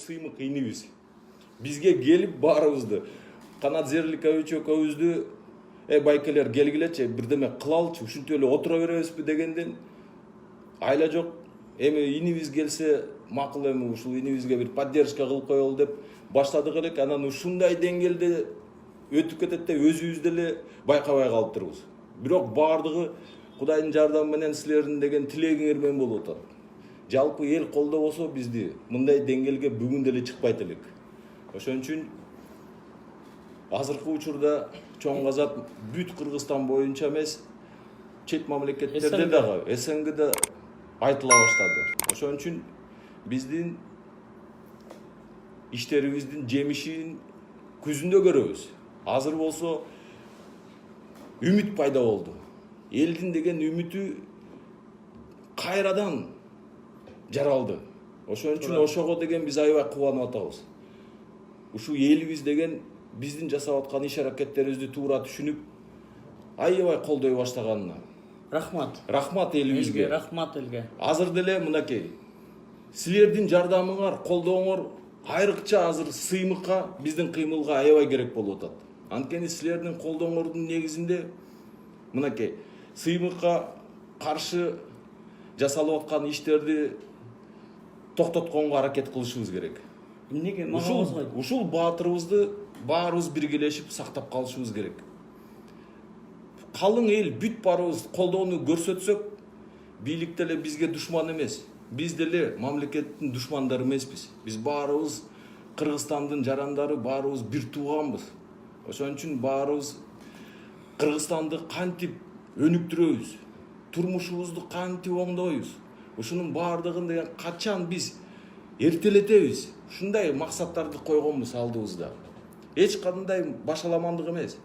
сыймык инибиз. Бизге келип баарыбызды Канат Зерликович экөөбүздү байкелер келгилечи бирдеме кылалычы, ушинтип эле отура беребизби дегенден айла жок. Эми инибиз келсе макул, эми ушул инибизге бир поддержка кылып коелу деп баштадык элек. Анан ушундай деңгээлде өтүп кетет деп өзүбүз деле байкабай калыптырбыз. Бирок баардыгы Кудайдын жардамы менен силердин деген тилегиңер менен болуп атат. Жалпы эл колдобосо бизди мындай деңгээлге бүгүн деле чыкпайт элек. Ошон үчүн азыркы учурда чоң казат бүт Кыргызстан боюнча эмес, чет мамлекеттерде дагы, СНГде айтыла баштады. Ошон үчүн биздин иштерибиздин жемишин күзүндө көрөбүз. Азыр болсо үмүт пайда болду. Элдин деген үмүтү кайрадан жаралды. Ошон үчүн ошого деген биз аябай кубанып атабыз. Ушул элибиз деген биздин жасап аткан иш аракеттерибизди туура түшүнүп, аябай колдой баштаганына. Рахмат. Рахмат элибизге. Рахмат элге. Азыр деле мынакей, силердин жардамыңар, колдооңор айрыкча азыр сыймыкка, биздин кыймылга аябай керек болуп атат. Анткени силердин колдооңордун негизинде мынакей, сыймыкка каршы жасалып аткан иштерди токтотконго аракет кылышыбыз керек. Эмнеге Ушул баатырыбызды баарыбыз биргелешип сактап калышыбыз керек. Калың эл бүт баарыбыз колдоону көрсөтсөк, бийлик деле бизге душман эмес. Биз деле мамлекеттин душмандары эмеспиз. Биз баарыбыз Кыргызстандын жарандары, баарыбыз бир тууганбыз. Ошон үчүн баарыбыз Кыргызстанды кантип өнүктүрөбүз, турмушубузду кантип оңдойбуз, ушунун баардыгын деген качан биз эртелетебиз. Ушундай максаттарды койгонбуз алдыбызда. Эч кандай башаламандык эмес.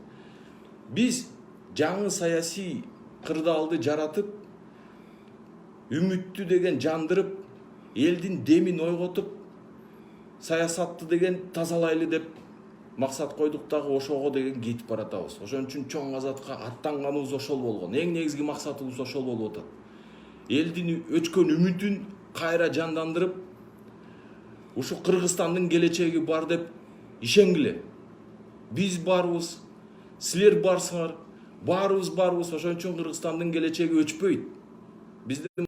Биз жаңы саясий кырдаалды жаратып, үмүттү деген жандырып, элдин демин ойготуп, саясатты деген тазалайлы деп максат койдук дагы ошого деген кетип баратабыз. Ошон үчүн чоң казатка аттанганыбыз ошол болгон. Эң негизги максатыбыз ошол болуп атат. Элдин өчкөн үмүтүн кайра жандандырып, ушу Кыргызстандын келечеги бар деп ишенгиле. Биз барбыз, силер барсыңар, баарыбыз. Ошон үчүн Кыргызстандын келечеги өчпөйт. Биздин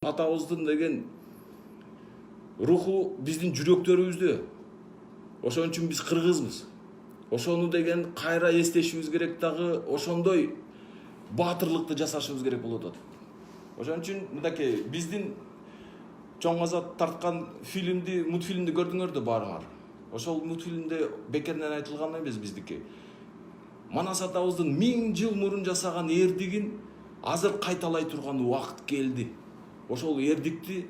атабыздын деген руху биздин жүрөктөрүбүздө. Ошон үчүн биз кыргызбыз. Ошону деген кайра эстешибиз керек дагы, ошондой баатырлыкты жасашыбыз керек болуп атат. Ошон үчүн мындакей биздин чоң казат тарткан фильмди, мультфильмди көрдүңөр да баарыңар. Ошол мультфильмде бекерден айтылган эмес биздики. Манас атабыздын 1000 жыл мурун жасаган эрдигин азыр кайталай турган убакыт келди. Ошол эрдикти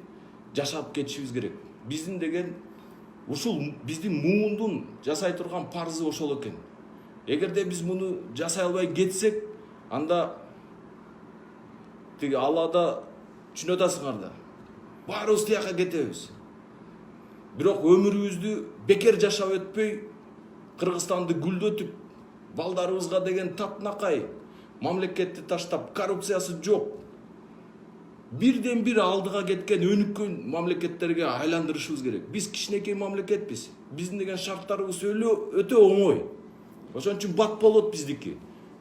жашап кетишибиз керек. Биздин деген ушул биздин муундун жасай турган парзы ошол экен. Эгерде биз муну жасай албай кетсек, анда тиги Аллада түшүнүп атасыңар да. Баарыбыз тияка кетебиз. Бирок өмүрүбүздү бекер жашап өтпөй, Кыргызстанды гүлдөтүп, балдарыбызга деген татынакай, мамлекетти таштап, коррупциясы жок, бирден бир алдыга кеткен, өнүккөн мамлекеттерге айландырышыбыз керек. Биз кичинекей мамлекетпиз. Биздин деген шарттарыбыз өтө оңой. Ошон үчүн бат болот биздики.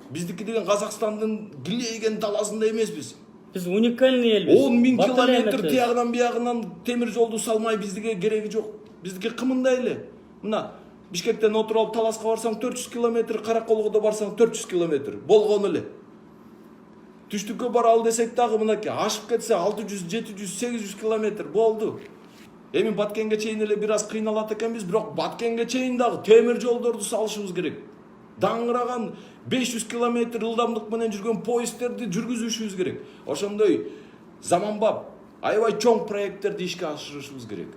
Биздики деген Казакстандын килейген даласында эмеспиз. Биз уникальный элбиз. 10 000 километр тиягынан биягынан темир жолду салмай биздиге кереги жок. Биздики кымындай эле. Мына Бишкектен отуруп алып Таласка барсаң 400 километр, Караколго да барсаң 400 километр. Болгон эле. Түштүккө баралы десек дагы мынакей ашып кетсе 600, 700, 800 километр болду. Эми Баткенге чейин эле бир аз кыйналат экенбиз, бирок Баткенге чейин дагы темир жолдорду салышыбыз керек. Даңгыраган 500 километр ылдамдык менен жүргөн поезддерди жүргүзүшүбүз керек. Ошондой заманбап, аябай чоң проекттерди ишке ашырышыбыз керек.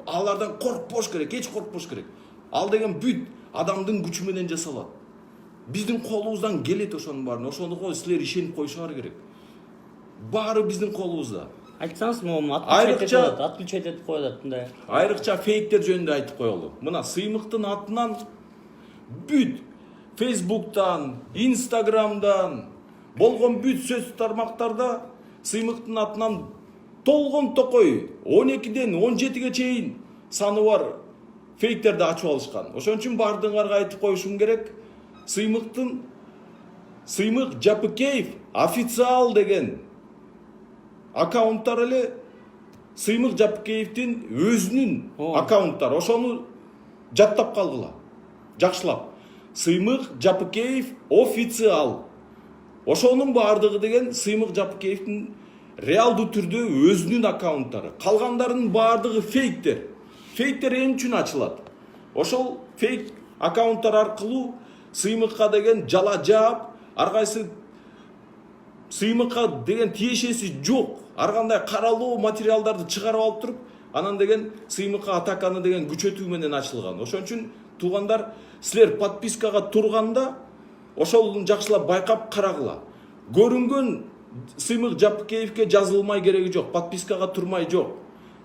Алардан коркпош керек, эч коркпош керек. Ал деген бүт адамдын күчү менен жасалат. Биздин колубуздан келет ошонун баарын. Ошондо силер ишенип коюшуңар керек. Баары биздин колубузда. Айтсаңыз, могу отключать этип коёлат мындай. Айрыкча фейктер жөнүндө айтып коелу. Мына сыймыктын атынан бүт Facebooktан, Instagramдан болгон бүт сөз тармактарда сыймыктын атынан толгон токой 12ден 17ге чейин саны бар фейктерди ачып алышкан. Ошон үчүн баардыгыңарга айтып коюшум керек. Сыймык Жапыкеев официал деген аккаунттар эле Сыймык Жапыкеевдин өзүнүн аккаунттары. Ошону жаттап калгыла. Жакшылап. Сыймык Жапыкеев официал. Ошонун баардыгы деген Сыймык Жапыкеевдин реалдуу түрдө өзүнүн аккаунттары. Калгандарынын баардыгы фейктер. Фейктер эмне үчүн ачылат? Ошол фейк аккаунттар аркылуу Сыймыкка деген жала жаап, ар кайсы Сыймыкка деген тиешеси жок, ар кандай каралуу материалдарды чыгарып алып туруп, анан деген Сыймыкка атаканы деген күчөтүү менен ачылган. Ошон үчүн туугандар, силер подпискага турганда ошол жакшылап байкап карагыла. Көрүнгөн Сыймык Жапыкеевке жазылмай кереги жок, подпискага турмай жок.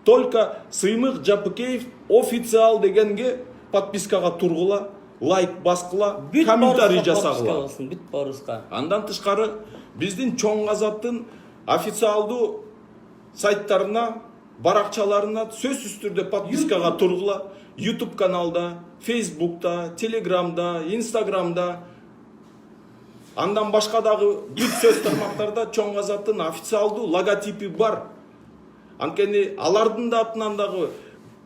Только Сыймык Жапыкеев официал дегенге подпискага тургула, лайк баскыла, комментарий жасагыла. Бүт барыбызга. Андан тышкары биздин Чоң Азаттын официалдуу сайттарына, баракчаларына сөзсүз түрдө подпискага тургула. YouTube каналда, Facebook'ta, Telegram'da, Instagram'da, андан башка дагы бүт сөз тармактарда Чоң Азаттын официалдуу логотипи бар. Анткени алардын да атынан дагы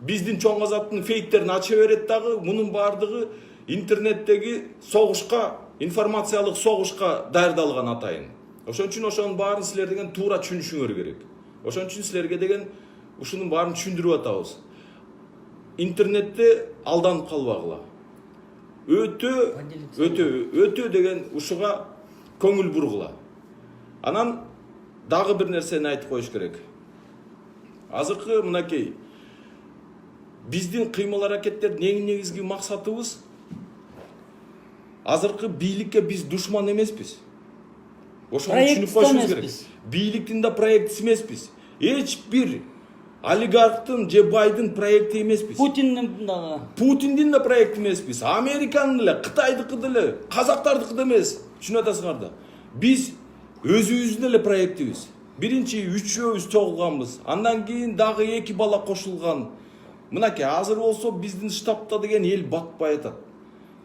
биздин Чоң Азаттын фейктерин ача берет дагы, мунун баардыгы интернеттеги согушка, информациялык согушка даярдалган атайын. Ошон үчүн ошонун баарын силер деген туура түшүнүшүңөр керек. Ошон үчүн силерге деген ушунун баарын түшүндүрүп атабыз. Интернетте алданып калбагыла. Өтө деген ушуга көңүл бургула. Анан дагы бир нерсени айтып коюш керек. Азыркы мынакей биздин кыймыл аракеттердин эң негизги максатыбыз азыркы бийликке биз душман эмеспиз. Ошону түшүнүп коюшубуз керек. Бийликтин да проектиси эмеспиз. Эч бир олигархтын же байдын проекти эмеспиз. Путиндин да проекти эмеспиз. Американын деле, Кытайдыкы деле, казактардыкы да эмес. Түшүнүп атасыңар да. Биз өзүбүздүн эле проектибиз. Биринчи үчөөбүз чогулганбыз. Андан кийин дагы 2 бала кошулган. Мынакей азыр болсо биздин штабта деген эл батпай атат.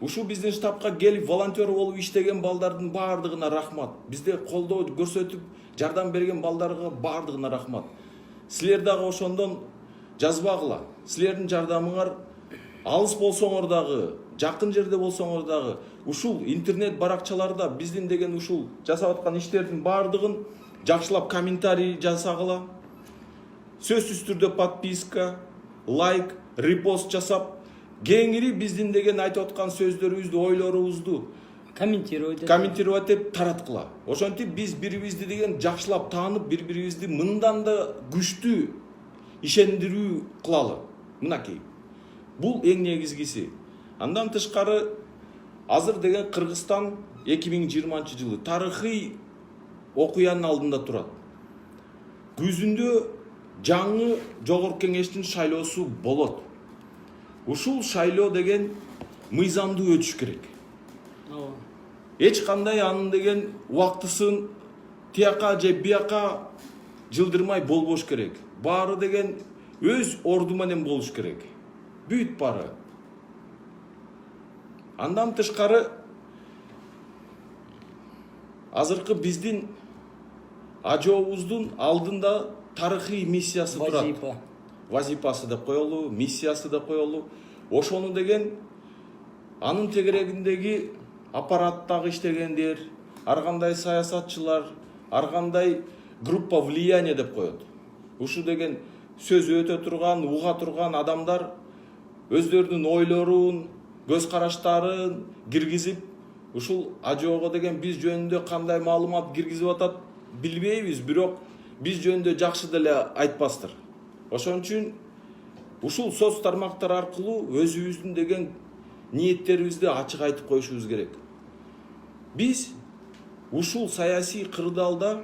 Ушу биздин штабка келип волонтер болуп иштеген балдардын баардыгына рахмат. Бизде колдоо көрсөтүп жардам берген балдарга баардыгына рахмат. Силер дагы ошондон жазбагыла. Силердин жардамыңар алыс болсоңор дагы, жакын жерде болсоңор дагы, ушул интернет баракчаларда биздин деген ушул жасап аткан иштердин баардыгын жакшылап комментарий жасагыла. Сөзсүз түрдө подписка, лайк, репост жасап, кеңири биздин деген айтып аткан сөздөрүбүздү, ойлорубузду комментировать деп тараткыла. Ошентип биз бири-бирибизди деген жакшылап таанып, бири-бирибизди мындан да күчтүү ишендирүү кылалы. Мынакей. Бул эң негизгиси. Андан тышкары азыр деген Кыргызстан 2020-жылы тарыхый окуянын алдында турат. Күзүндө жаңы жогорку кеңештин шайлоосу болот. Ушул шайлоо деген мыйзамдуу өтүш керек. Эч кандай анын деген убактысын тияка же бияка жылдырмай болбош керек. Баары деген өз орду менен болуш керек. Бүт баары. Андан тышкары азыркы биздин ажообуздун алдында тарыхый миссиясы турат. Вазипасы деп коелу, миссиясы деп коелу. Ошону деген анын тегерегиндеги аппараттагы иштегендер, ар кандай саясатчылар, ар кандай группа влияния деп коет. Ушу деген сөз өтө турган, уга турган адамдар өздөрүнүн ойлорун, көз караштарын киргизип, ушул ажоого деген биз жөнүндө кандай маалымат киргизип атат билбейбиз, бирок биз жөнүндө жакшы деле айтпастыр. Ошон үчүн ушул соц тармактар аркылуу өзүбүздүн деген ниеттерибизди ачык айтып коюшубуз керек. Биз ушул саясий кырдаалда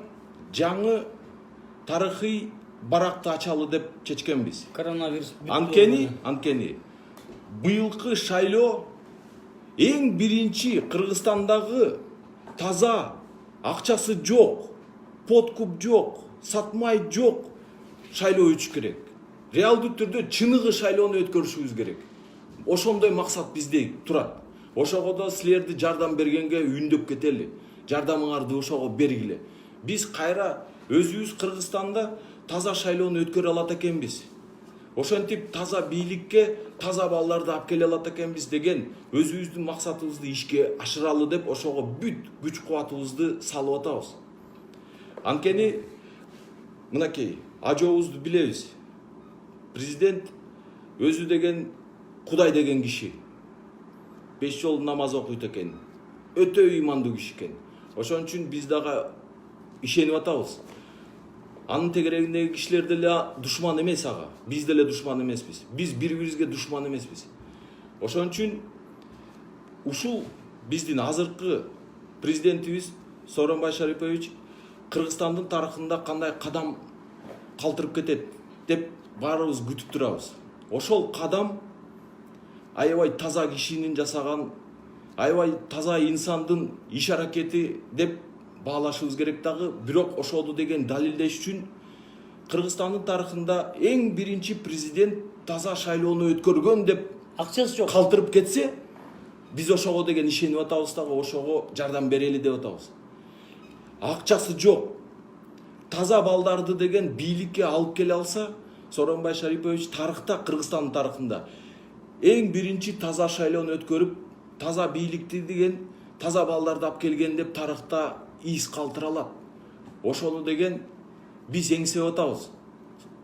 жаңы тарыхый баракты ачалы деп чечкенбиз. Коронавирус. Анткени быйылкы шайлоо эң биринчи Кыргызстандагы таза, акчасы жок, подкуп жок, сатмай жок шайлоо өтүш керек. Реалдуу түрдө чыныгы шайлоону өткөрүшүбүз керек. ошондой максат бизде турат. Ошого да силерди жардам бергенге үндөп кетели. Жардамыңарды ошого бергиле. Биз кайра өзүбүз Кыргызстанда таза шайлоону өткөрө алат экенбиз. Ошентип таза бийликке таза балдарды алып келе алат экенбиз деген өзүбүздүн максатыбызды ишке ашыралы деп ошого бүт күч кубатыбызды салып атабыз. Анткени мынакей ажообузду билебиз. Президент өзү деген Кудай деген киши. 5 жолу намаз окуйт экен. Өтө ыймандуу киши экен. Ошон үчүн биз дагы ишенип атабыз. Анын тегерегиндеги кишилер деле душман эмес ага. Биз деле душман эмеспиз. Биз бири-бирибизге душман эмеспиз. Ошон үчүн ушул биздин азыркы президентибиз Сооронбай Шарипович Кыргызстандын тарыхында кандай кадам калтырып кетет деп баарыбыз күтүп турабыз. Ошол кадам аябай таза кишинин жасаган, аябай таза инсандын иш аракети деп баалашыбыз керек дагы. Бирок ошону деген далилдеш үчүн Кыргызстандын тарыхында эң биринчи президент таза шайлоону өткөргөн деп Акчасы жок. калтырып кетсе, биз ошого деген ишенип атабыз дагы, ошого жардам берели деп атабыз. Акчасы жок. Таза балдарды деген бийликке алып келе алса, Сооронбай Шарипович тарыхта, Кыргызстандын тарыхында эң биринчи таза шайлоону өткөрүп, таза бийликти деген таза балдарды алып келген деп тарыхта из калтыра алат. Ошону деген биз эңсеп атабыз.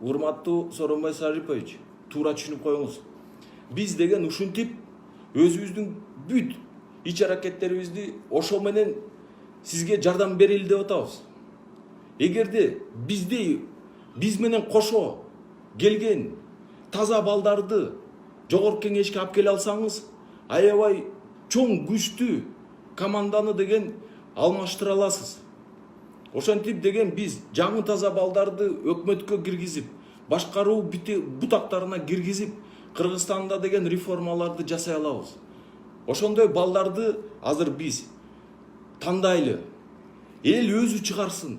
Урматтуу Сооронбай Шарипович, туура түшүнүп коюңуз. Биз деген ушинтип өзүбүздүн бүт ич аракеттерибизди ошо менен сизге жардам берели деп атабыз. Эгерде биз менен кошо келген таза балдарды жогорку кеңешке алып келе алсаңыз, аябай чоң күчтүү команданы деген алмаштыра аласыз. Ошентип деген биз жаңы таза балдарды өкмөткө киргизип, башкаруу бутактарына киргизип, Кыргызстанда деген реформаларды жасай алабыз. Ошондой балдарды азыр биз тандайлы. Эл өзү чыгарсын.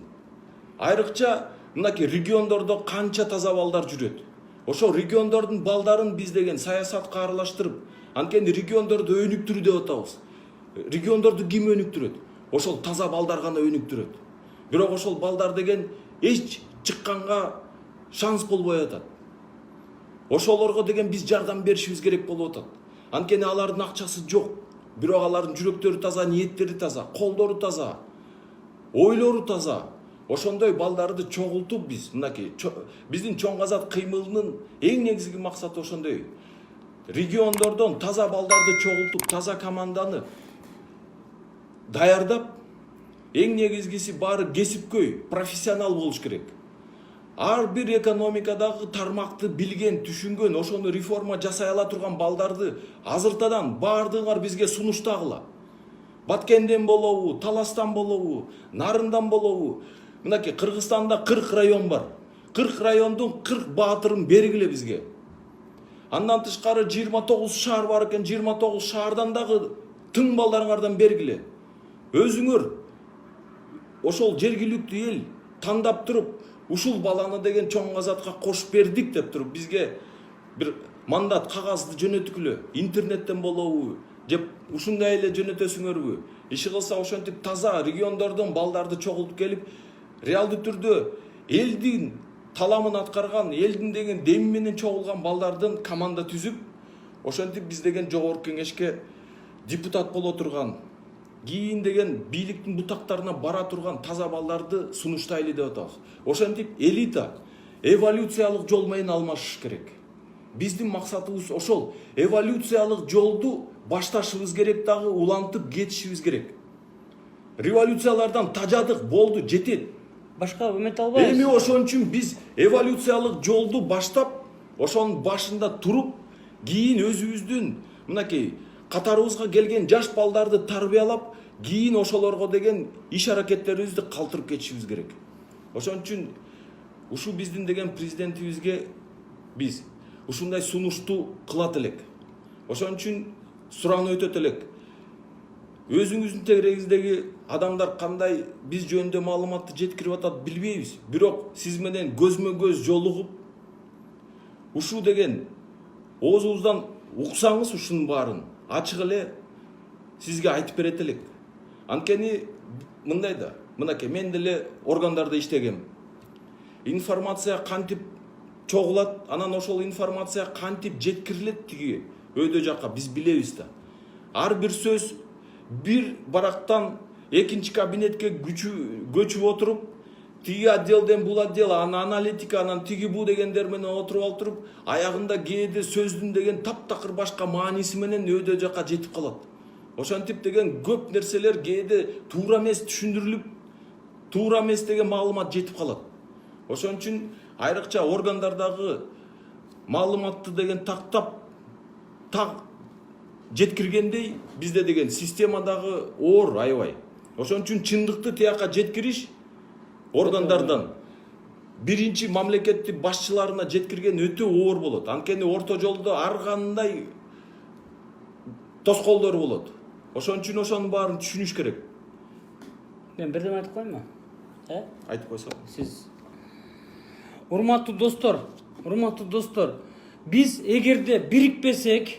Айрыкча мынакей региондордо канча таза балдар жүрөт. Ошо региондордун балдарын биз деген саясатка аралаштырып, анткени региондорду өнүктүрүү деп атабыз. Региондорду ким өнүктүрөт? Ошол таза балдар гана өнүктүрөт. Бирок ошол балдар деген эч чыкканга шанс болбой атат. Ошолорго деген биз жардам беришибиз керек болуп атат. Анткени алардын акчасы жок. Бирок алардын жүрөктөрү таза, ниеттери таза, колдору таза, ойлору таза. Ошондой балдарды чогултуп биз, мынакей биздин чоң азат кыймылынын эң негизги максаты ошондой. Региондордон таза балдарды чогултуп, таза команданы даярдап, эң негизгиси баары кесипкөй, профессионал болуш керек. Ар бир экономикадагы тармакты билген, түшүнгөн, ошону реформа жасай ала турган балдарды азыртадан баардыгыңар бизге сунуштагыла. Баткенден болобу, Таластан болобу, Нарындан болобу. Мынакей Кыргызстанда 40 район бар. 40 райондун 40 баатырын бергиле бизге. Андан тышкары 29 шаар бар экен, 29 шаардан дагы тың балдарыңардан бергиле. Өзүңөр ошол жергиликтүү эл тандап туруп, ушул баланы деген чоң азатка кошуп бердик деп туруп бизге бир мандат кагазды жөнөткүлө. Интернеттен болобу, же ушундай эле жөнөтөсүңөрбү? Иши кылса ошентип таза региондордон балдарды чогултуп келип, реалдуу түрдө элдин таламын аткарган, элдин деген деми менен чогулган балдардын команда түзүп, ошентип биз деген жогорку кеңешке депутат боло турган, кийин деген бийликтин бутактарына бара турган таза балдарды сунуштайлы деп атабыз. Ошентип элита эволюциялык жол менен алмашыш керек. Биздин максатыбыз ошол. Эволюциялык жолду башташыбыз керек дагы, улантып кетишибиз керек. Революциялардан тажадык, болду, жетет. Башка үмүт албайбыз. Эми ошон үчүн биз эволюциялык жолду баштап, ошонун башында туруп, кийин өзүбүздүн мынакей катарыбызга келген жаш балдарды тарбиялап, кийин ошолорго деген иш аракеттерибизди калтырып кетишибиз керек. Ошон үчүн ушу биздин деген президентибизге биз ушундай сунушту кылат элек. Ошон үчүн суранып өтөт элек. Өзүңүздүн тегерегиңиздеги адамдар кандай биз жөнүндө маалыматты жеткирип атат билбейбиз. Бирок сиз менен көзмө көз жолугуп, ушу деген оозубуздан уксаңыз ушунун баарын ачык эле сизге айтып берет элек. Анткени мындай да, мынакей мен деле органдарда иштегем. Информация кантип чогулат, анан ошол информация кантип жеткирилет тиги өйдө жакка биз билебиз да. Ар бир сөз бир барактан экинчи кабинетке көчүп отуруп, тиги отделден бул отдел, аналитика, анан тиги бу дегендер менен отуруп алып туруп, аягында кээде сөздүн деген таптакыр башка мааниси менен өйдө жакка жетип калат. Ошентип деген көп нерселер кээде туура эмес түшүндүрүлүп, туура эмес деген маалымат жетип калат. Ошон үчүн айрыкча органдардагы маалыматты деген так жеткиргендей бизде деген системадагы оор аябай. Ошон үчүн чындыкты тияка жеткириш органдардан биринчи мамлекеттик башчыларына жеткирген өтө оор болот. Анткени орто жолдо ар кандай тоскоолдор болот. Ошон үчүн ошонун баарын түшүнүш керек. Мен бирдеме айтып коеюнбу? Айтып койсоң. Сиз урматтуу достор, биз эгерде бирикпесек,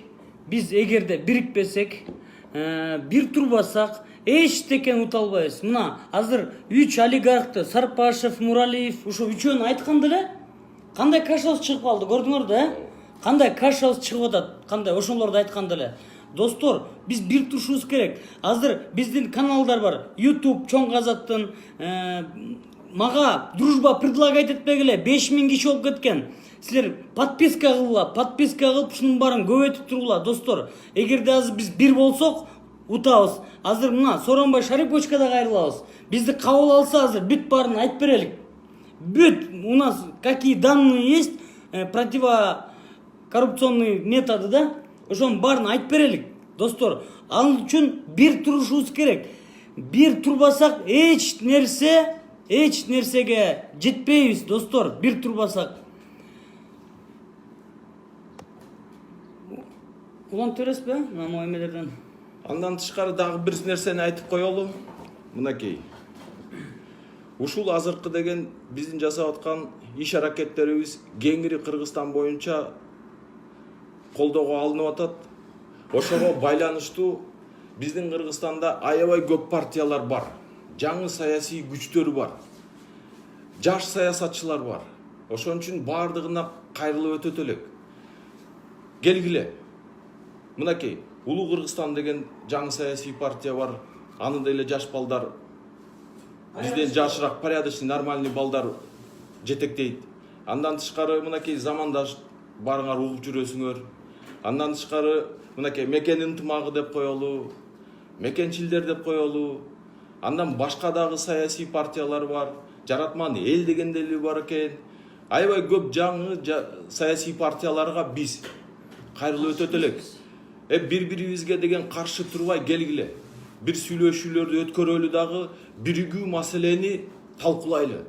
бир турбасак, эчтекен ута албайбыз. Мына азыр 3 олигархты, Сарпашев, Муралиев, ошо үчөөнү айтканда эле кандай кашабыз чыгып калды, көрдүңөр да? Кандай кашабыз чыгып атат, кандай ошолорду айтканда эле. Достор, биз бир турушубуз керек. Азыр биздин каналдар бар. YouTube чоң казаттын, мага дружба предлагать этпегиле, 5000 киши болуп кеткен. Силер подписка кылып ушунун баарын көбөйтүп тургула, достор. Эгерде азыр биз бир болсок, утабыз. Азыр мына Сооронбай Шариповичкада кайрылабыз. Бизди кабыл алса азыр бүт баарын айтып берелик. Бүт у нас какие данные есть, противокоррупционные методы, да? Ошонун баарын айтып берелик, достор. Ал үчүн бир турушубуз керек. Бир турбасак эч нерсеге жетпейбиз, достор. Бир турбасак. Улан төрөсүзбү? Мына эмелерден. Андан тышкары дагы бир нерсени айтып коелу. Мынакей. Ушул азыркы деген биздин жасап аткан иш аракеттерибиз кеңири Кыргызстан боюнча колдоого алынып атат. Ошого байланыштуу биздин Кыргызстанда аябай көп партиялар бар. Жаңы саясий күчтөр бар. Жаш саясатчылар бар. Ошон үчүн баардыгына кайрылып өтөт элек. Келгиле. Мынакей, Улуу Кыргызстан деген жаңы саясий партия бар. Аны деле жаш балдар, бизден жашыраак, порядочный, нормальный балдар жетектейт. Андан тышкары мынакей замандаш барыңар угуп жүрөсүңөр. Андан тышкары мынакей мекен ынтымагы деп коелу, мекенчилдер деп коелу. Андан башка дагы саясий партиялар бар. Жаратман эл деген деле бар экен. Аябай көп жаңы саясий партияларга биз кайрылып өтөт элек. Бири-бирибизге деген каршы турбай келгиле. Бир сүйлөшүүлөрдү өткөрөлү дагы биригүү маселени талкуулайлы.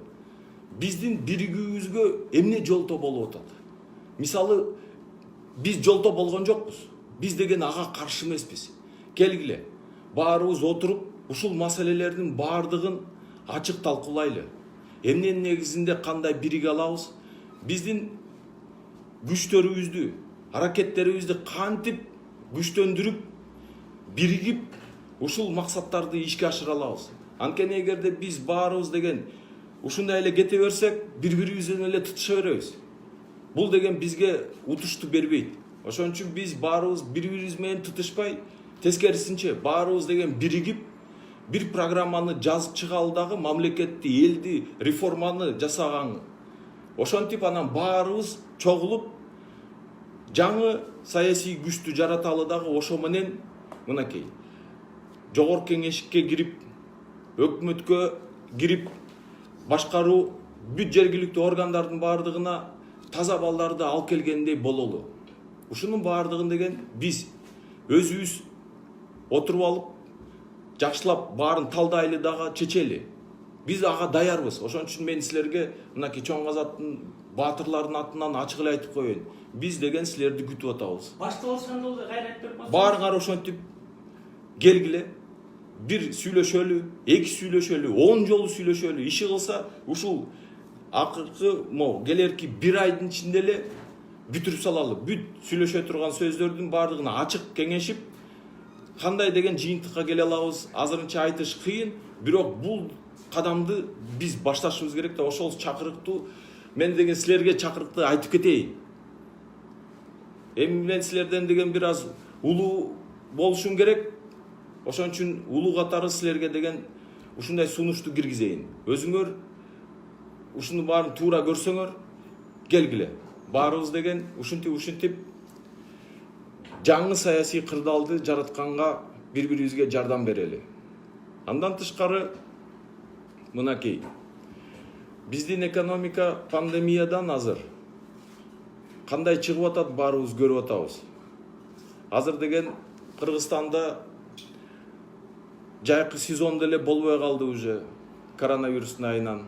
Биздин биригүүбүзгө эмне жолто болуп атат? Мисалы, биз жолто болгон жокпуз. Биз деген ага каршы эмеспиз. Келгиле. Баарыбыз отуруп, ушул маселелердин баардыгын ачык талкуулайлы. Эмненин негизинде кандай бириге алабыз? Биздин күчтөрүбүздү, аракеттерибизди кантип күчтөндүрүп, биригип, ушул максаттарды ишке ашыра алабыз. Анткени эгерде биз баарыбыз деген ушундай эле кете берсек, бири-бирибизден эле тытыша беребиз. Бул деген бизге утушту бербейт. Ошон үчүн биз баарыбыз бири-бирибиз менен тытышпай, тескерисинче баарыбыз деген биригип, бир программаны жазып чыгалы дагы мамлекетти, элди, реформаны жасаган. Ошентип анан баарыбыз чогулуп, жаңы саясий күчтү жараталы дагы ошо менен мынакей жогорку кеңешке кирип, өкмөткө кирип, башкаруу бүт жергиликтүү органдардын баардыгына таза балдарды алып келгендей бололу. Ушунун баардыгын деген биз өзүбүз отуруп алып, жакшылап баарын талдайлы дагы чечели. Биз ага даярбыз. Ошон үчүн мен силерге мынакей чоң казаттын баатырлардын атынан ачык эле айтып коеюн. Биз деген силерди күтүп атабыз. Башталышканда ол кайра айтып берип коесуң. Баарыңар ошентип келгиле. Бир сүйлөшөлү, эки сүйлөшөлү, 10 жолу сүйлөшөлү. Иши кылса, ушул акыркы келерки бир айдын ичинде эле бүтүрүп салалы. Бүт сүйлөшө турган сөздөрдүн баардыгына ачык кеңешип, кандай деген жыйынтыкка келе алабыз азырынча айтыш кыйын, бирок бул кадамды биз башташыбыз керек да. Ошол чакырыктуу мен деген силерге чакырыкты айтып кетейин. Эми мен силерден деген бир аз улуу болушум керек. Ошон үчүн улуу катары силерге деген ушундай сунушту киргизейин. Өзүңөр ушуну баарын туура көрсөңөр, келгиле. Баарыбыз деген ушинтип жаңы саясий кырдаалды жаратканга бири-бирибизге жардам берели. Андан тышкары мынакей. Биздин экономика пандемиядан азыр кандай чыгып атат, баарыбыз көрүп атабыз. Азыр деген Кыргызстанда жайкы сезон деле болбой калды уже коронавирустун айынан.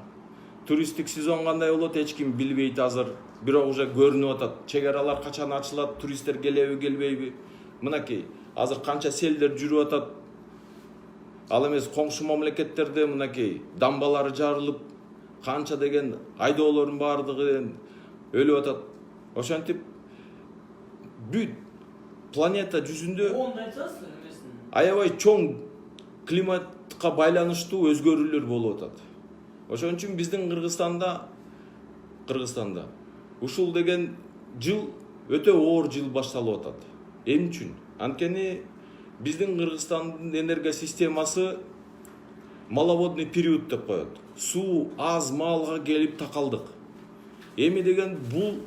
Туристтик сезон кандай болот эч ким билбейт азыр. Бирок уже көрүнүп атат. Чек аралар качан ачылат, туристтер келеби, келбейби? Мынакей, азыр канча селдер жүрүп атат. Ал эмес коңшу мамлекеттерде мынакей дамбалары жарылып, канча деген айдоолордун баардыгы өлүп атат. Ошентип бүт планета жүзүндө аябай чоң климатка байланыштуу өзгөрүүлөр болуп атат. Ошон үчүн биздин Кыргызстанда ушул деген жыл өтө оор жыл башталып атат. Эмне үчүн? Анткени биздин Кыргызстандын энергия системасы маловодный период деп коет. Суу аз маалга келип такалдык. Эми деген бул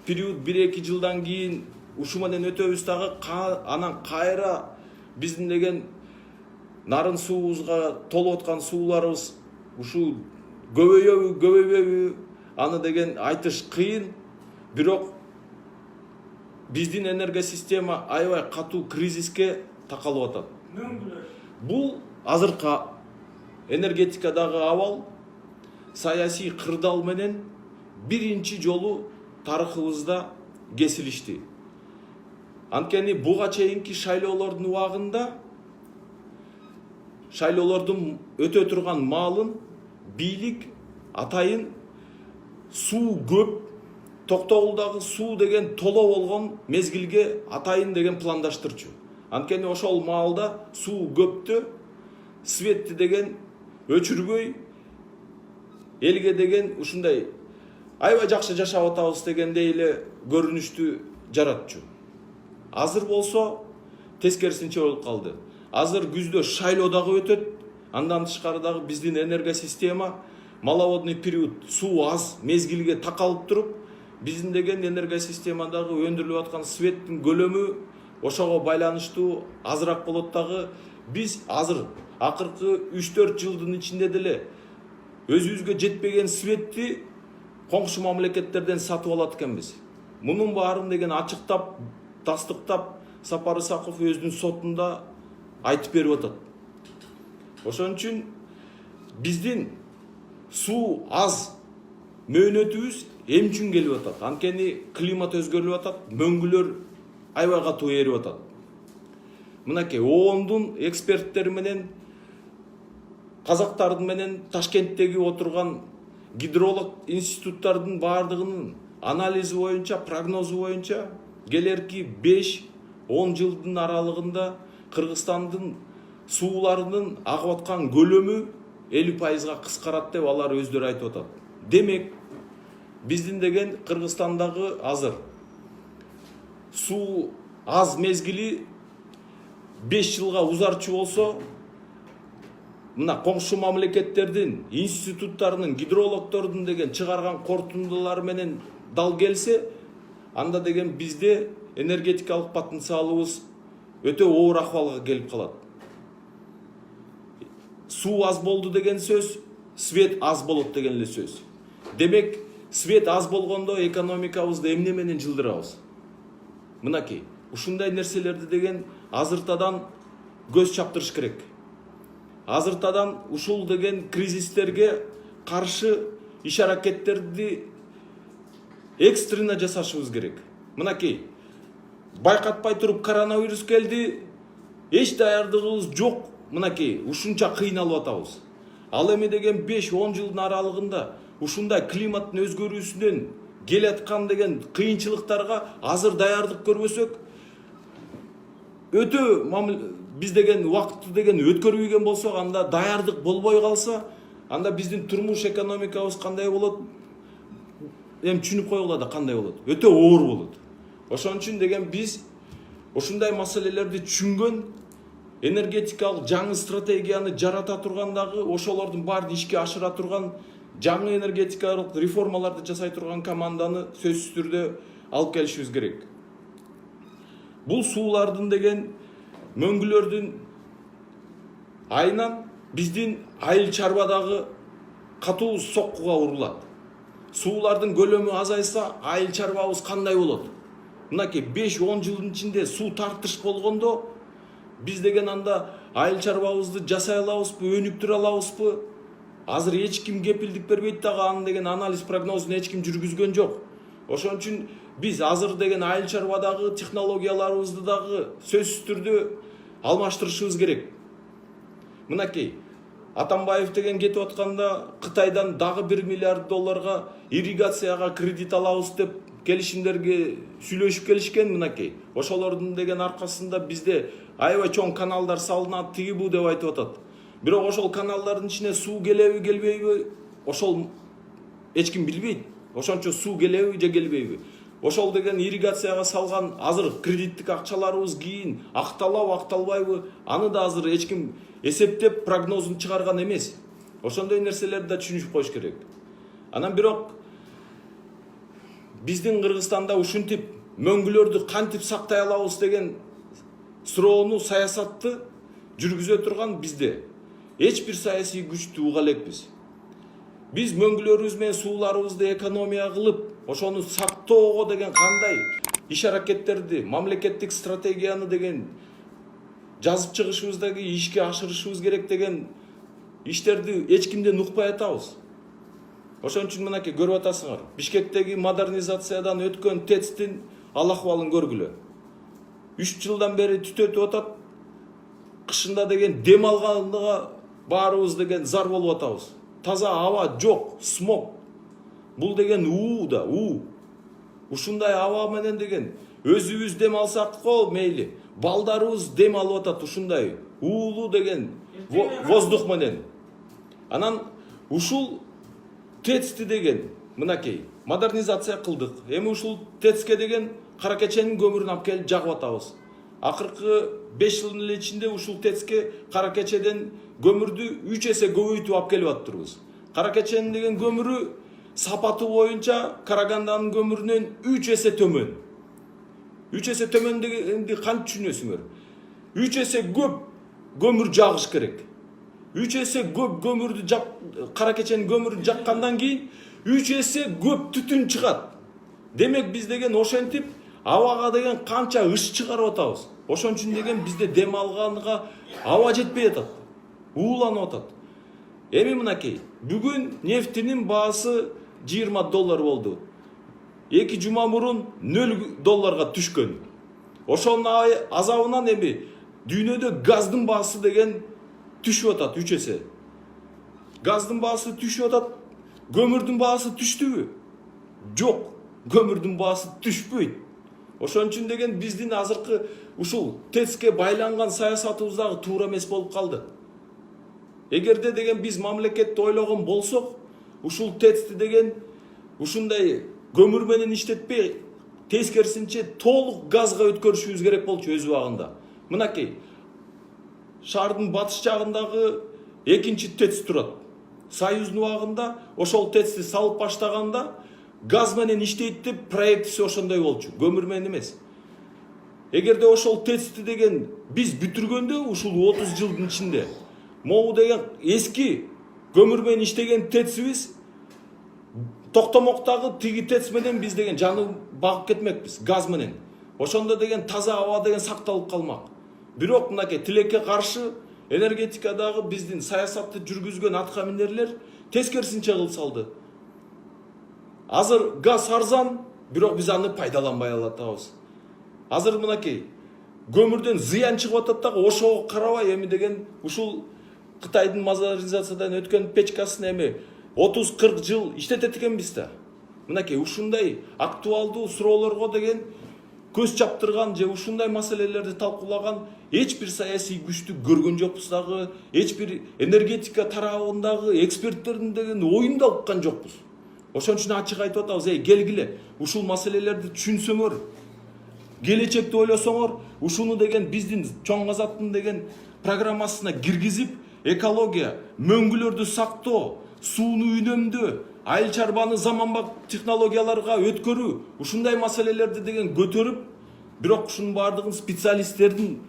период 1-2 жылдан кийин ушу менен өтөбүз дагы, анан кайра биздин деген нарын суубузга толуп аткан сууларыбыз ушу көбөйбөйбү, аны деген айтыш кыйын. Бирок биздин энергия система аябай катуу кризиске такалып атат. Бул азыркы энергетикадагы абал саясий кырдаал менен биринчи жолу тарыхыбызда кесилишти. Анткени буга чейинки шайлоолордун убагында шайлоолордун өтө турган маалын бийлик атайын суу көп, Токтогулдагы суу деген толо болгон мезгилге атайын деген пландаштырчу. Анткени ошол маалда суу көптө, светти деген өчүрбөй, элге деген ушундай аябай жакшы жашап атабыз дегендей эле көрүнүштү жаратчу. Азыр болсо тескерисинче болуп калды. Азыр күздө шайлоо дагы өтөт. Андан тышкары дагы биздин энергия система маловодный период, суу аз мезгилге такалып туруп, биздин деген энергия системадагы өндүрүлүп аткан светтин көлөмү ошого байланыштуу азыраак болот дагы. Биз азыр акыркы 3-4 жылдын ичинде деле өзүбүзгө жетпеген светти коңшу мамлекеттерден сатып алат экенбиз. Мунун баарын деген ачыктап, тастыктап Сапар Исаков өзүнүн сотунда айтып берип атат. Ошон үчүн биздин суу аз мөөнөтүбүз эмне үчүн келип атат? Анткени климат өзгөрүп атат, мөңгүлөр аябай катуу эрип атат. Мынакей ООНдун эксперттери менен казактардын менен Ташкенттеги отурган гидролог институттардын баардыгынын анализи боюнча, прогнозу боюнча келерки 5-10 жылдын аралыгында Кыргызстандын сууларынын агып аткан көлөмү 50%-га кыскарат деп алар өздөрү айтып атат. Демек, биздин деген Кыргызстандагы азыр суу аз мезгили 5 жылга узарчу болсо, мына коңшу мамлекеттердин институттарынын, гидрологтордун деген чыгарган корутундулары менен дал келсе, анда деген бизде энергетикалык потенциалыбыз өтө оор акыбалга келип калат. Суу аз болду деген сөз, свет аз болот деген эле сөз. Демек, свет аз болгондо экономикабызды эмне менен жылдырабыз? Мынакей, ушундай нерселерди деген азыртадан көз чаптырыш керек. Азыртадан ушул деген кризистерге каршы иш-аракеттерди экстренно жасашыбыз керек. Мынакей, байкатпай туруп коронавирус келди, эч даярдыгыбыз жок. Мынакей, ушунча кыйналып атабыз. Ал эми деген 5-10 жылдын аралыгында ушундай климаттын өзгөрүүсүнөн келаткан деген кыйынчылыктарга азыр даярдык көрбөсөк, биз деген убакытты деген өткөрбөйгөн болсок, анда даярдык болбой калса, анда биздин турмуш экономикабыз кандай болот? Эми түшүнүп койгула да кандай болот? Өтө оор болот. Ошон үчүн деген биз ушундай маселелерди түшүнгөн, энергетикалык жаңы стратегияны жарата тургандагы, ошолордун баарын ишке ашыра турган, жаңы энергетикалык реформаларды жасай турган команданы сөзсүз түрдө алып келишибиз керек. Бул суулардын деген мөңгүлөрдүн айынан биздин айыл чарбадагы катуу соккуга урулат. Суулардын көлөмү азайса, айыл чарбабыз кандай болот? Мынакей 5-10 жылдын ичинде суу тартыш болгондо, биз деген анда айыл чарбабызды жасай алабызбы, өнүктүрө алабызбы? Азыр эч ким кепилдик бербейт дагы, анын деген анализ прогнозун эч ким жүргүзгөн жок. Ошон үчүн биз азыр деген айыл чарбадагы технологияларыбызды дагы сөзсүз түрдө алмаштырышыбыз керек. Мынакей Атамбаев деген кетип атканда Кытайдан дагы 1 миллиард долларга ирригацияга кредит алабыз деп келишимдерге сүйлөшүп келишкен. Мынакей ошолордун деген аркасында бизде аябай чоң каналдар салынат, тиги бу деп айтып атат. Бирок ошол каналдардын ичине суу келеби, келбейби, ошол эч ким билбейт. Ошончо суу келеби же келбейби? Ошол деген ирригацияга салган азыр кредиттик акчаларыбыз кийин акталабы, акталбайбы, аны да азыр эч ким эсептеп прогнозун чыгарган эмес. Ошондой нерселерди да түшүнүп коюш керек. Анан бирок биздин Кыргызстанда ушинтип мөңгүлөрдү кантип сактай алабыз деген суроону, саясатты жүргүзө турган бизде эч бир саясий күчтү уга элекпиз. Биз мөңгүлөрүбүз менен сууларыбызды экономия кылып, ошону сактоого деген кандай иш аракеттерди, мамлекеттик стратегияны деген жазып чыгышыбыздагы ишке ашырышыбыз керек деген иштерди эч кимден укпай атабыз. Ошон үчүн мынакей көрүп атасыңар, Бишкектеги модернизациядан өткөн ТЭЦтин ал акыбалын көргүлө. 3 жылдан бери түтөтүп атат. Кышында деген дем алгандыга баарыбыз деген зар болуп атабыз. Таза аба жок, смог. Бул деген уу да, уу. Ушундай аба менен деген өзүбүз дем алсакко мейли, балдарыбыз дем алып атат ушундай уулуу деген воздух менен. Анан ушул ТЭЦти деген мынакей модернизация кылдык. Эми ушул ТЭЦке деген Каракеченин көмүрүн алып келип жагып атабыз. Акыркы 5 жылдын эле ичинде ушул ТЭЦке Каракечеден көмүрдү 3 эсе көбөйтүп алып келип аттырбыз. Каракеченин деген көмүрү сапаты боюнча Караганданын көмүрүнөн 3 эсе төмөн. 3 эсе төмөн дегенди кантип түшүнөсүңөр? 3 эсе көп көмүр жагыш керек. 3 эсе көп көмүрдү жак, Каракеченин көмүрүн жаккандан кийин 3 эсе көп түтүн чыгат. Демек биз деген ошентип абага деген канча ыш чыгарып атабыз. Ошон үчүн деген бизде дем алганга аба жетпей атат. Ууланып атат. Эми мынакей, бүгүн нефтинин баасы 20 доллар болду. 2 жума мурун 0 долларга түшкөн. Ошонун азабынан эми дүйнөдө газдын баасы деген түшүп атат 3 эсе. Газдын баасы түшүп атат. Көмүрдүн баасы түштүбү? Жок. Көмүрдүн баасы түшпөйт. Ошон үчүн деген биздин азыркы ушул ТЭЦке байланган саясатыбыз дагы туура эмес болуп калды. Эгерде деген биз мамлекетти ойлогон болсок, ушул ТЭЦти деген ушундай көмүр менен иштетпей, тескерисинче толук газга өткөрүшүбүз керек болчу өз убагында. Мынакей шаардын батыш жагындагы экинчи ТЭЦ турат. Союздун убагында ошол ТЭЦти салып баштаганда газ менен иштейт деп проектиси ошондой болчу, көмүр менен эмес. Эгерде ошол ТЭЦти деген биз бүтүргөндө ушул 30 жылдын ичинде могу деген эски көмүр менен иштеген ТЭЦибиз токтомоктагы тиги ТЭЦ менен биз деген жанып багып кетмекпиз газ менен. Ошондо деген таза аба деген сакталып калмак. Бирок мынакей тилекке каршы энергетикадагы биздин саясатты жүргүзгөн аткаминерлер тескерисинче кылып салды. Азыр газ арзан, бирок биз аны пайдаланбай атабыз. Азыр мынакей көмүрдөн зыян чыгып атат дагы, ошого карабай эми деген ушул Кытайдын модернизациядан өткөн печкасын эми 30-40 жыл иштетет экенбиз да. мынакей ушундай актуалдуу суроолорго деген көз чаптырган же ушундай маселелерди талкуулаган эч бир саясий күчтү көргөн жокпуз дагы, эч бир энергетика тарабындагы эксперттердин деген оюн да уккан жокпуз. Ошон үчүн ачык айтып атабыз, келгиле, ушул маселелерди түшүнсөңөр, келечекти ойлосоңор, ушуну деген биздин чоң азаттын деген программасына киргизип, экология, мөңгүлөрдү сактоо, сууну үнөмдөө, айыл чарбаны заманбап технологияларга өткөрүү, ушундай маселелерди деген көтөрүп, бирок ушунун баардыгын специалисттердин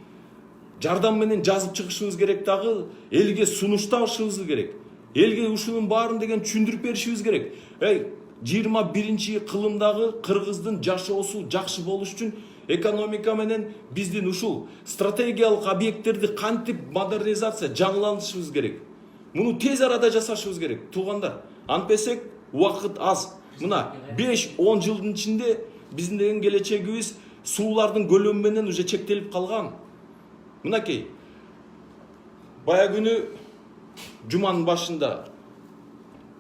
жардам менен жазып чыгышыбыз керек дагы, элге сунушташыбыз керек. Элге ушунун баарын деген түшүндүрүп беришибиз керек. 21-кылымдагы кыргыздын жашоосу жакшы болуш үчүн экономика менен биздин ушул стратегиялык объекттерди кантип модернизация, жаңыланышыбыз керек. Муну тез арада жасашыбыз керек, туугандар. Антпесек убакыт аз. Мына 5-10 жылдын ичинде биздин деген келечегибиз суулардын көлөмү менен уже чектелип калган. Мынакей, бая күнү жуманын башында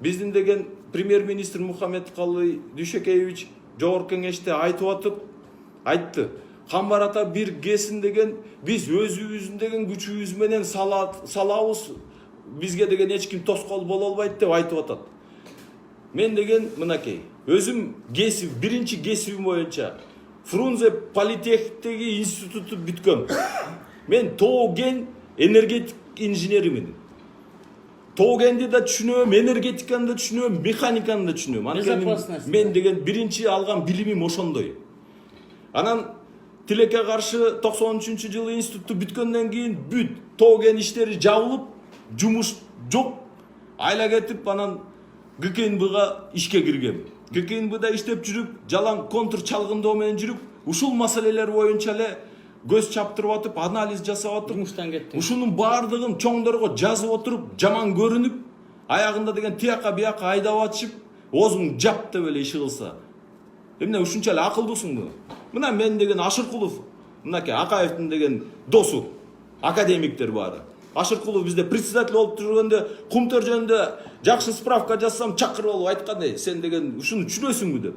биздин деген премьер-министр Мухаммедкалый Дүйшөкеевич жогорку кеңеште айтты. Камбар ата бир гесин деген биз өзүбүздүн деген күчүбүз менен салабыз, бизге деген эч ким тоскоол боло албайт деп айтып атат. Мен деген мынакей, өзүм биринчи кесибим боюнча Фрунзе политехниктеги институту бүткөм. Мен тоо-кен энергетик инженеримин. Тоо-кенди да түшүнөм, энергетиканы да түшүнөм, механиканы да түшүнөм. Анткени мен деген биринчи алган билимим ошондой. Анан тилекке каршы 93-жылы институтту бүткөндөн кийин тоо-кен иштери жабылып, жумуш жок, айла кетип, анан ГКНБга ишке киргем. ГКНБда иштеп жүрүп, жалаң контур чалгындоо менен жүрүп, ушул маселелер боюнча эле көз чаптырып атып, анализ жасап атып, жумуштан кеттим. Ушунун баардыгын чоңдорго жазып отуруп, жаман көрүнүп, аягында деген тияка бияка айдап атышып, оозуң жап деп эле иши кылса. Эмне ушунча эле акылдуусуңбу? Мына мен деген Ашыркулов, мынакей Акаевдин деген досу, академиктер баары. Ашыркулов бизде председатель болуп жүргөндө, Кумтөр жөнүндө жакшы справка жазсам, чакырып алып айткандай, сен деген ушуну түшүнөсүңбү деп.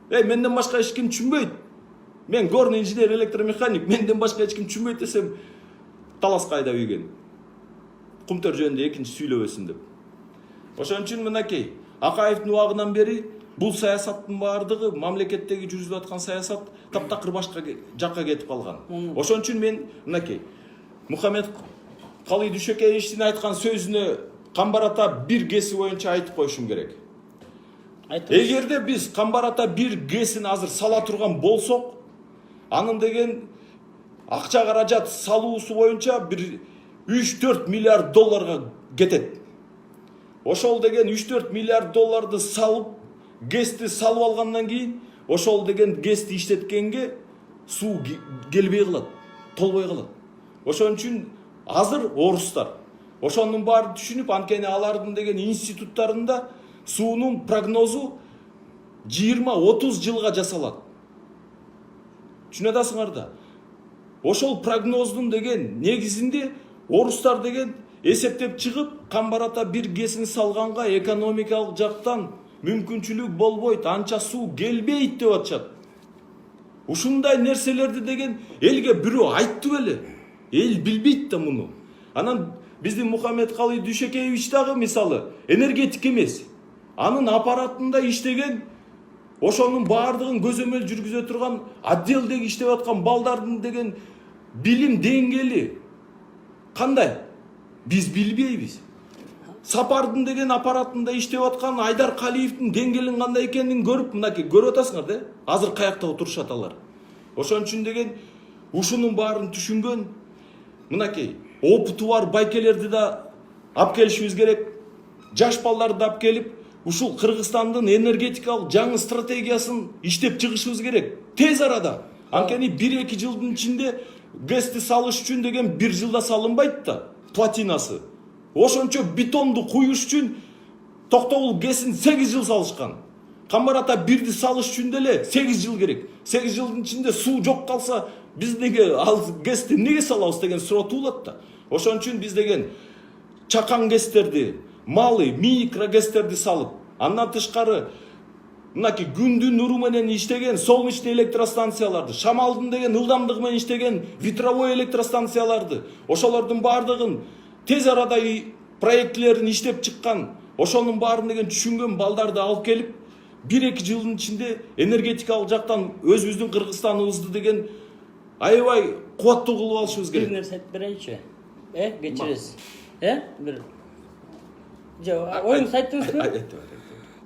Менден башка эч ким түшүнбөйт. Мен горный инженер, электромеханик, менден башка эч ким түшүнбөйт десем, таласка айдап ийген. Кумтөр жөнүндө экинчи сүйлөбөсүн деп. Ошон үчүн мынакей, Акаевдин убагынан бери бул саясаттын баардыгы, мамлекеттеги жүргүзүлүп аткан саясат таптакыр башка жакка кетип калган. Ошон үчүн мен мынакей Мухаммедкалый Дүйшөкеевичтин айткан сөзүнө Камбар ата бир геси боюнча айтып коюшум керек. Эгерде биз Камбар ата бир гесин азыр сала турган болсок, анын деген акча каражат салуусу боюнча бир 3-4 миллиард долларга кетет. Ошол деген 3-4 миллиард долларды салып, гести салып алгандан кийин, ошол деген гести иштеткенге суу келбей калат, толбой калат. Ошон үчүн азыр орустар ошонун баарын түшүнүп, анткени алардын деген институттарында суунун прогнозу 20-30 жылга жасалат. Түшүнө атасыңар да. Ошол прогноздун деген негизинде орустар деген эсептеп чыгып, Камбар ата бир гесин салганга экономикалык жактан мүмкүнчүлүк болбойт, анча суу келбейт деп атышат. Ушундай нерселерди деген элге бирөө айтты беле. Эл билбейт да муну. Анан биздин Мухаммедкалый Дүйшөкеевич дагы мисалы энергетик эмес. Анын аппаратында иштеген, ошонун баардыгын көзөмөл жүргүзө турган отделдеги иштеп аткан балдардын деген билим деңгээли кандай? Биз билбейбиз. Сапардын деген аппаратында иштеп аткан Айдар Калиевдин деңгээлин кандай экенин көрүп, мынакей көрүп атасыңар да? Азыр каякта отурушат алар. Ошон үчүн деген ушунун баарын түшүнгөн, мынакей опыту бар байкелерди да алып келишибиз керек. Жаш балдарды алып келип, ушул Кыргызстандын энергетикалык жаңы стратегиясын иштеп чыгышыбыз керек. Тез арада. Анткени 1-2 жылдын ичинде гэсти салыш үчүн деген 1 жылда салынбайт да, платинасы. Ошончо бетонду куюш үчүн Токтогул гэсин 8 жыл салышкан. Камбар ата бирди салыш үчүн деле 8 жыл керек. 8 жылдын ичинде суу жок калса, биз неге ал гэсти неге салабыз деген суроо туулат да. Ошон үчүн биз деген чакан гэстерди, малый, микро гэстерди салып, андан тышкары мынакей күндүн нуру менен иштеген солнечный электростанцияларды, шамалдын деген ылдамдыгы менен иштеген ветровой электростанцияларды, ошолордун баардыгын тез арада проектилерин иштеп чыккан, ошонун баарын деген түшүнгөн балдарды алып келип 1-2 жылдын ичинде энергетикалык жактан өзүбүздүн Кыргызстаныбызды деген аябай кубаттуу кылып алышыбыз керек. Бир нерсе айтып берейинчи. Кечиресиз. Бир оюңузду айттыңызбы?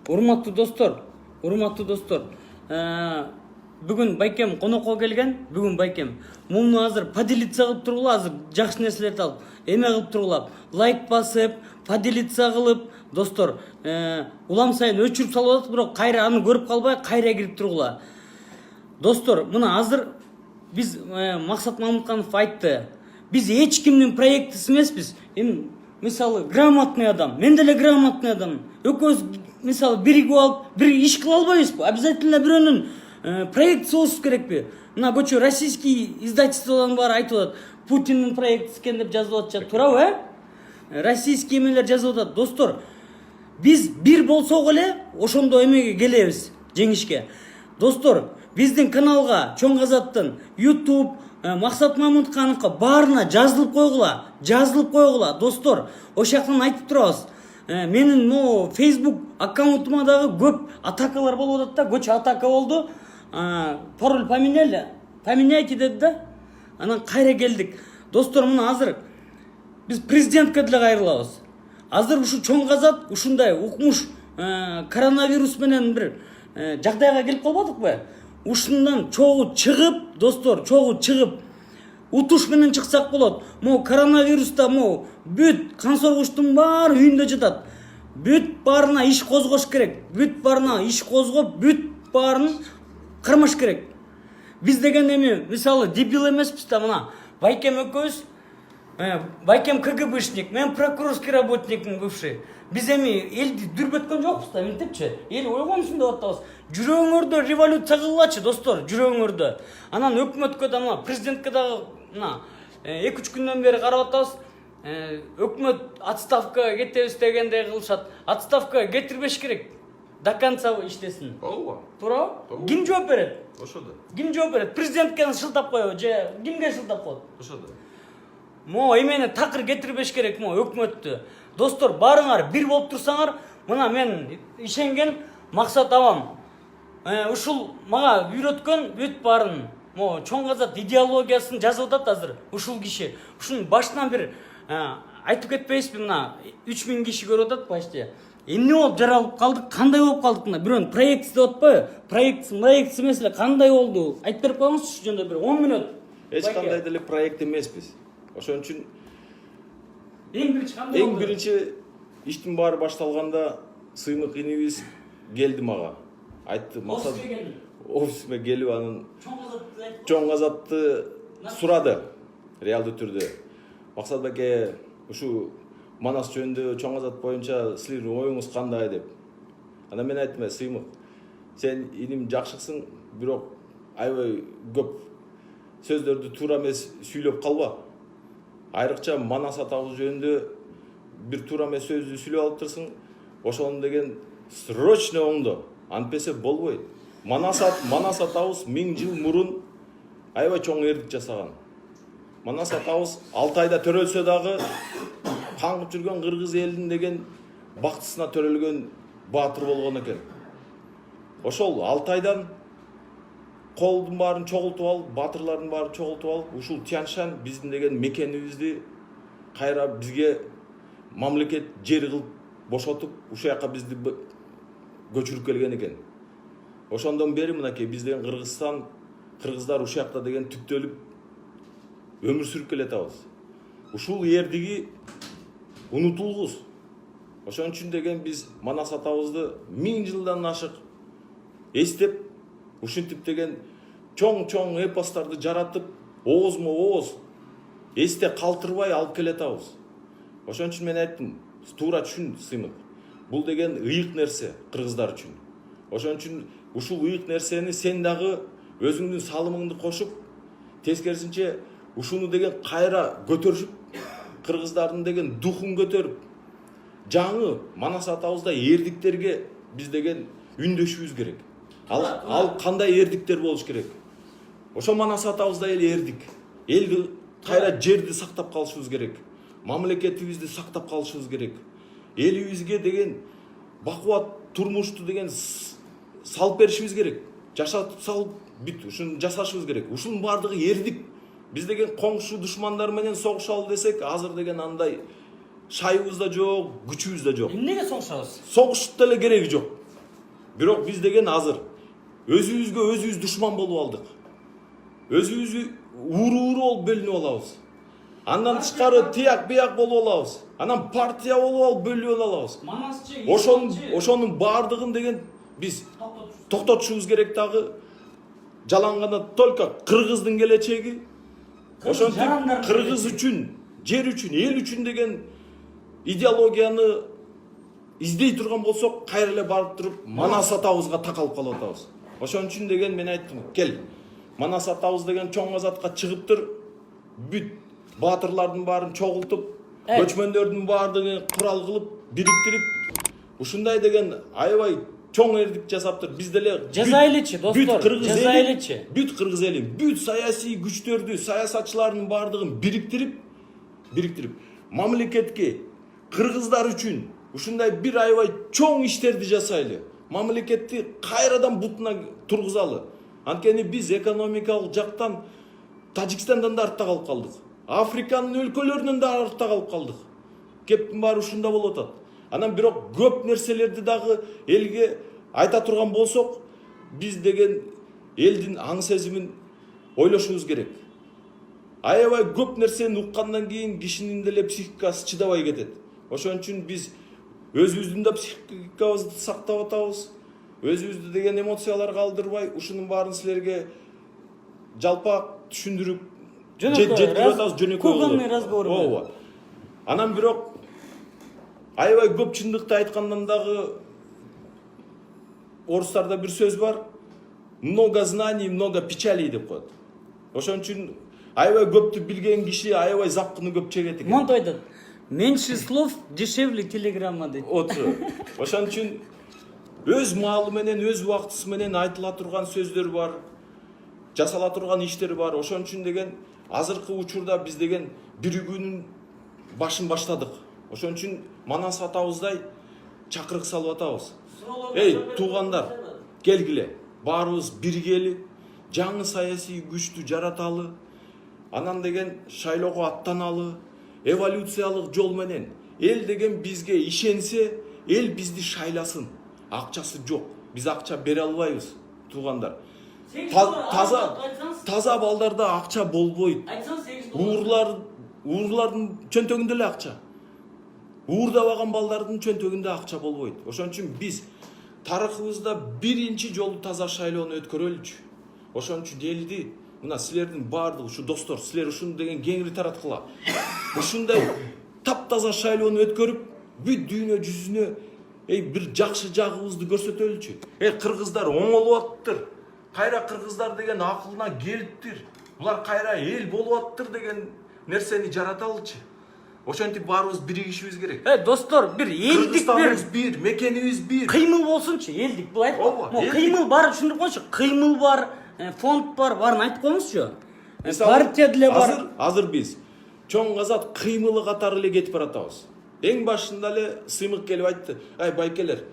Урматтуу достор, бүгүн байкем конокко келген, муну азыр поделиться кылып тургула, азыр жакшы нерселерди алып, эме кылып тургула, лайк басып, поделиться кылып, достор, улам сайын өчүрүп салып атат, бирок кайра аны көрүп калбай, кайра кирип тургула. Достор, мына азыр биз Максат Мамытканов айтты. Биз эч кимдин проектиси эмеспиз. Эми мисалы грамотный адам, мен деле грамотный адам. Экөөбүз мисалы биригип алып, бир иш кыла албайбызбы? Обязательно бирөөнүн проектиси болуш керекпи? Мына көчө российский издательстволордун баары айтып атат. Путиндин проектиси экен деп жазып атышат, туурабы? Российский эмелер жазып атат. Достор, биз бир болсок эле ошондо эмеге келебиз, жеңишке. Достор, биздин каналга Чоң Казаттын YouTube, Максат Мамыткановго баарына жазылып койгула, достор. Ошол жактан айтып турабыз. Менин могу Facebook аккаунтума дагы көп атакалар болуп атат да, көчө атака болду. Пароль поменяйте деди да. Анан кайра келдик. Достор, мына азыр биз президентке деле кайрылабыз. Азыр ушу Чоң Казат ушундай укмуш коронавирус менен бир жагдайга келип калбадыкпы? Ушундан чогуу чыгып, достор, утуш менен чыксак болот. Могу коронавируста могу бүт кан соргучтун баары үйүндө жатат. Бүт баарына иш козгош керек. Бүт баарын кырмыш керек. Биз деген эми мисалы дебил эмеспиз да, мына байкем экөөбүз, байкем КГБшник, мен прокурорский работникмин бывший. Биз эми элди дүрбөткөн жокпуз да, мынтипчи. Эл ойгонсун деп атабыз. Жүрөгүңөрдө революция кылгылачы, достор, жүрөгүңөрдө. Анан өкмөткө да, мына президентке дагы мына 2-3 күндөн бери карап атабыз. Өкмөт отставкага кетебиз дегендей кылышат. Отставкага кетирбеш керек. До конца иштесин. Ооба. Туурабы? Ким жооп берет? Ошодо. Ким жооп берет? Президентке шылтап коебу же кимге шылтап коет? Ошодо. Эмени такыр кетирбеш керек өкмөттү. Достор, баарыңар бир болуп турсаңар, мына мен ишенген Максат абам. Ушул мага үйрөткөн бүт баарын, Чоң Казат идеологиясын жазып атат азыр. Ушул киши. Ушунун башынан бир айтып кетпейсизби, мына 3000 киши көрүп атат почти. Эмне болуп жаралып калдык, кандай болуп калдык мына? Бирөөнүн проектиси деп атпайбы? Проектиси эмес эле, кандай болду? Айтып берип коюңузчу ушу жөнүндө бир 10 мүнөт. Эч кандай деле проект эмеспиз. Ошон үчүн эң биринчи иштин баары башталганда Сыймык инибиз келди мага. Айтты, Максат офисиме келип анын Чоң Казатты сурады реалдуу түрдө. Максат баке, ушу Манас жөнүндө Чоң Казат боюнча силердин оюңуз кандай деп. Анан мен айттым, Сыймык, сен иним жакшысың, бирок аябай көп сөздөрдү туура эмес сүйлөп калба. Айрыкча Манас атабыз жөнүндө бир туура эмес сөздү сүйлөп алыптырсың. Ошону деген срочно оңдо. Антпесе болбойт. Манас атабыз 1000 жыл мурун аябай чоң эрдик жасаган. Манас атабыз 6 айда төрөлсө дагы каңгып жүргөн кыргыз элинин деген бактысына төрөлгөн баатыр болгон экен. Ошол 6 айдан колдун баарын чогултуп алып, баатырлардын баарын чогултуп алып, ушул Тяньшань биздин деген мекенибизди кайра бизге мамлекет жер кылып бошотуп, ушул жака бизди көчүрүп келген экен. Ошондон бери мынакей биз деген Кыргызстан, кыргыздар ушул жакта деген түптөлүп өмүр сүрүп келатабыз. Ушул эрдиги унутулгус. Ошон үчүн деген биз Манас атабызды 1000 жылдан ашык эстеп, ушинтип деген чоң эпостарды жаратып, оозмо ооз эсте калтырбай алып келатабыз. Ошон үчүн мен айттым, туура түшүн Сыймык. Бул деген ыйык нерсе кыргыздар үчүн. Ошон үчүн ушул ыйык нерсени сен дагы өзүңдүн салымыңды кошуп, тескерисинче ушуну деген кайра көтөрүп, кыргыздардын деген духун көтөрүп, жаңы Манас атабызда эрдиктерге биз деген үндөшүбүз керек. Ал кандай эрдиктер болуш керек. Ошо Манас атабызда эле эрдик. Элди кайра жерди сактап калышыбыз керек. Мамлекетибизди сактап калышыбыз керек. Элибизге деген бакубат турмушту деген салып беришибиз керек. Жашатып салып бүт ушуну жасашыбыз керек. Ушунун баардыгы эрдик. Биз деген коңшу душмандар менен согушалы десек, азыр деген андай шайыбыз да жок, күчүбүз да жок. Эмнеге согушабыз? Согуш деле кереги жок. Бирок биз деген азыр өзүбүзгө өзүбүз душман болуп алдык. Өзүбүзгө ууру болуп бөлүнүп алабыз. Андан тышкары тияк бияк болуп алабыз. Анан партия болуп алып бөлүнүп алабыз. Манасчы, Ошонун баардыгын деген биз токтотушубуз керек дагы. Жалаң гана только кыргыздын келечеги. Ошентип кыргыз үчүн, жер үчүн, эл үчүн деген идеологияны издей турган болсок, кайра эле барып туруп Манас атабызга такалып калып атабыз. Ошон үчүн деген мен айттым, кел. Манас атабыз деген чоң азатка чыгыптыр. Бүт баатырлардын баарын чогултуп, көчмөндөрдүн баардыгын курал кылып, бириктирип, ушундай деген аябай чоң эрдик жасаптыр. Биз деле жазайлычы, достор, жазайлычы. Бүт кыргыз элин, бүт саясий күчтөрдү, саясатчылардын баардыгын бириктирип, мамлекетке кыргыздар үчүн ушундай бир аябай чоң иштерди жасайлы. Мамлекетти кайрадан бутуна тургузалы. Анткени биз экономикалык жактан Тажикстандан да артта калып калдык. Африканын өлкөлөрүнөн да артта калып калдык. Кептин баары ушунда болуп атат. Анан бирок көп нерселерди дагы элге айта турган болсок, биз деген элдин аң сезимин ойлошубуз керек. Аябай көп нерсени уккандан кийин кишинин деле психикасы чыдабай кетет. Ошон үчүн биз өзүбүздүн да психикабызды сактап атабыз. Өзүбүздү деген эмоцияларга алдырбай, ушунун баарын силерге жалпак түшүндүрүп жеткирип атабыз, жөнөкөй разговор. Ооба. Анан бирок аябай көп чындыкты айткандан дагы орустарда бир сөз бар. Много знаний, много печалей деп коет. Ошон үчүн аябай көптү билген киши аябай запкыны көп чегет экен. Монтип айтат. Меньше слов, дешевле телеграмма дейт. Ошон үчүн өз маалы менен, өз убактысы менен айтыла турган сөздөр бар. Жасала турган иштер бар. Ошон үчүн деген азыркы учурда биз деген биригүүнүн башын баштадык. Ошон үчүн Манас атабыздай чакырык салып атабыз. Эй, туугандар, келгиле. Баарыбыз биригели, жаңы саясий күчтү жараталы. Анан деген шайлоого аттаналы, эволюциялык жол менен. Эл деген бизге ишенсе, эл бизди шайласын. Акчасы жок. Биз акча бере албайбыз, туугандар. Таза балдарда акча болбойт. Уурлардын чөнтөгүндө эле акча. Уурдабаган балдардын чөнтөгүндө акча болбойт. Ошон үчүн биз тарыхыбызда биринчи жолу таза шайлоону өткөрөлүчү. Ошон үчүн элди мына силердин баардыгы ушу достор, силер ушуну деген кеңири тараткыла. Ушундай таптаза шайлоону өткөрүп, бүт дүйнө жүзүнө бир жакшы жагыбызды көрсөтөлүчү. Кыргыздар оңолуп аттыр. Кайра кыргыздар деген акылына келиптир. Булар кайра эл болуп аттыр деген нерсени жараталычы. Ошентип баарыбыз биригишибиз керек. Достор, бир элдик бир, мекенибиз бир. Кыймыл болсунчу, элдик. Бул айтпа. Кыймыл бар, түшүндүрүп коюңчу. Кыймыл бар, фонд бар, баарын айтып коюңузчу. Партия деле бар. Азыр биз чоң азат кыймылы катары эле кетип баратабыз. Эң башында эле Сыймык келип айтты. Байкелер,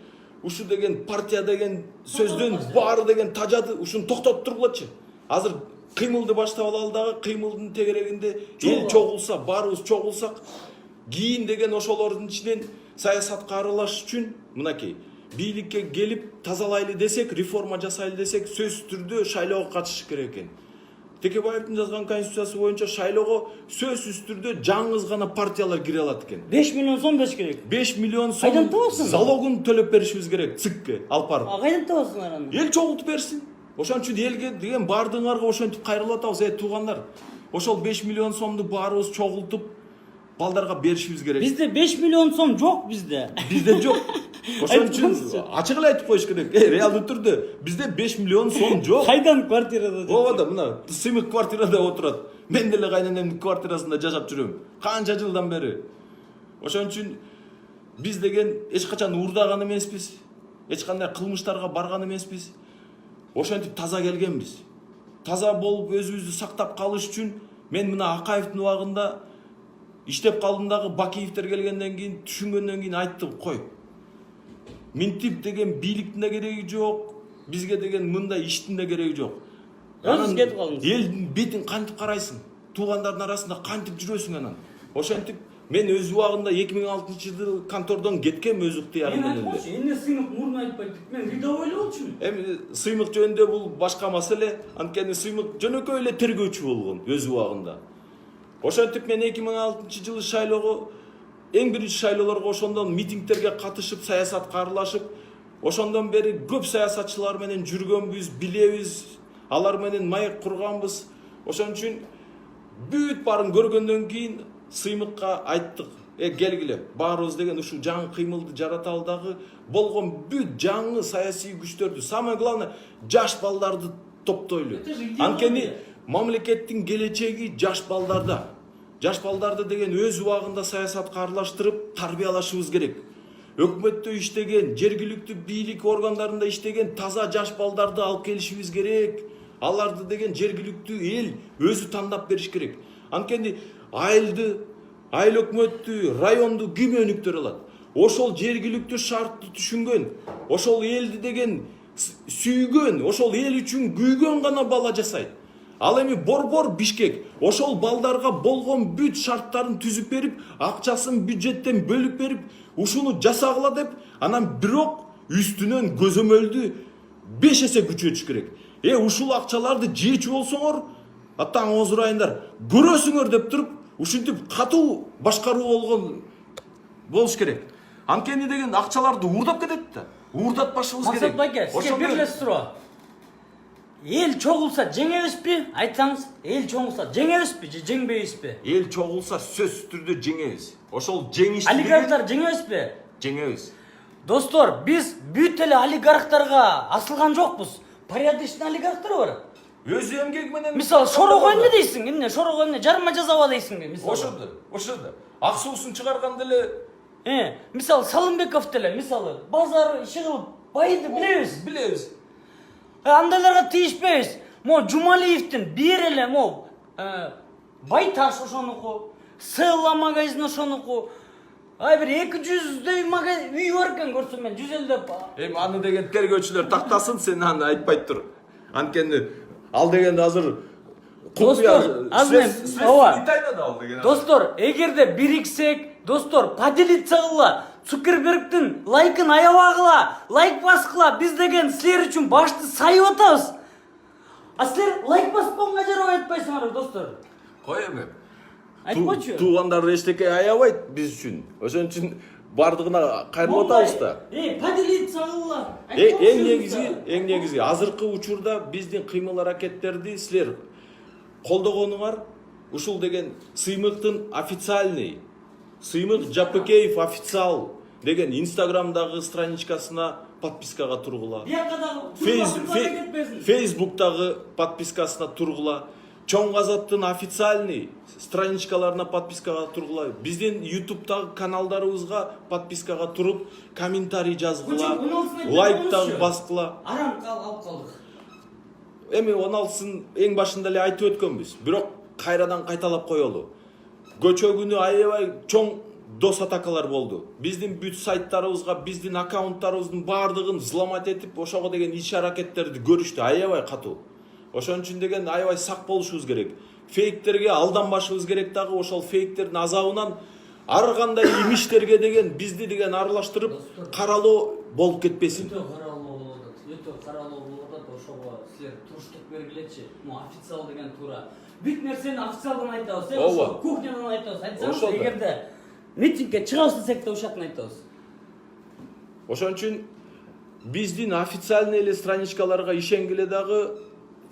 ушу деген партия деген сөздөн баары деген тажады, ушуну токтотуп тургулачы. Азыр кыймылды баштап алалы дагы, кыймылдын тегерегинде эл чогулса, баарыбыз чогулсак, кийин деген ошолордун ичинен саясатка аралашыш үчүн мынакей бийликке келип тазалайлы десек, реформа жасайлы десек, сөзсүз түрдө шайлоого катышыш керек экен. Текебаевдин жазган конституциясы боюнча шайлоого сөзсүз түрдө жаңыз гана партиялар кире алат экен. 5 миллион сом бериш керек. 5 миллион сом кайдан табасың? Залогун төлөп беришибиз керек ЦИКке алып барып. Кайдан табасыңар аны? Эл чогултуп берсин. Ошон үчүн элге деген баардыгыңарга ошентип кайрылып атабыз, туугандар. Ошол 5 миллион сомду баарыбыз чогултуп балдарга беришибиз керек. Бизде 5 миллион сом жок bizde. Бизде жок. Ошон үчүн ачык эле айтып коюш керек. Реалдуу түрдө бизде 5 миллион сом жок. Кайдан квартирада? Ооба да, мына Сыймык квартирада отурат. Мен деле кайненемдин квартирасында жашап жүрөм. Канча жылдан бери. Ошон үчүн биз деген эч качан уурдаган эмеспиз. эч кандай кылмыштарга барган эмеспиз. Ошентип таза келгенбиз. Таза болуп өзүбүздү сактап калыш үчүн мен мына Акаевдин убагында иштеп калдым дагы, Бакиевдер келгенден кийин түшүнгөндөн кийин айттым, кой. Минтип деген бийликтин да кереги жок, бизге деген мындай иштин да кереги жок. Өзүңүз кетип калдыңыз. Элдин бетин кантип карайсың? Туугандардын арасында кантип жүрөсүң анан? Ошентип мен өз убагында 2006-жылы контордон кеткем өз ыктыярым Мен менен. айтпачы, эмне сыймык мурун айтпайт. Мен рядовой эле болчумун. Эми сыймык жөнүндө бул башка маселе. Анткени сыймык жөнөкөй эле тергөөчү болгон өз убагында. Ошентип мен 2006-жылы шайлоого, эң биринчи шайлоолорго ошондон митингтерге катышып, саясатка аралашып, ошондон бери көп саясатчылар менен жүргөнбүз, билебиз, алар менен маек курганбыз. Ошон үчүн бүт баарын көргөндөн кийин сыймыкка айттык, келгиле, баарыбыз деген ушул жаңы кыймылды жараталы дагы, болгон бүт жаңы саясий күчтөрдү, самое главное, жаш балдарды топтойлу. Анткени мамлекеттин келечеги жаш балдарда. Жаш балдарды деген өз убагында саясатка аралаштырып тарбиялашыбыз керек. Өкмөттө иштеген, жергиликтүү бийлик органдарында иштеген таза жаш балдарды алып келишибиз керек. Аларды деген жергиликтүү эл өзү тандап бериш керек. Анткени айыл өкмөттү, районду ким өнүктүрө алат? Ошол жергиликтүү шартты түшүнгөн, ошол элди деген сүйгөн, ошол эл үчүн күйгөн гана бала жасайт. Ал эми борбор Бишкек ошол балдарга болгон бүт шарттарын түзүп берип, акчасын бюджеттен бөлүп берип, ушуну жасагыла деп, анан бирок үстүнөн көзөмөлдү 5 эсе күчөтүш керек. Ушул акчаларды жечү болсоңор, таң озурайындар, көрөсүңөр деп туруп, ушинтип катуу башкаруу болгон болуш керек. Анткени деген акчаларды уурдап кетет да. Уурдатпашыбыз керек. Максат байке, сизге бир эле суроо. Эл чогулса жеңебизби? Айтсаңыз, эл чогулса жеңебизби же жеңбейбизби? Эл чогулса сөзсүз түрдө жеңебиз. Ошол жеңишти олигархтар жеңебизби? Жеңебиз. Достор, биз бүт эле олигархтарга асылган жокпуз. Порядочный олигархтар бар. Өз эмгеги менен. Мисалы, Шорого эмне дейсиң? Эмне Шорого эмне жарма жазаба дейсиңби? Мисалы. Ошондо. Ак суусун чыгарганда эле. Мисалы, Салымбеков деле, мисалы, базар иши кылып байды билебиз. Билебиз. Андайларга тийишпейбиз. Жумалиевдин бир эле Байташ ошонуку, Селла магазин ошонуку. Бир 200дөй магазин үй бар экен, көрсөм мен 150. Эми аны деген тергөөчүлөр тактасын, сен аны айтпай тур. Анткени ал деген азыр Достор, Достор, эгерде бириксек, достор, поделиться кыла, Цукербергдин лайкын аябагыла, лайк баскыла, биз деген силер үчүн башты сайып атабыз. А силер лайк баспаганга жарабай атпайсыңар, достор. Кой эми. Айтпачы? Туугандар эчтеке аябайт биз үчүн. Ошон үчүн бардыгына кайрылып атабыз да. Поделиться кыла. Эң негизи азыркы учурда биздин кыймыл аракеттерди силер колдогонуңар, ушул деген сыймыктын официальный, Сыймык Жапыкеев официал деген инстаграмдагы страничкасына подпискага тургула. Фейсбуктагы подпискасына тургула. Чоң Казаттын официальный страничкаларына подпискага тургула. Биздин ютубтагы каналдарыбызга подпискага туруп, комментарий жазгыла, лайктагы баскыла. Арам алып калдык. Эми 16-сын эң башында эле айтып өткөнбүз. Бирок кайрадан кайталап коелу. Көчө күнү аябай чоң дос атакалар болду. Биздин бүт сайттарыбызга, биздин аккаунттарыбыздын баардыгын взломать этип, ошого деген иш аракеттерди көрүштү аябай катуу. Ошон үчүн деген аябай сак болушубуз керек. Фейктерге алданбашыбыз керек дагы, ошол фейктердин азабынан ар кандай имиштерге деген бизди деген аралаштырып, каралоо болуп кетпесин. Өтө каралуу болуп атат, ошого силер туруштук бергилечи. Официал деген туура. Бүт нерсени официалдан айтабыз, ошо кухнядан айтабыз. Айтсаңыз, эгерде митингге чыгабыз десек да ушактан айтабыз. Ошон үчүн биздин официальный эле страничкаларга ишенгиле дагы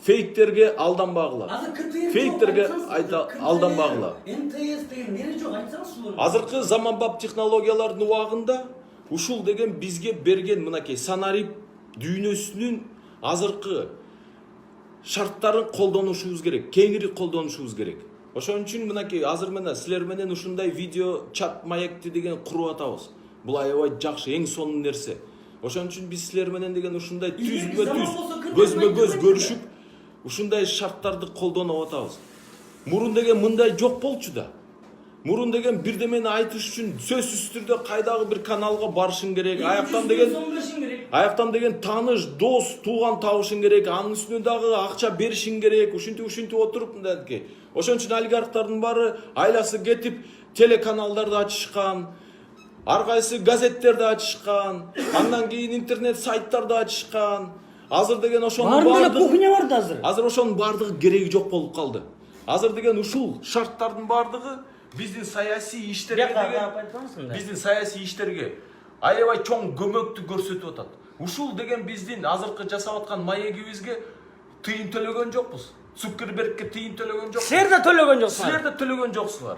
фейктерге алданбагыла. Фейктерге алданбагыла. НТС деген эмне жок, айтсаңыз ушул. Азыркы заманбап технологиялардын убагында ушул деген бизге берген мынакей санарип дүйнөсүнүн азыркы шарттарын колдонушубуз керек, кеңири колдонушубуз керек. Ошон үчүн мынакей азыр мына силер менен ушундай видео чат маекти деген куруп атабыз. Бул аябай жакшы, эң сонун нерсе. Ошон үчүн биз силер менен деген ушундай Илгерки түзмө заман түз болсо кыргыз көзмө көз айтпайт көрүшүп ушундай шарттарды колдонуп атабыз. Мурун деген мындай жок болчу да. Мурун деген бирдемени айтыш үчүн сөзсүз түрдө кайдагы бир каналга барышың керек. Аяктан деген тааныш, дос, тууган табышың керек. Анын үстүнө дагы акча беришиң керек. Ушинтип отуруп мындайки. Ошон үчүн олигархтардын баары айласы кетип телеканалдарды ачышкан. Ар кайсы газеттерди ачышкан. Андан кийин интернет сайттарды ачышкан. Азыр деген ошонун баардыгы кухня бар да азыр. Азыр ошонун баардыгы кереги жок болуп калды. Азыр деген ушул шарттардын баардыгы биздин саясий иштерге аябай чоң көмөктү көрсөтүп атат. Ушул деген биздин азыркы жасап аткан маегибизге тыйын төлөгөн жокпуз. Цукербергке тыйын төлөгөн жокпуз. Силер да төлөгөн жоксуңар. Силер да төлөгөн жоксуңар.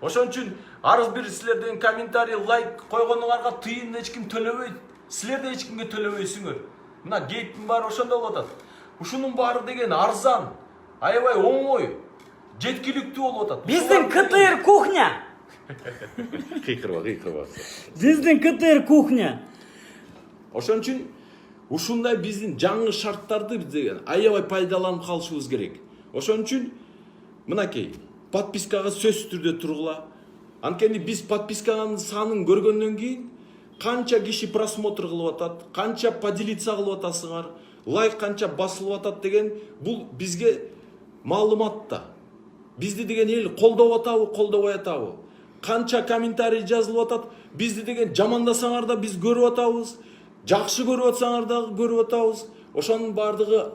Ошон үчүн ар бир силерден комментарий, лайк койгонуңарга тыйын эч ким төлөбөйт. Силер да эч кимге төлөбөйсүңөр. Мына гейттин баары ошондо болуп атат. Ушунун баары деген арзан, аябай оңой, жеткиликтүү болуп атат. Биздин КТР кухня. Кыйкырба. Биздин КТР кухня. Ошон үчүн ушундай биздин жаңы шарттарды биз деген аябай пайдаланып калышыбыз керек. Ошон үчүн мынакей подпискага сөзсүз түрдө тургула. Анткени биз подписканын санын көргөндөн кийин канча киши просмотр кылып атат, канча поделиться кылып атасыңар, лайк канча басылып атат деген бул бизге маалымат да. Бизди деген эл колдоп атабы, колдобой атабы? Канча комментарий жазылып атат, бизди деген жамандасаңар да биз көрүп атабыз, жакшы көрүп атсаңар да көрүп атабыз. Ошонун баардыгы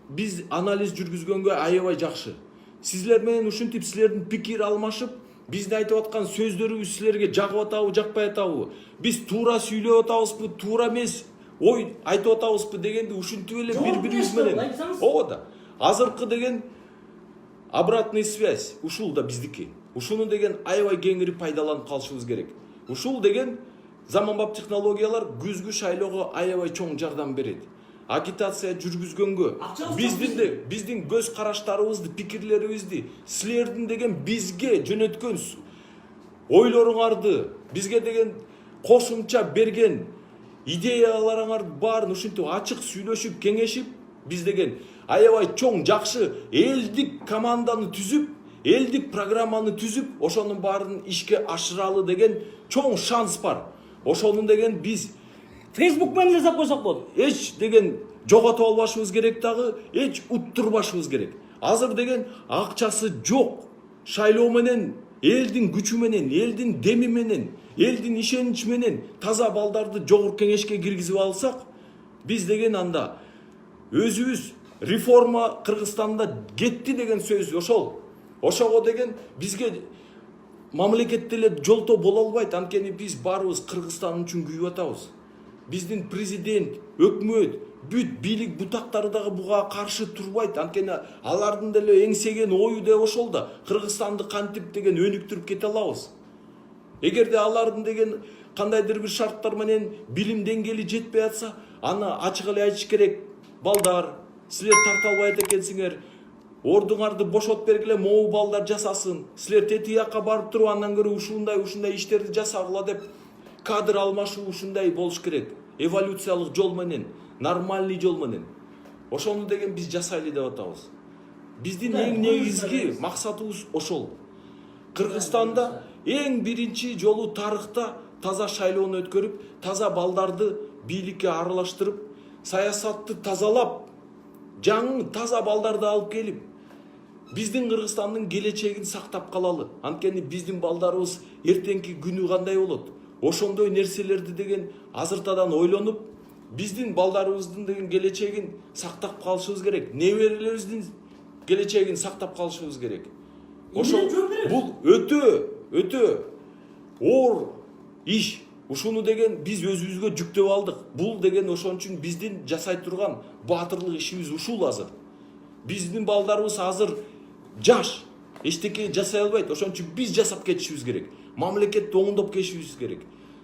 биз анализ жүргүзгөнгө аябай жакшы. Сизлер менен ушинтип силердин пикир алмашып, биздин айтып аткан сөздөрүбүз силерге жагып атабы, жакпай атабы? Биз туура сүйлөп атабызбы, туура эмес ой айтып атабызбы дегенди ушинтип эле бири-бирибиз менен. Ооба да. Азыркы деген обратный связь ушул да биздики. Ушуну деген аябай кеңири пайдаланып калышыбыз керек. Ушул деген заманбап технологиялар күзгү шайлоого аябай чоң жардам берет. Агитация жүргүзгөнгө, биздин көз караштарыбызды, пикирлерибизди силердин деген бизге жөнөткөн ойлоруңарды, бизге деген кошумча берген идеяларыңар баарын ушинтип ачык сүйлөшүп, кеңешип, биз деген аябай чоң жакшы элдик команданы түзүп, элдик программаны түзүп, ошонун баарын ишке ашыралы деген чоң шанс бар. Ошонун деген биз Facebook менен жазап койсок болот. Эч деген жоготуп албашыбыз керек дагы, эч уттурбашыбыз керек. Азыр деген акчасы жок. Шайлоо менен, элдин күчү менен, элдин деми менен, элдин ишеничи менен таза балдарды жогорку кеңешке киргизип алсак, биз деген анда өзүбүз реформа Кыргызстанда кетти деген сөз ошол. Ошого деген бизге мамлекетте эле жолтоо боло албайт. Анткени биз баарыбыз Кыргызстан үчүн күйүп атабыз. Биздин президент, өкмөт, бүт бийлик бутактары дагы буга каршы турбайт. Анткени алардын деле эңсеген ою деп ошол да. Кыргызстанды кантип деген өнүктүрүп кете алабыз. Эгерде алардын деген кандайдыр бир шарттар менен билим деңгээли жетпей атса, аны ачык эле айтыш керек. Балдар, силер тарта албайт экенсиңер. Ордуңарды бошотуп бергиле, могу балдар жасасын. Силер тети жакка барып туруп андан көрө ушундай иштерди жасагыла деп кадр алмашуу ушундай болуш керек. Эволюциялык жол менен, нормальный жол менен. Ошону деген биз жасайлы деп атабыз. Биздин эң негизги максатыбыз ошол. Кыргызстанда эң биринчи жолу тарыхта таза шайлоону өткөрүп, таза балдарды бийликке аралаштырып, саясатты тазалап, жаңы таза балдарды алып келип, биздин Кыргызстандын келечегин сактап калалы. Анткени биздин балдарыбыз эртеңки күнү кандай болот? Ошондой нерселерди деген азыртадан ойлонуп, биздин балдарыбыздын деген келечегин сактап калышыбыз керек. Неберелерибиздин келечегин сактап калышыбыз керек. Ошол бул өтө оор иш. Ушуну деген биз өзүбүзгө жүктөп алдык. Бул деген ошон үчүн биздин жасай турган баатырлык ишибиз ушул азыр. Биздин балдарыбыз азыр жаш, эчтеке жасай албайт. Ошон үчүн биз жасап кетишибиз керек. Мамлекетти оңдоп кетишибиз керек.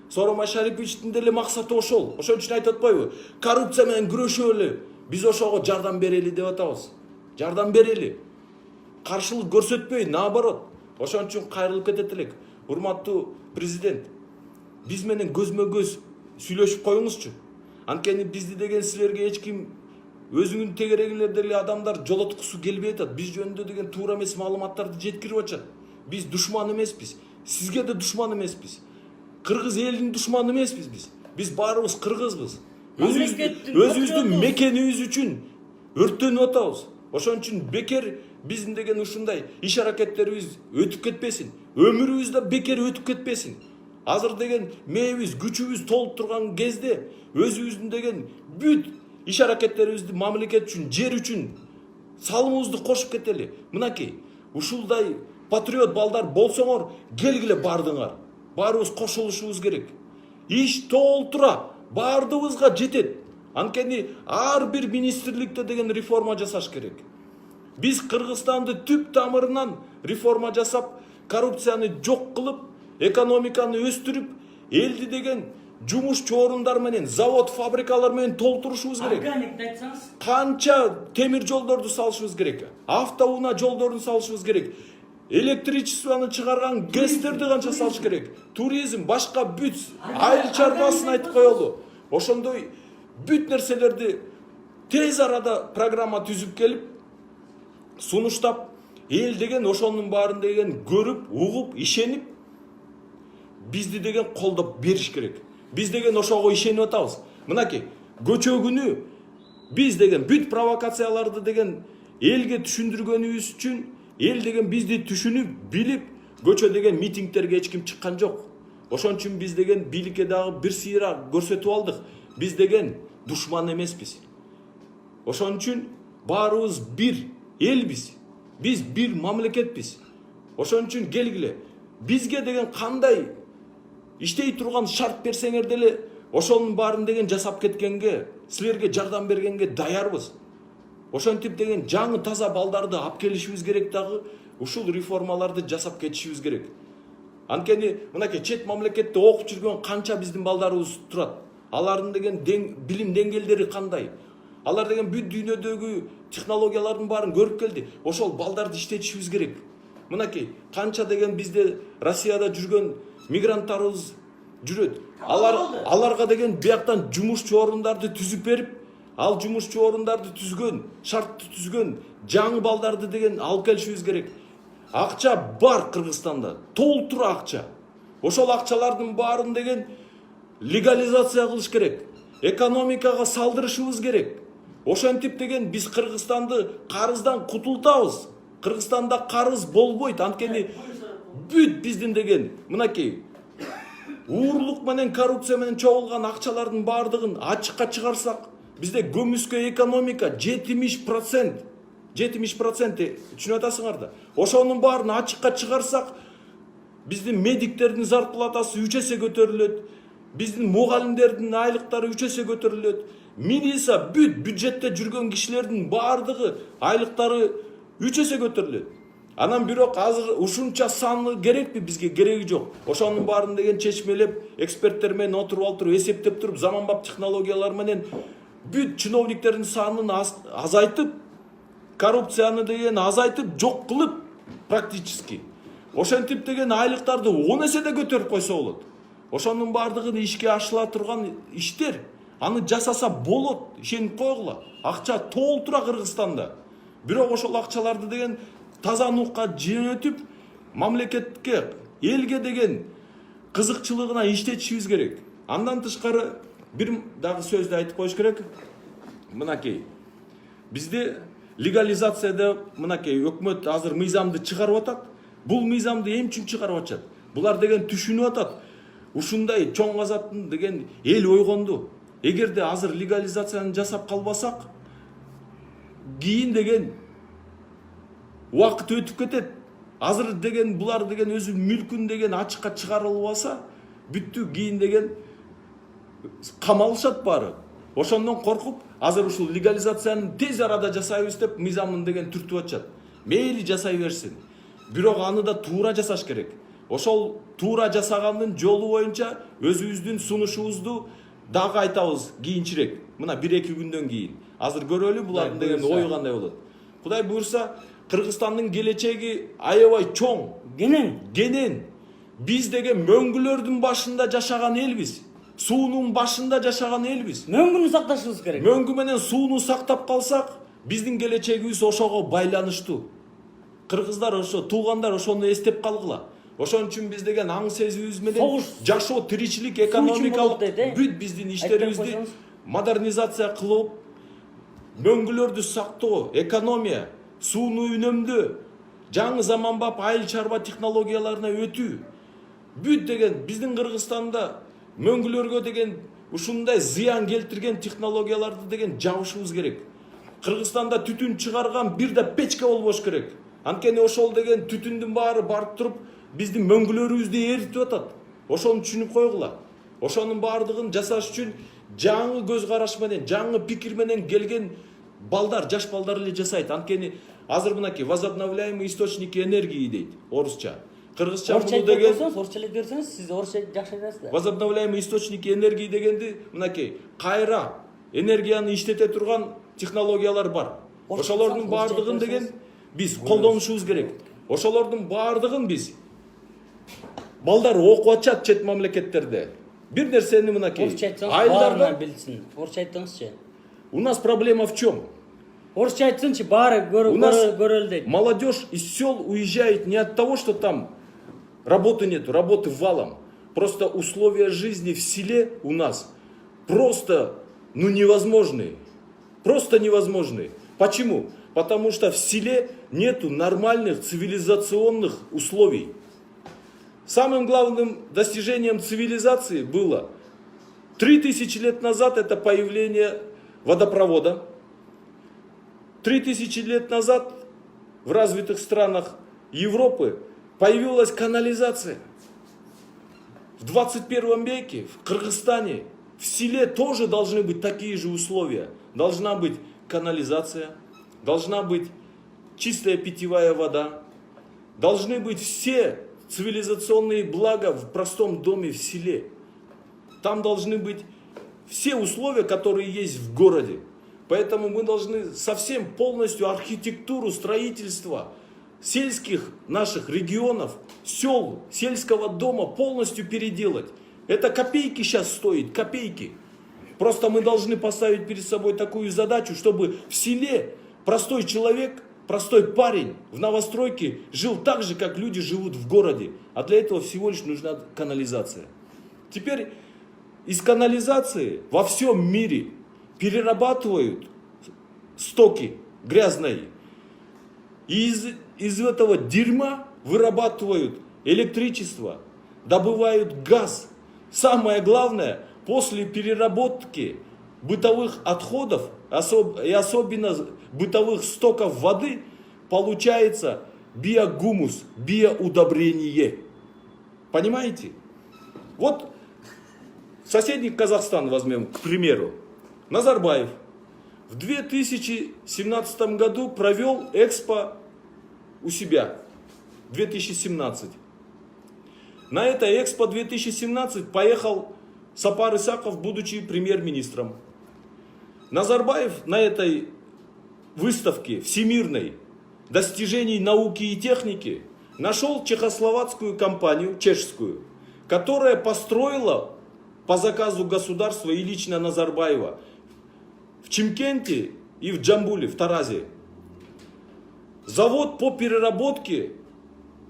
Сооронбай Шариповичтин деле максаты ошол. Ошон үчүн айтып атпайбы? Коррупция менен күрөшөлү. Биз ошого жардам берели деп атабыз. Жардам берели. Каршылык көрсөтпөй, наоборот. Ошон үчүн кайрылып кетет элек. Урматтуу президент, биз менен көзмө көз сүйлөшүп коюңузчу. Анткени бизди деген силерге эч ким өзүңүн тегерегиңер эле адамдар жолоткусу келбей атат. Биз жөнүндө деген туура эмес маалыматтарды жеткирип атышат. Биз душман эмеспиз. Сизге да душман эмеспиз. Кыргыз элинин душманы эмеспиз биз. Биз баарыбыз кыргызбыз. Өзүбүздүн мекенибиз үчүн өрттөнүп атабыз. Ошон үчүн бекер биздин деген ушундай иш аракеттерибиз өтүп кетпесин. Өмүрүбүз да бекер өтүп кетпесин. Азыр деген мээбиз, күчүбүз толуп турган кезде өзүбүздүн деген бүт иш аракеттерибизди мамлекет үчүн, жер үчүн салымыбызды кошуп кетели. Мынакей, ушулдай патриот балдар болсоңор, келгиле бардыңар. Баарыбыз кошулушубуз керек. Иш толтура, бардыбызга жетет. Анткени ар бир министрликте деген реформа жасаш керек. Биз Кыргызстанды түп тамырынан реформа жасап, коррупцияны жок кылып, экономиканы өстүрүп, элди деген жумушчу орундар менен, завод, фабрикалар менен толтурушубуз керек. Органикти айтсаңыз. Канча темир жолдорду салышыбыз керек. Автоунаа жолдорун салышыбыз керек. Электричествоны чыгарган ГЭСтерди канча салыш керек. Туризм, башка бүт айыл чарбасын айтып коелу. Ошондой бүт нерселерди тез арада программа түзүп келип, сунуштап, эл деген ошонун баарын деген көрүп, угуп, ишенип, бизди деген колдоп бериш керек. Биз деген ошого ишенип атабыз. Мынакей, көчө күнү биз деген бүт провокацияларды деген элге түшүндүргөнүбүз үчүн, эл деген бизди түшүнүп, билип, көчө деген митингтерге эч ким чыккан жок. Ошон үчүн биз деген бийликке дагы бир сыйра көрсөтүп алдык. Биз деген душман эмеспиз. Ошон үчүн баарыбыз бир элбиз. Биз бир мамлекетпиз. Ошон үчүн келгиле. Бизге деген кандай иштей турган шарт берсеңер деле, ошонун баарын деген жасап кеткенге, силерге жардам бергенге даярбыз. Ошентип деген жаңы таза балдарды алып келишибиз керек дагы, ушул реформаларды жасап кетишибиз керек. Анткени мынакей чет мамлекетте окуп жүргөн канча биздин балдарыбыз турат. Алардын деген билим деңгээлдери кандай? Алар деген бүт дүйнөдөгү технологиялардын баарын көрүп келди. Ошол балдарды иштетишибиз керек. Мынакей канча деген бизде Россияда жүргөн мигранттарыбыз жүрөт. Аларга деген бияктан жумушчу орундарды түзүп берип, ал жумушчу орундарды түзгөн, шартты түзгөн жаңы балдарды деген алып келишибиз керек. Акча бар Кыргызстанда, толтура акча. Ошол акчалардын баарын деген легализация кылыш керек. Экономикага салдырышыбыз керек. Ошентип деген биз Кыргызстанды карыздан кутултабыз. Кыргызстанда карыз болбойт. Анткени бүт биздин деген мынакей уурлук менен коррупция менен чогулган акчалардын баардыгын ачыкка чыгарсак, бизде көмүскө экономика 70%. 70% түшүнүп атасыңар да. Ошонун баарын ачыкка чыгарсак, биздин медиктердин зарплатасы 3 эсе көтөрүлөт. Биздин мугалимдердин айлыктары 3 эсе көтөрүлөт. Милиция бүт бюджетте жүргөн кишилердин баардыгы айлыктары 3 эсе көтөрүлөт. Анан бирок азыр ушунча саны керекпи? Бизге кереги жок. Ошонун баарын деген чечмелеп, эксперттер менен отуруп эсептеп туруп, заманбап технологиялар менен бүт чиновниктердин санын азайтып, коррупцияны деген азайтып, жок кылып практически. Ошентип деген айлыктарды 10 эседе көтөрүп койсо болот. Ошонун баардыгын ишке ашыла турган иштер. Аны жасаса болот, ишенип койгула. Акча толтура Кыргызстанда. Бирок ошол акчаларды деген тазанукка жөнөтүп, мамлекетке, элге деген кызыкчылыгына иштетишибиз керек. Андан тышкары бир дагы сөздү айтып коюш керек. Мынакей, бизде легализацияда мынакей өкмөт азыр мыйзамды чыгарып атат. Бул мыйзамды эмне үчүн чыгарып атат? Булар деген түшүнүп атат. Ушундай чоң казатын деген эл ойгонду. Эгерде азыр легализацияны жасап калбасак, кийин деген убакыт өтүп кетет. Азыр деген булар деген өзү мүлкүн деген ачыкка чыгарылбаса, бүттү кийин деген камалышат баары. Ошондон коркуп, азыр ушул легализацияны тез арада жасайбыз деп мыйзамын деген түртүп атышат. Мейли жасай берсин. Бирок аны да туура жасаш керек. Ошол туура жасагандын жолу боюнча өзүбүздүн сунушубузду дагы айтабыз кийинчирээк. Мына 1-2 күндөн кийин. Азыр көрөлү булардын деген ою кандай болот. Кудай буйрса, Кыргызстандын келечеги аябай чоң. Кенен. Биз деген мөңгүлөрдүн башында жашаган элбиз. суунун башында жашаган элбиз. Мөңгүнү сакташыбыз керек. Мөңгү менен сууну сактап калсак, биздин келечегибиз ошого байланыштуу. Кыргыздар ошо, туугандар ошону эстеп калгыла. Ошон үчүн биз деген аң сезибиз менен жашоо, тиричилик, экономикалык бүт биздин иштерибизди модернизация кылып, мөңгүлөрдү сактоо, экономия, сууну үнөмдөө, жаңы заманбап айыл чарба технологияларына өтүү. Бүт деген биздин Кыргызстанда мөңгүлөргө деген ушундай зыян келтирген технологияларды деген жабышыбыз керек. Кыргызстанда түтүн чыгарган бир да печка болбош керек. Анткени ошол деген түтүндүн баары барып туруп биздин мөңгүлөрүбүздү эритип атат. Ошону түшүнүп койгула. Ошонун баардыгын жасаш үчүн жаңы көз караш менен, жаңы пикир менен келген балдар, жаш балдар эле жасайт. Анткени азыр мынакей возобновляемый источники энергии дейт орусча. Кыргызча муну деген орусча эле берсеңиз, сиз орусча жакшы айтасыз да. Возобновляемый источники энергии дегенди мынакей кайра энергияны иштете турган технологиялар бар. Ошолордун баардыгын деген биз колдонушубуз керек. Ошолордун баардыгын биз балдар окуп атышат чет мамлекеттерде. Бир нерсени мынакей айылдарда билсин. Орусча айтыңызчы. У нас проблема в чем? Орусча айтсынчы, баары көрөлү дейт. Молодежь из сел уезжает не от того, что там работы нету, работы валом. Просто условия жизни в селе у нас просто, невозможные. Просто невозможные. Почему? Потому что в селе нету нормальных цивилизационных условий. Самым главным достижением цивилизации было 3000 лет назад это появление водопровода. 3000 лет назад в развитых странах Европы появилась канализация. В 21 веке в Кыргызстане, в селе тоже должны быть такие же условия. Должна быть канализация, должна быть чистая питьевая вода, должны быть все цивилизационные блага в простом доме в селе. Там должны быть все условия, которые есть в городе. Поэтому мы должны совсем полностью архитектуру строительства сельских наших регионов, сел, сельского дома полностью переделать. Это копейки сейчас стоит, копейки. Просто мы должны поставить перед собой такую задачу, чтобы в селе простой человек, простой парень в новостройке жил так же, как люди живут в городе. А для этого всего лишь нужна канализация. Теперь из канализации во всем мире перерабатывают стоки грязные. И из этого дерьма вырабатывают электричество, добывают газ. Самое главное, после переработки бытовых отходов, и особенно бытовых стоков воды, получается биогумус, биоудобрение. Понимаете? Вот соседний Казахстан возьмем, к примеру. Назарбаев в 2017 году провел Экспо у себя. 2017. На это Экспо 2017 поехал Сапар Исаков, будучи премьер-министром. Назарбаев на этой выставке всемирной достижений науки и техники нашел чехословацкую компанию, чешскую, которая построила по заказу государства и лично Назарбаева в Чимкенте и в Джамбуле, в Таразе, завод по переработке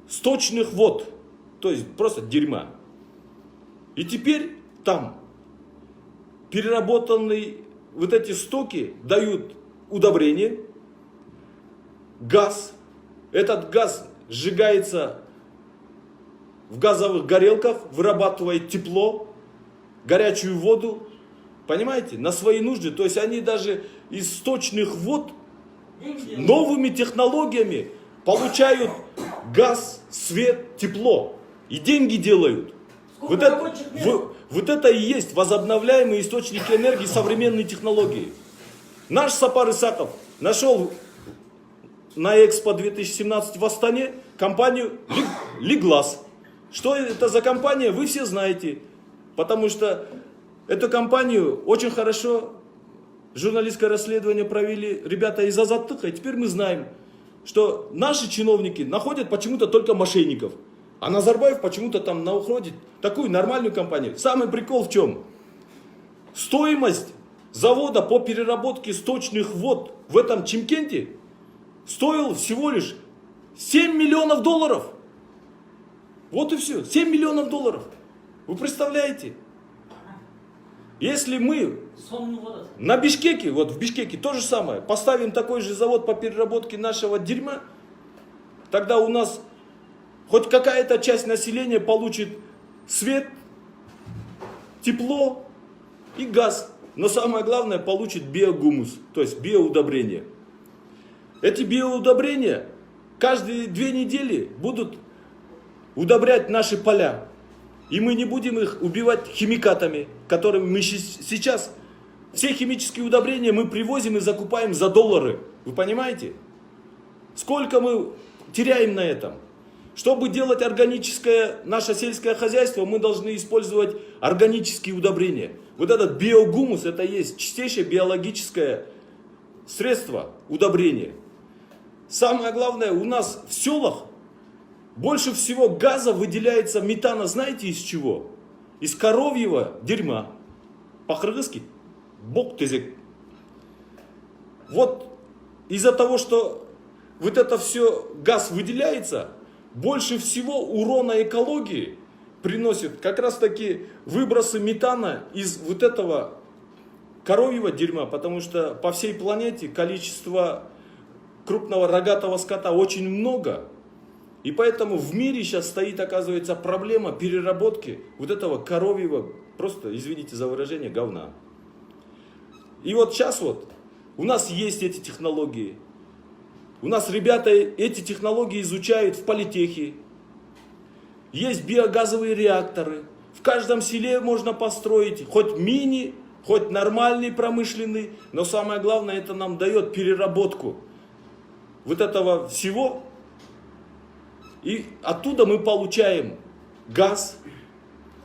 сточных вод, то есть просто дерьма. И теперь там переработанные вот эти стоки дают удобрение, газ. Этот газ сжигается в газовых горелках, вырабатывает тепло, горячую воду, понимаете, на свои нужды. То есть они даже из сточных вод новыми технологиями получают газ, свет, тепло. И деньги делают. Вот это и есть возобновляемые источники энергии, современные технологии. Наш Сапар Исаков нашел на Экспо 2017 в Астане компанию Лиглас. Что это за компания, вы все знаете. Потому что эту компанию очень хорошо журналистское расследование провели ребята из Азаттыка. И теперь мы знаем, что наши чиновники находят почему-то только мошенников. А Назарбаев почему-то там находит такую нормальную компанию. Самый прикол в чем? Стоимость завода по переработке сточных вод в этом Чимкенте стоил всего лишь 7 миллионов долларов. Вот и все, 7 миллионов долларов. Вы представляете? Если мы на Бишкеке, вот в Бишкеке то же самое, поставим такой же завод по переработке нашего дерьма, тогда у нас хоть какая-то часть населения получит свет, тепло и газ. Но самое главное, получит биогумус, то есть биоудобрения. Эти биоудобрения каждые 2 недели будут удобрять наши поля. И мы не будем их убивать химикатами, которыми мы сейчас... Все химические удобрения мы привозим и закупаем за доллары. Вы понимаете? Сколько мы теряем на этом? Чтобы делать органическое наше сельское хозяйство, мы должны использовать органические удобрения. Вот этот биогумус, это есть чистейшее биологическое средство удобрения. Самое главное, у нас в селах больше всего газа выделяется метана, знаете из чего? Из коровьего дерьма. По-кыргызски бок тезек. Вот из-за того, что вот это все газ выделяется, больше всего урона экологии приносит как раз таки выбросы метана из вот этого коровьего дерьма, потому что по всей планете количество крупного рогатого скота очень много. И поэтому в мире сейчас стоит, оказывается, проблема переработки вот этого коровьего, просто, извините за выражение, говна. И вот сейчас вот у нас есть эти технологии. У нас ребята эти технологии изучают в политехе. Есть биогазовые реакторы. В каждом селе можно построить хоть мини, хоть нормальный промышленный. Но самое главное, это нам дает переработку вот этого всего. И оттуда мы получаем газ.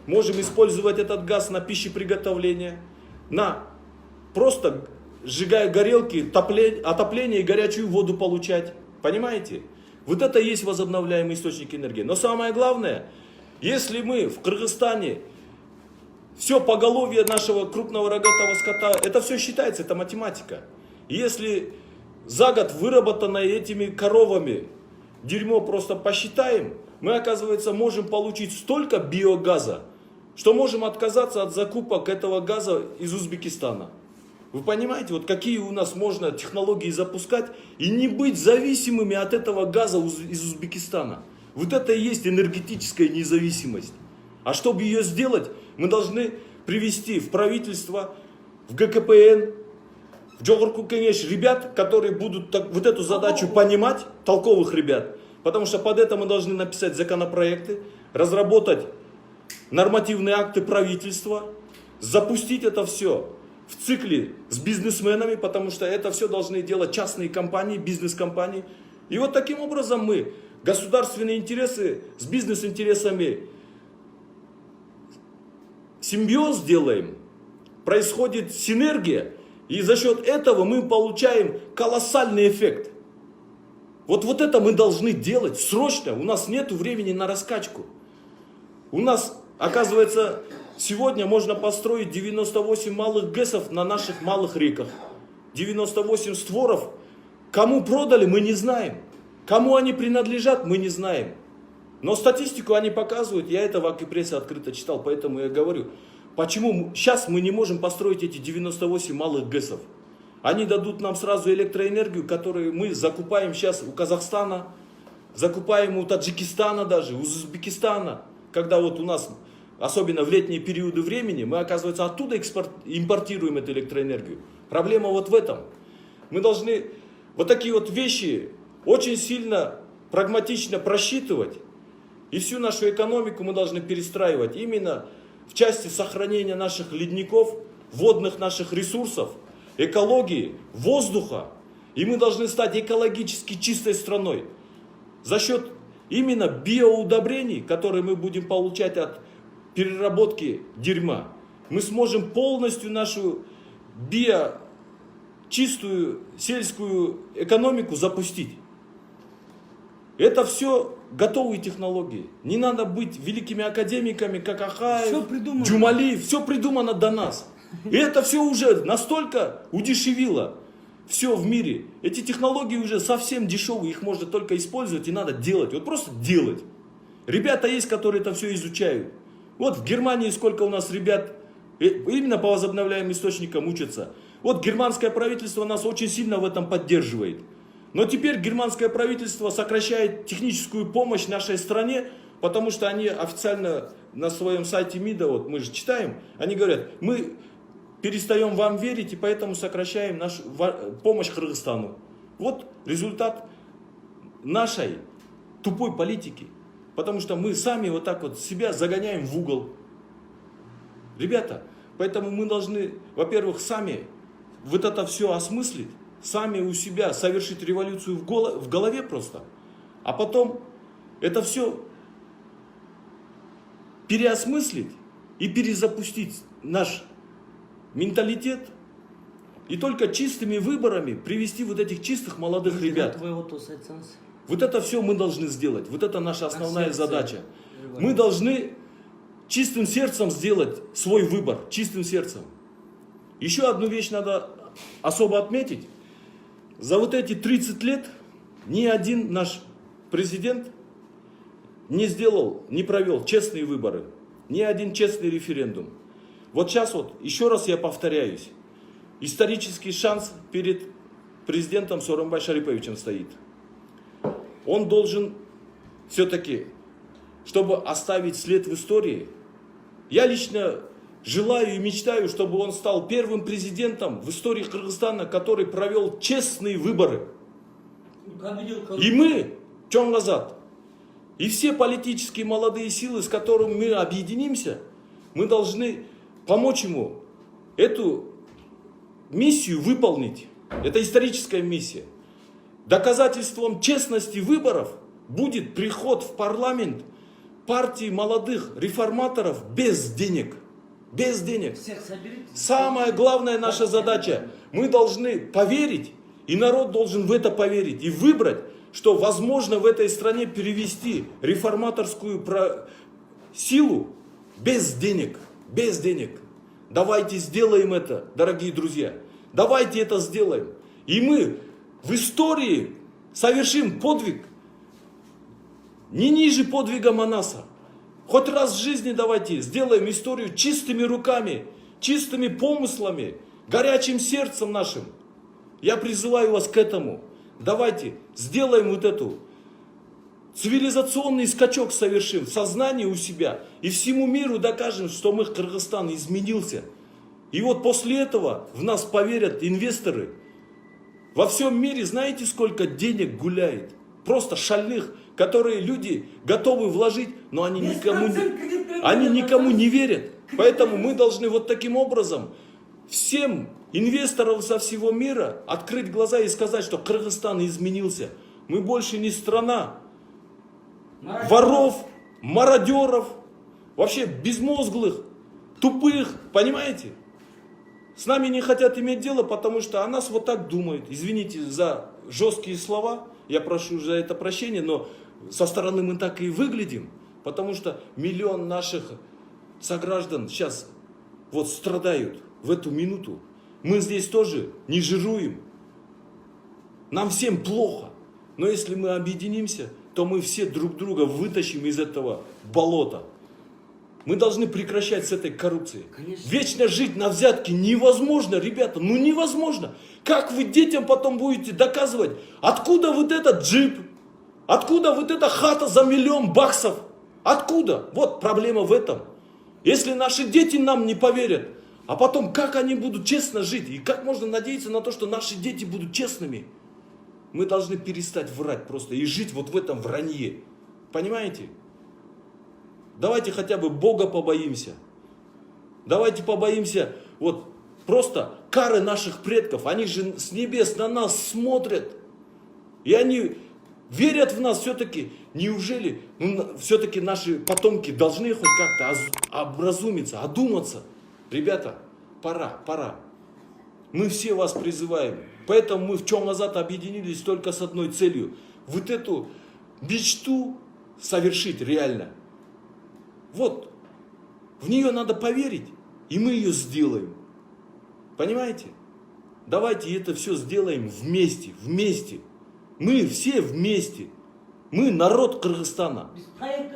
Можем использовать этот газ на пищеприготовление. Просто сжигая горелки, отопление и горячую воду получать. Понимаете? Вот это и есть возобновляемый источник энергии. Но самое главное, если мы в Кыргызстане все поголовье нашего крупного рогатого скота, это все считается, это математика. И если за год выработанное этими коровами дерьмо просто посчитаем, мы, оказывается, можем получить столько биогаза, что можем отказаться от закупок этого газа из Узбекистана. Вы понимаете, вот какие у нас можно технологии запускать и не быть зависимыми от этого газа из Узбекистана. Вот это и есть энергетическая независимость. А чтобы ее сделать, мы должны привести в правительство, в ГКПН, в Джогорку Кенеш ребят, которые будут вот эту задачу понимать, толковых ребят. Потому что под это мы должны написать законопроекты, разработать нормативные акты правительства, запустить это все в цикле с бизнесменами, потому что это все должны делать частные компании, бизнес-компании. И вот таким образом мы государственные интересы с бизнес-интересами симбиоз делаем, происходит синергия, и за счет этого мы получаем колоссальный эффект. Вот это мы должны делать срочно, у нас нет времени на раскачку. У нас, оказывается, сегодня можно построить 98 малых ГЭСов на наших малых реках. 98 створов. Кому продали, мы не знаем. Кому они принадлежат, мы не знаем. Но статистику они показывают, я это в Акипрессе открыто читал, поэтому я говорю, почему сейчас мы не можем построить эти 98 малых ГЭСов. Они дадут нам сразу электроэнергию, которую мы закупаем сейчас у Казахстана, закупаем у Таджикистана даже, у Узбекистана. Когда вот у нас, особенно в летние периоды времени, мы, оказывается, оттуда импортируем эту электроэнергию. Проблема вот в этом. Мы должны вот такие вот вещи очень сильно, прагматично просчитывать. И всю нашу экономику мы должны перестраивать именно в части сохранения наших ледников, водных наших ресурсов, экологии, воздуха. И мы должны стать экологически чистой страной. За счет именно биоудобрений, которые мы будем получать от переработки дерьма, мы сможем полностью нашу чистую сельскую экономику запустить. Это все готовые технологии. Не надо быть великими академиками, как Ахаев, Джумалиев. Все придумано до нас. И это все уже настолько удешевило все в мире. Эти технологии уже совсем дешевые, их можно только использовать и надо делать. Вот просто делать. Ребята есть, которые это все изучают. Вот в Германии сколько у нас ребят именно по возобновляемым источникам учатся. Вот германское правительство нас очень сильно в этом поддерживает. Но теперь германское правительство сокращает техническую помощь нашей стране, потому что они официально на своем сайте МИДа, вот мы же читаем, они говорят, мы перестаем вам верить и поэтому сокращаем нашу помощь Кыргызстану. Вот результат нашей тупой политики. Потому что мы сами вот так вот себя загоняем в угол. Ребята, поэтому мы должны, во-первых, сами вот это все осмыслить, сами у себя совершить революцию в голове просто, а потом это все переосмыслить и перезапустить наш менталитет и только чистыми выборами привести вот этих чистых молодых ребят. Вот это все мы должны сделать. Вот это наша основная задача. Мы должны чистым сердцем сделать свой выбор. Чистым сердцем. Еще одну вещь надо особо отметить. За вот эти 30 лет ни один наш президент не провел честные выборы. Ни один честный референдум. Вот сейчас вот, еще раз я повторяюсь. Исторический шанс перед президентом Сооронбай Шариповичем стоит. Он должен все-таки, чтобы оставить след в истории, я лично желаю и мечтаю, чтобы он стал первым президентом в истории Кыргызстана, который провел честные выборы. И мы, Чоңгазат, и все политические молодые силы, с которыми мы объединимся, мы должны помочь ему эту миссию выполнить. Это историческая миссия. Доказательством честности выборов будет приход в парламент партии молодых реформаторов без денег. Без денег. Самая главная наша задача. Мы должны поверить, и народ должен в это поверить, и выбрать, что возможно в этой стране перевести реформаторскую силу без денег. Без денег. Давайте сделаем это, дорогие друзья. Давайте это сделаем. И мы в истории совершим подвиг не ниже подвига Манаса. Хоть раз в жизни давайте сделаем историю чистыми руками, чистыми помыслами, горячим сердцем нашим. Я призываю вас к этому. Давайте сделаем вот эту цивилизационный скачок совершим в сознании у себя и всему миру докажем, что мы, Кыргызстан, изменился. И вот после этого в нас поверят инвесторы. Во всем мире знаете, сколько денег гуляет? Просто шальных, которые люди готовы вложить, но они никому не верят. Поэтому мы должны вот таким образом всем инвесторам со всего мира открыть глаза и сказать, что Кыргызстан изменился. Мы больше не страна воров, мародеров, вообще безмозглых, тупых, понимаете? С нами не хотят иметь дело, потому что о нас вот так думают. Извините за жесткие слова, я прошу за это прощения, но со стороны мы так и выглядим, потому что миллион наших сограждан сейчас вот страдают в эту минуту. Мы здесь тоже не жируем. Нам всем плохо. Но если мы объединимся, то мы все друг друга вытащим из этого болота. Мы должны прекращать с этой коррупцией. Конечно. Вечно жить на взятке невозможно, ребята, ну невозможно. Как вы детям потом будете доказывать, откуда вот этот джип, откуда вот эта хата за $1 миллион? Откуда? Вот проблема в этом. Если наши дети нам не поверят, а потом как они будут честно жить? И как можно надеяться на то, что наши дети будут честными? Мы должны перестать врать просто и жить вот в этом вранье. Понимаете? Давайте хотя бы Бога побоимся. Давайте побоимся вот просто кары наших предков. Они же с небес на нас смотрят. И они верят в нас все-таки. Неужели все-таки наши потомки должны хоть как-то образумиться, одуматься? Ребята, пора. Мы все вас призываем. Поэтому мы в Чоңгазат объединились только с одной целью. Вот эту мечту совершить реально. Вот, в нее надо поверить, и мы ее сделаем. Понимаете? Давайте это все сделаем вместе, вместе. Мы все вместе. Мы народ Кыргызстана.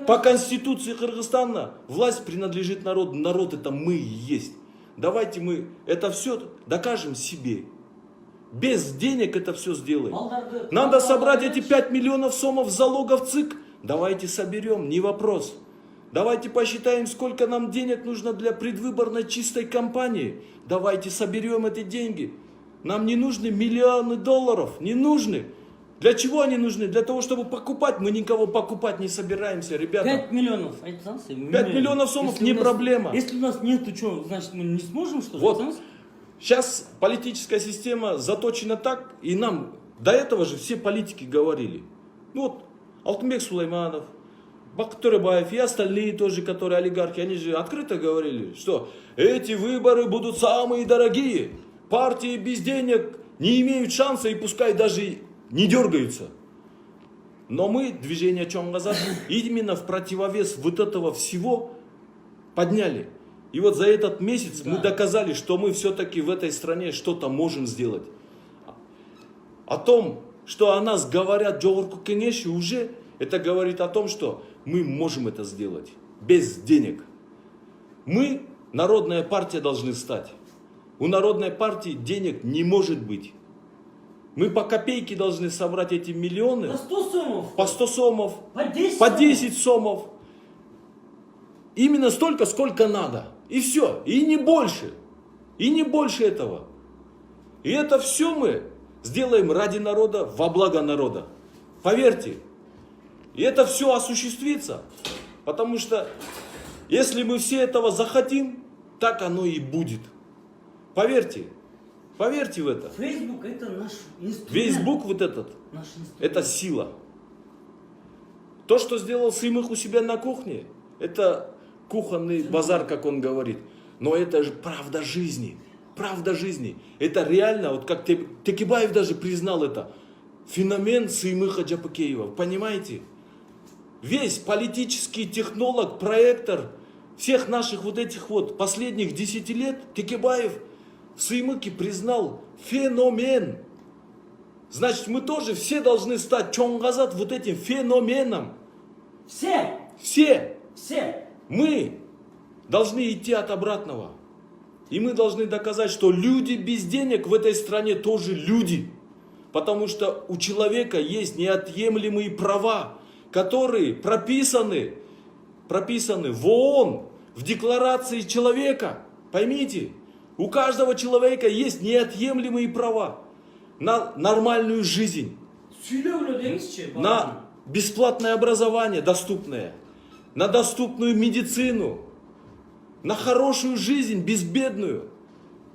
По конституции Кыргызстана власть принадлежит народу. Народ это мы и есть. Давайте мы это все докажем себе. Без денег это все сделаем. Надо собрать эти 5 миллионов сомов залогов ЦИК. Давайте соберем, не вопрос. Давайте посчитаем, сколько нам денег нужно для предвыборной чистой кампании. Давайте соберем эти деньги. Нам не нужны миллионы долларов, не нужны. Для чего они нужны? Для того, чтобы покупать. Мы никого покупать не собираемся, ребята. 5 миллионов. 5 миллионов сомов не проблема. Если у нас нету, что, значит мы не сможем что-то? Вот. Сейчас политическая система заточена так, и нам до этого же все политики говорили. Вот Алтынбек Сулайманов, Бакыт Төребаев и остальные тоже, которые олигархи, они же открыто говорили, что эти выборы будут самые дорогие. Партии без денег не имеют шанса и пускай даже не дергаются. Но мы, движение Чонгазад, именно в противовес вот этого всего подняли. И вот за этот месяц мы доказали, что мы все-таки в этой стране что-то можем сделать. О том, что о нас говорят Жогорку Кеңеши, уже это говорит о том, что мы можем это сделать без денег. Мы, народная партия, должны стать. У народной партии денег не может быть. Мы по копейке должны собрать эти миллионы. По 100 сомов. По 100 сомов. По 10 сомов. Именно столько, сколько надо. И все. И не больше. И не больше этого. И это все мы сделаем ради народа, во благо народа. Поверьте. И это все осуществится. Потому что если мы все этого захотим, так оно и будет. Поверьте. Поверьте в это. Facebook это наш инструмент. Facebook вот этот, это сила. То, что сделал Сыймых у себя на кухне, это кухонный базар, как он говорит. Но это же правда жизни. Правда жизни. Это реально, вот как Текебаев даже признал это, феномен Сыймыха Джапыкеева. Понимаете? Весь политический технолог, проектор всех наших вот этих вот последних 10 лет Текебаев в Сыймыке признал феномен. Значит, мы тоже все должны стать Чонгазад вот этим феноменом. Все. Все. Все. Мы должны идти от обратного. И мы должны доказать, что люди без денег в этой стране тоже люди. Потому что у человека есть неотъемлемые права, которые прописаны в ООН, в Декларации человека. Поймите, у каждого человека есть неотъемлемые права на нормальную жизнь, на бесплатное образование доступное, на доступную медицину, на хорошую жизнь, безбедную,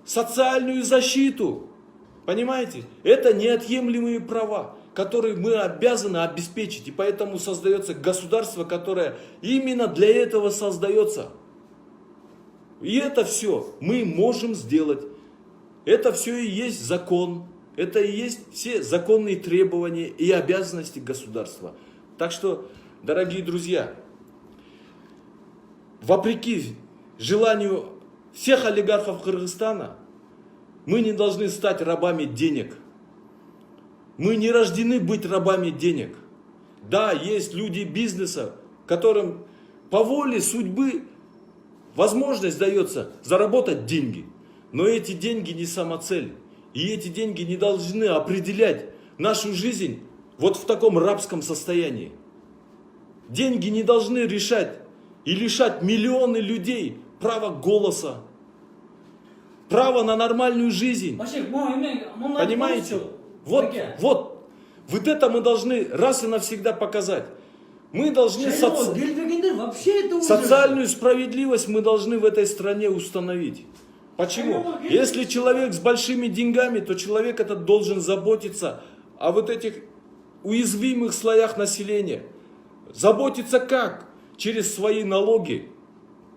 социальную защиту. Понимаете? Это неотъемлемые права, которые мы обязаны обеспечить. И поэтому создается государство, которое именно для этого создается. И это все мы можем сделать. Это все и есть закон. Это и есть все законные требования и обязанности государства. Так что, дорогие друзья, вопреки желанию всех олигархов Кыргызстана, мы не должны стать рабами денег. Мы не рождены быть рабами денег. Да, есть люди бизнеса, которым по воле судьбы возможность дается заработать деньги. Но эти деньги не самоцель. И эти деньги не должны определять нашу жизнь вот в таком рабском состоянии. Деньги не должны решать и лишать миллионы людей права голоса, права на нормальную жизнь. Понимаете? Вот это мы должны раз и навсегда показать. Мы должны социальную справедливость мы должны в этой стране установить. Почему? Если человек с большими деньгами, то человек этот должен заботиться о вот этих уязвимых слоях населения. Заботиться как? Через свои налоги.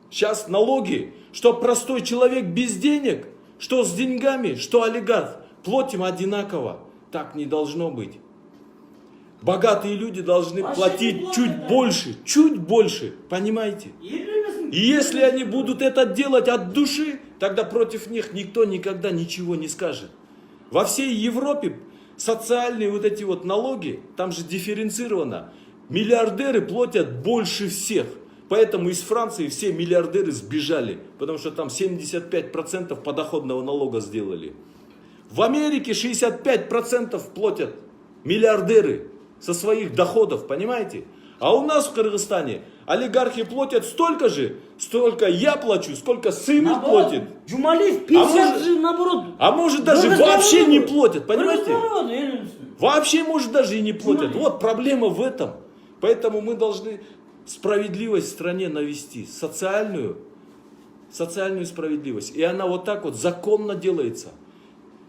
Сейчас налоги, что простой человек без денег, что с деньгами, что олигарх, платим одинаково. Так не должно быть. Богатые люди должны платить чуть больше, понимаете? И если они будут это делать от души, тогда против них никто никогда ничего не скажет. Во всей Европе социальные вот эти вот налоги, там же дифференцировано. Миллиардеры платят больше всех. Поэтому из Франции все миллиардеры сбежали, потому что там 75% подоходного налога сделали. В Америке 65% платят миллиардеры со своих доходов, понимаете? А у нас в Кыргызстане олигархи платят столько же, столько я плачу, сколько сын их платит. Жумалиев 50 же, наоборот. А может даже вообще не платят, понимаете? Вообще может даже и не платят. Вот проблема в этом. Поэтому мы должны справедливость в стране навести, социальную справедливость. И она вот так вот законно делается.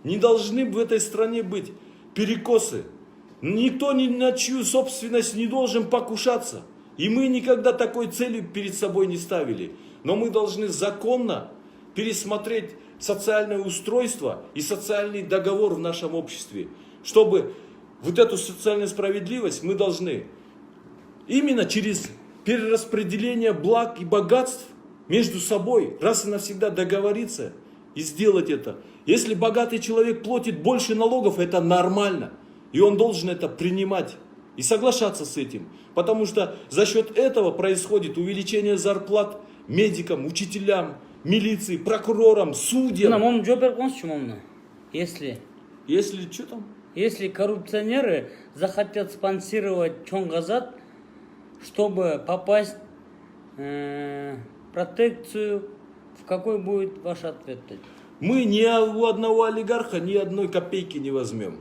Не должны в этой стране быть перекосы. Никто ни на чью собственность не должен покушаться. И мы никогда такой цели перед собой не ставили. Но мы должны законно пересмотреть социальное устройство и социальный договор в нашем обществе. Чтобы вот эту социальную справедливость мы должны именно через перераспределение благ и богатств между собой раз и навсегда договориться и сделать это. Если богатый человек платит больше налогов, это нормально. И он должен это принимать и соглашаться с этим. Потому что за счет этого происходит увеличение зарплат медикам, учителям, милиции, прокурорам, судьям. Если что там? Если коррупционеры захотят спонсировать Чонгазат, чтобы попасть в протекцию, в какой будет ваш ответ? Мы ни у одного олигарха ни одной копейки не возьмем.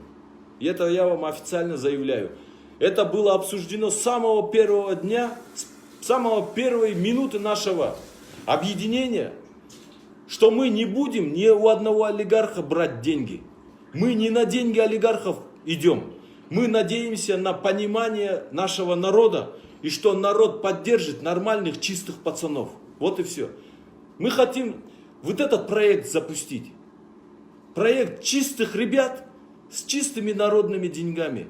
И это я вам официально заявляю. Это было обсуждено с самого первого дня, с самого первой минуты нашего объединения, что мы не будем ни у одного олигарха брать деньги. Мы не на деньги олигархов идем. Мы надеемся на понимание нашего народа, и что народ поддержит нормальных, чистых пацанов. Вот и все. Мы хотим вот этот проект запустить. Проект чистых ребят с чистыми народными деньгами.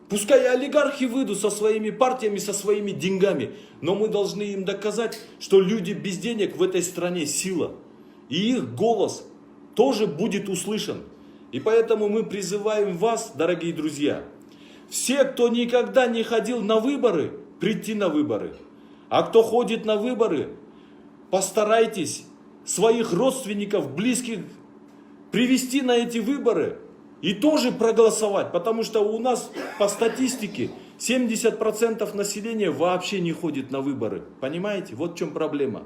Пускай олигархи выйдут со своими партиями, со своими деньгами, но мы должны им доказать, что люди без денег в этой стране сила. И их голос тоже будет услышан. И поэтому мы призываем вас, дорогие друзья, все, кто никогда не ходил на выборы, прийти на выборы. А кто ходит на выборы, постарайтесь своих родственников, близких привести на эти выборы и тоже проголосовать. Потому что у нас по статистике 70% населения вообще не ходит на выборы. Понимаете? Вот в чем проблема.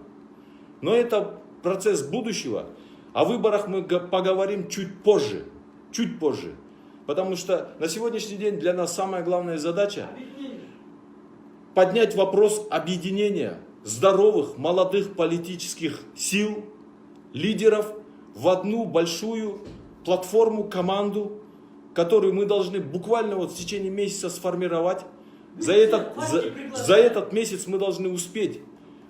Но это процесс будущего. О выборах мы поговорим чуть позже. Чуть позже. Потому что на сегодняшний день для нас самая главная задача поднять вопрос объединения здоровых, молодых политических сил, лидеров в одну большую платформу, команду, которую мы должны буквально вот в течение месяца сформировать. За этот месяц мы должны успеть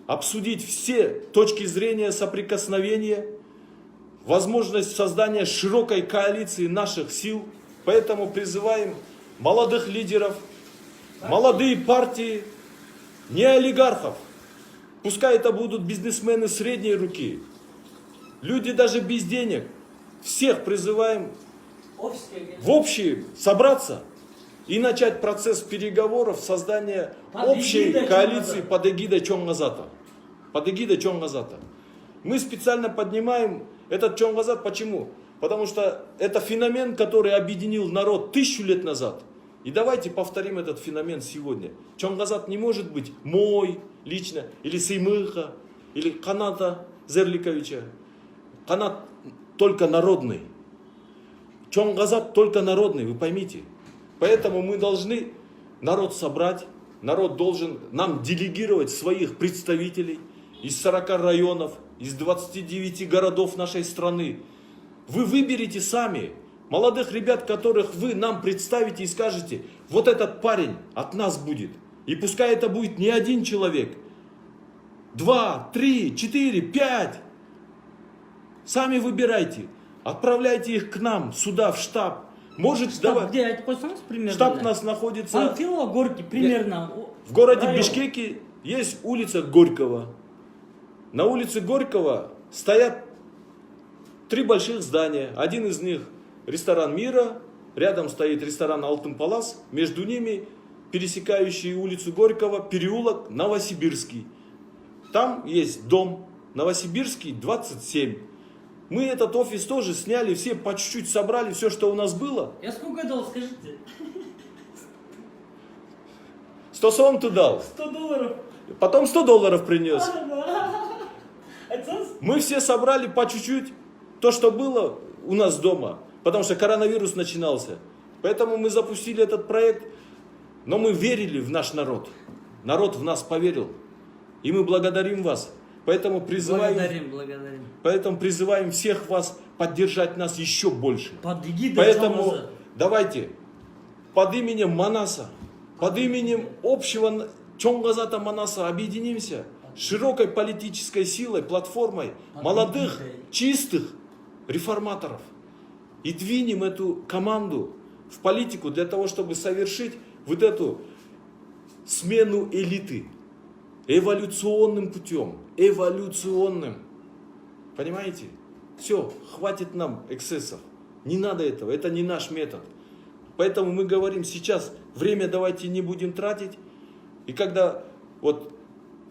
обсудить все точки зрения соприкосновения, возможность создания широкой коалиции наших сил. Поэтому призываем молодых лидеров, молодые партии, не олигархов. Пускай это будут бизнесмены средней руки, люди даже без денег. Всех призываем в общий собраться и начать процесс переговоров, создания общей коалиции под эгидой Чонгазата. Под эгидой Чонгазата. Мы специально поднимаем этот Чонгазат. Почему? Потому что это феномен, который объединил народ 1000 лет назад. И давайте повторим этот феномен сегодня. Чонгазат не может быть мой лично, или Сыймыха, или Каната Зерликовича. Канат только народный. Чонгазат только народный, вы поймите. Поэтому мы должны народ собрать. Народ должен нам делегировать своих представителей из 40 районов, из 29 городов нашей страны. Вы выберете сами молодых ребят, которых вы нам представите и скажете: вот этот парень от нас будет. И пускай это будет не один человек, 2, 3, 4, 5. Сами выбирайте. Отправляйте их к нам сюда, в штаб. Может, Штаб где? Это примерно? Штаб у нас находится... Панфилова, Горький, примерно. В городе Бишкеке есть улица Горького. На улице Горького стоят 3 больших здания. Один из них ресторан «Мира», рядом стоит ресторан «Алтын Палас», между ними пересекающий улицу Горького переулок Новосибирский. Там есть дом Новосибирский, 27. Мы этот офис тоже сняли, все по чуть-чуть собрали, все, что у нас было. Я сколько дал, скажите? 100 сом ты дал. $100. Потом $100 принес. Айтсаңыз? Мы все собрали по чуть-чуть то, что было у нас дома. Потому что коронавирус начинался. Поэтому мы запустили этот проект. Но мы верили в наш народ. Народ в нас поверил. И мы благодарим вас. Поэтому призываем всех вас поддержать нас еще больше. Поэтому давайте под именем Манаса, под именем общего Чонгазата Манаса объединимся широкой политической силой, платформой молодых, чистых реформаторов. И двинем эту команду в политику для того, чтобы совершить вот эту смену элиты. Эволюционным путем. Эволюционным. Понимаете? Все, хватит нам эксцессов. Не надо этого, это не наш метод. Поэтому мы говорим сейчас, время давайте не будем тратить. И когда вот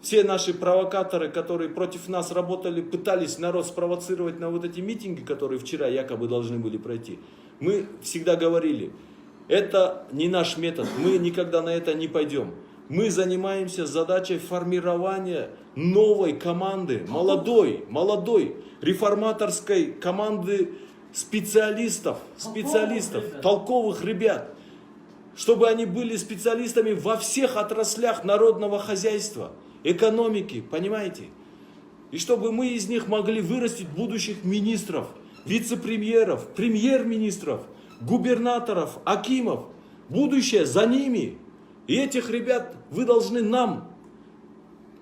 все наши провокаторы, которые против нас работали, пытались народ спровоцировать на вот эти митинги, которые вчера якобы должны были пройти, мы всегда говорили, это не наш метод, мы никогда на это не пойдем. Мы занимаемся задачей формирования новой команды, молодой, реформаторской команды специалистов, толковых ребят, чтобы они были специалистами во всех отраслях народного хозяйства, экономики, понимаете? И чтобы мы из них могли вырастить будущих министров, вице-премьеров, премьер-министров, губернаторов, акимов. Будущее за ними. И этих ребят вы должны нам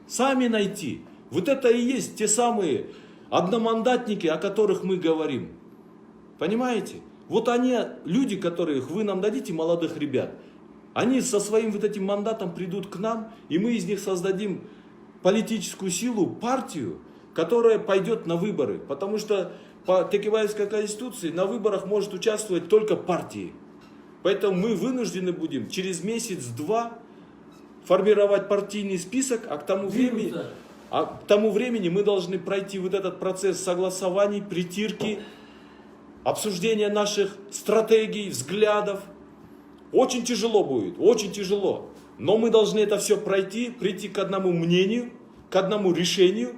сами найти. Вот это и есть те самые одномандатники, о которых мы говорим. Понимаете? Вот они, люди, которых вы нам дадите, молодых ребят, они со своим вот этим мандатом придут к нам, и мы из них создадим политическую силу, партию, которая пойдет на выборы. Потому что по Текеваевской конституции на выборах может участвовать только партии. Поэтому мы вынуждены будем через месяц-два формировать партийный список, а к тому времени мы должны пройти вот этот процесс согласований, притирки, обсуждения наших стратегий, взглядов. Очень тяжело будет, очень тяжело. Но мы должны это все пройти, прийти к одному мнению, к одному решению.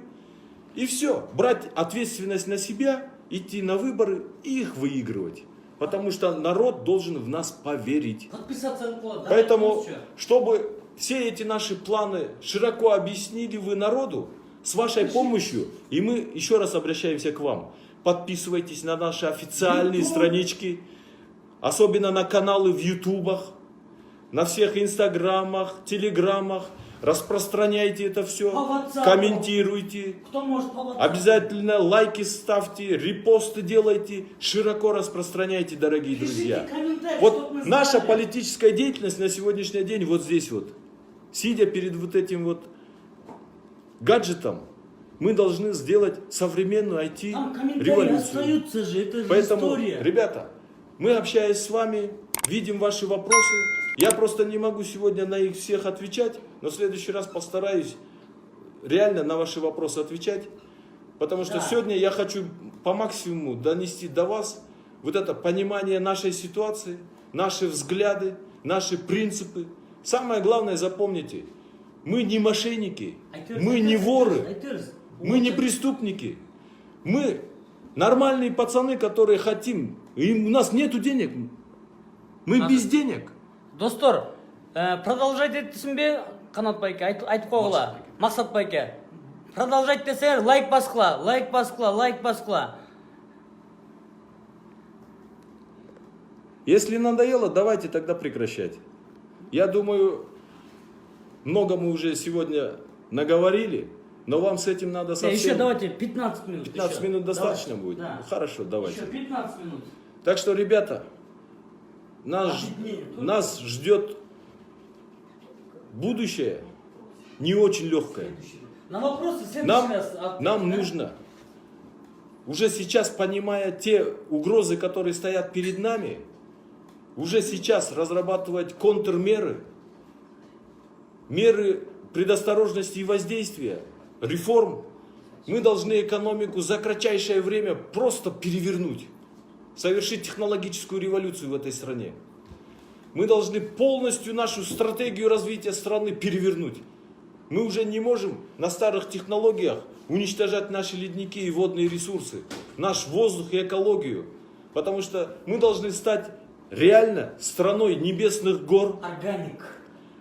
И все, брать ответственность на себя, идти на выборы и их выигрывать. Потому что народ должен в нас поверить. Поэтому, чтобы все эти наши планы широко объяснили вы народу, с вашей помощью, и мы еще раз обращаемся к вам, подписывайтесь на наши официальные странички, особенно на каналы в ютубах, на всех инстаграмах, телеграммах. Распространяйте это все, комментируйте, обязательно лайки ставьте, репосты делайте, широко распространяйте, дорогие друзья. Вот наша политическая деятельность на сегодняшний день вот здесь вот, сидя перед вот этим вот гаджетом, мы должны сделать современную IT-революцию. Поэтому, ребята, мы, общаясь с вами, видим ваши вопросы. Я просто не могу сегодня на их всех отвечать, но в следующий раз постараюсь реально на ваши вопросы отвечать. Потому что сегодня я хочу по максимуму донести до вас вот это понимание нашей ситуации, наши взгляды, наши принципы. Самое главное, запомните, мы не мошенники, мы не воры, мы не преступники. Мы нормальные пацаны, которые хотим. И у нас нету денег. Мы без денег. Достор, продолжать етсін бе, Қанат байке, айтып қоғыла, Мақсат байке. Продолжать десеңер, лайк басқыла. Если надоело, давайте тогда прекращать. Я думаю, много мы уже сегодня наговорили, но вам с этим надо совсем... Еще давайте 15 минут. 15 минут достаточно будет? Да. Ну, хорошо, давайте. Еще 15 минут. Так что, ребята, нас ждет будущее не очень легкое. На вопросы нам нужно уже сейчас, понимая те угрозы, которые стоят перед нами, уже сейчас разрабатывать контрмеры, меры предосторожности и воздействия, реформ. Мы должны экономику за кратчайшее время просто перевернуть, совершить технологическую революцию в этой стране. Мы должны полностью нашу стратегию развития страны перевернуть. Мы уже не можем на старых технологиях уничтожать наши ледники и водные ресурсы, наш воздух и экологию. Потому что мы должны стать реально страной небесных гор,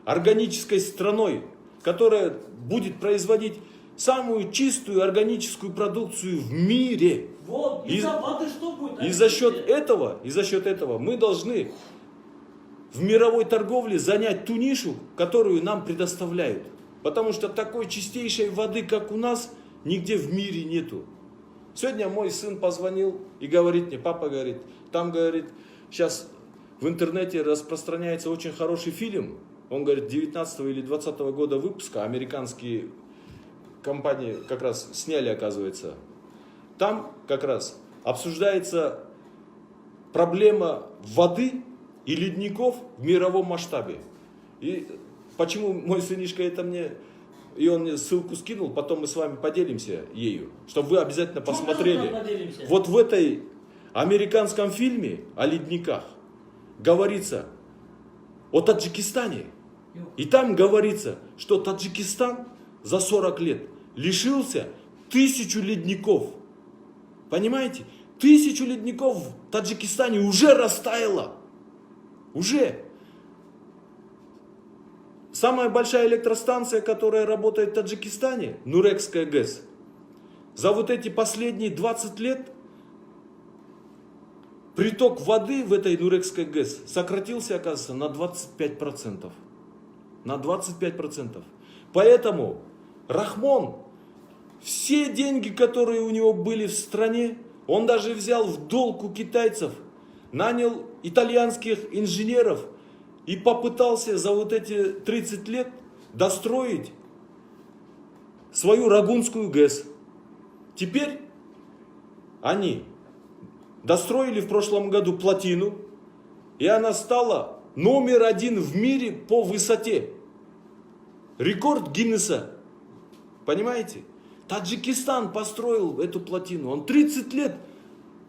органической страной, которая будет производить самую чистую органическую продукцию в мире. Вот, из-за воды что будет? И за счет этого мы должны в мировой торговле занять ту нишу, которую нам предоставляют. Потому что такой чистейшей воды, как у нас, нигде в мире нету. Сегодня мой сын позвонил и говорит мне, папа говорит, там говорит, сейчас в интернете распространяется очень хороший фильм. Он говорит, 19 или 20 года выпуска, американские компании как раз сняли, оказывается. Там как раз обсуждается проблема воды и ледников в мировом масштабе. И почему мой сынишка это мне, и он мне ссылку скинул, потом мы с вами поделимся ею, чтобы вы обязательно посмотрели. Вот в этой американском фильме о ледниках говорится о Таджикистане. И там говорится, что Таджикистан за 40 лет лишился 1000 ледников. Понимаете? 1000 ледников в Таджикистане уже растаяло. Уже. Самая большая электростанция, которая работает в Таджикистане, Нурекская ГЭС, за вот эти последние 20 лет приток воды в этой Нурекской ГЭС сократился, оказывается, на 25%. На 25%. Поэтому Рахмон, все деньги, которые у него были в стране, он даже взял в долг у китайцев, нанял итальянских инженеров и попытался за вот эти 30 лет достроить свою Рагунскую ГЭС. Теперь они достроили в прошлом году плотину, и она стала номер 1 в мире по высоте. Рекорд Гиннеса. Понимаете? Таджикистан построил эту плотину. Он 30 лет